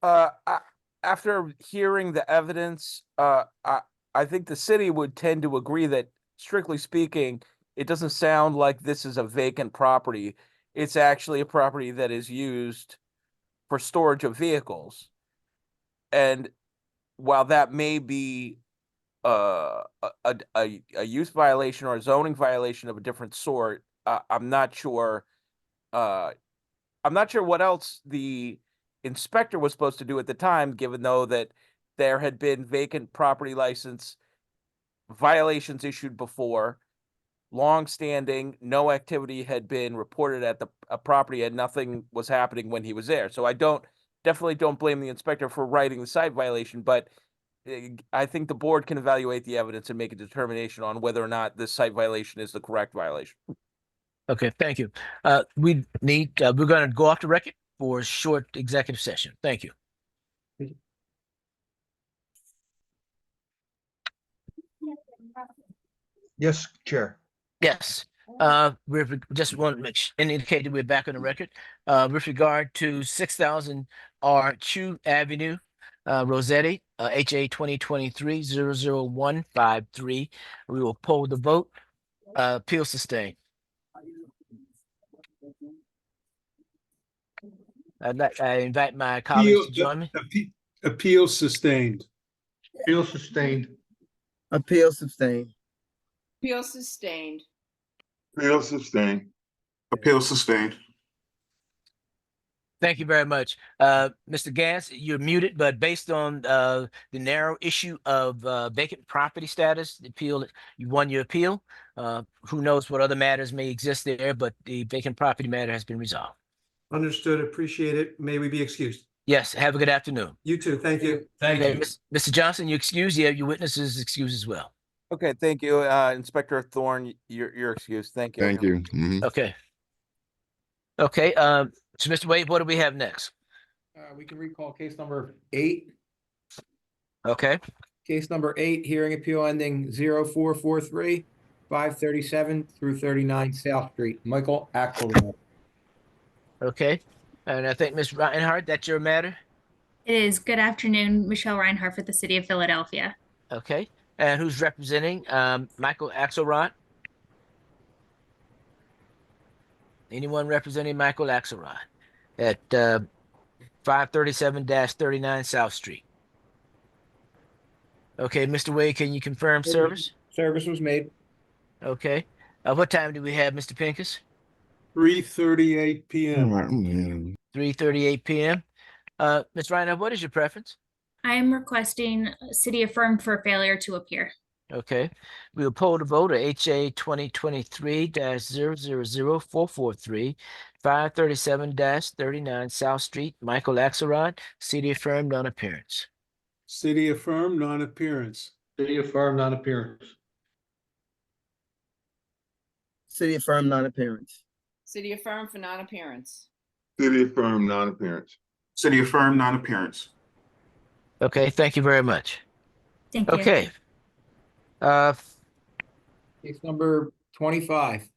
After hearing the evidence, I think the city would tend to agree that, strictly speaking, it doesn't sound like this is a vacant property. It's actually a property that is used for storage of vehicles. And while that may be a use violation or a zoning violation of a different sort, I'm not sure. I'm not sure what else the inspector was supposed to do at the time, given though that there had been vacant property license violations issued before, long-standing, no activity had been reported at the property, and nothing was happening when he was there. So I definitely don't blame the inspector for writing the site violation, but I think the board can evaluate the evidence and make a determination on whether or not this site violation is the correct violation. Okay, thank you. We're going to go off the record for a short executive session. Thank you. Yes, Chair. Yes. We just want to indicate that we're back on the record. With regard to 6000 R Chew Avenue, Rossetti, HA 2023-00153. We will poll the vote. Appeal sustained. I invite my colleagues to join me. Appeal sustained. Appeal sustained. Appeal sustained. Appeal sustained. Appeal sustained. Appeal sustained. Thank you very much. Mr. Gans, you're muted, but based on the narrow issue of vacant property status, the appeal, you won your appeal. Who knows what other matters may exist there, but the vacant property matter has been resolved. Understood. Appreciate it. May we be excused? Yes, have a good afternoon. You too. Thank you. Thank Okay, you. Mr. Johnson, you excuse. Yeah, your witnesses excused as well. Okay, thank you. Inspector Thorne, you're excused. Thank you. Thank you. Mhm. Okay. Okay, so Mr. Wade, what do we have next? We can recall case number 8. Okay. Case number 8, hearing appeal ending 0443, 537 through 39 South Street. Michael Axelrod. Okay, and I think Ms. Reinhardt, that's your matter? It is. Good afternoon, Michelle Reinhardt for the City of Philadelphia. Okay, and who's representing Michael Axelrod? Anyone representing Michael Axelrod at 537-39 South Street? Okay, Mr. Wade, can you confirm service? Service was made. Okay. What time do we have, Mr. Pincus? 3:38 p.m. 3:38 p.m. Ms. Reiner, what is your preference? I am requesting city affirmed for failure to appear. Okay. We will poll the vote of HA 2023-000443, 537-39 South Street, Michael Axelrod, city affirmed non-appearance. City affirmed non-appearance. City affirmed non-appearance. City affirmed non-appearance. City affirmed for non-appearance. City affirmed non-appearance. City affirmed non-appearance. Okay, thank you very much. Thank you. Okay. Case number 25,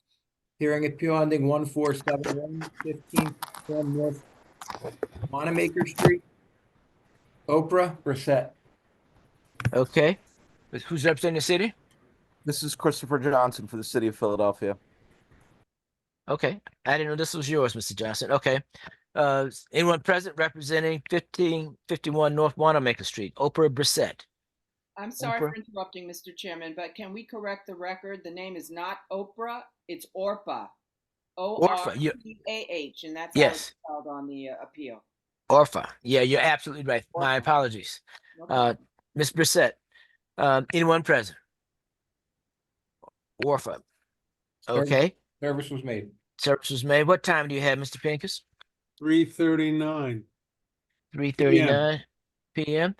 hearing appeal ending 1471, 15 North Wanamaker Street. Oprah Brissett. Okay. Who's representing the city? This is Christopher Johnson for the city of Philadelphia. Okay. I didn't know this was yours, Mr. Johnson. Okay. Anyone present representing 1551 North Wanamaker Street? Oprah Brissett. I'm sorry Oprah. for interrupting, Mr. Chairman, but can we correct the record? The name is not Oprah, it's Orpah. O-R-P-A-H, and that's how Yes. it's spelled on the appeal. Orpha. Yeah, you're absolutely right. My apologies. Ms. Brissett, anyone present? Orpha. Okay. Service was made. Service was made. What time do you have, Mr. Pincus? 3:39. 3:39 p.m.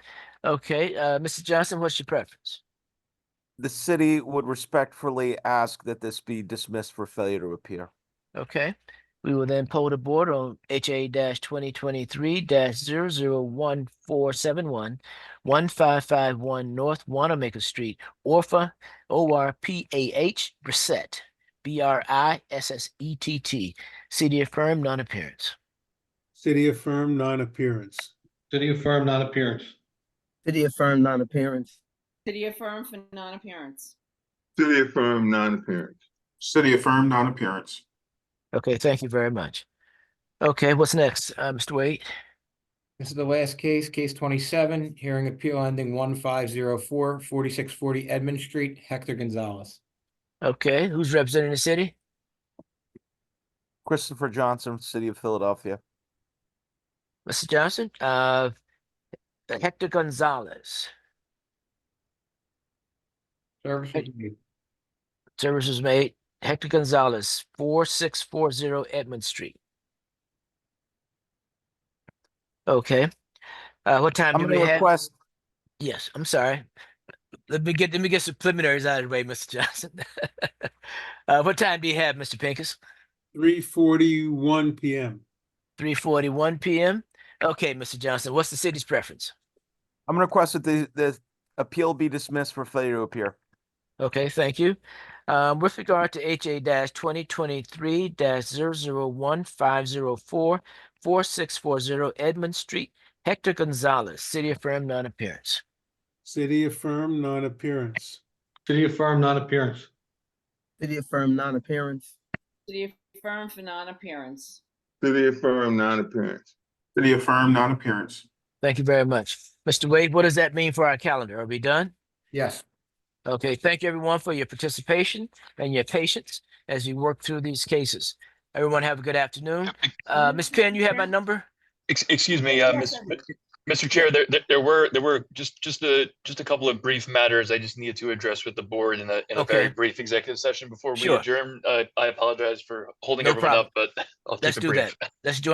Okay. Mr. Johnson, what's your preference? The city would respectfully ask that this be dismissed for failure to appear. Okay. We will then poll the board on HA-2023-001471, 1551 North Wanamaker Street, Orpha, ORPAH, Brissett, BRISSETT, city affirmed, non-appearance. City affirmed, non-appearance. City affirmed, non-appearance. City affirmed non-appearance. City affirmed for non-appearance. City affirmed, non-appearance. City affirmed, non-appearance. Okay, thank you very much. Okay, what's next, Mr. Wade? This is the last case, case 27, hearing appeal ending 1504, 4640 Edmund Street, Hector Gonzalez. Okay, who's representing the city? Christopher Johnson, City of Philadelphia. Mr. Johnson, Hector Gonzalez. Service was made. Service was made. Hector Gonzalez, 4640 Edmund Street. Okay. What time I'm do gonna we have? request, Yes, I'm sorry. Let me get some preliminaries out of the way, Mr. Johnson. What time do you have, Mr. Pincus? 3:41 PM. 3:41 PM. Okay, Mr. Johnson, what's the city's preference? I'm gonna request that the appeal be dismissed for failure to appear. Okay, thank you. With regard to HA-2023-001504, 4640 Edmund Street, Hector Gonzalez, city affirmed, non-appearance. City affirmed, non-appearance. City affirmed, non-appearance. City affirmed non-appearance. City affirmed for non-appearance. City affirmed, non-appearance. City affirmed, non-appearance. Thank you very much. Mr. Wade, what does that mean for our calendar? Are we done? Yes. Okay, thank you everyone for your participation and your patience as we work through these cases. Everyone have a good afternoon. Ms. Penn, you have my number? Excuse me, Yes, Mr. Chair, there were just a couple of brief matters I just needed to address with the board in a very Okay. brief executive session before we Sure. adjourn. I apologize for holding No everyone problem. up, but I'll keep Let's it do brief. that. Let's join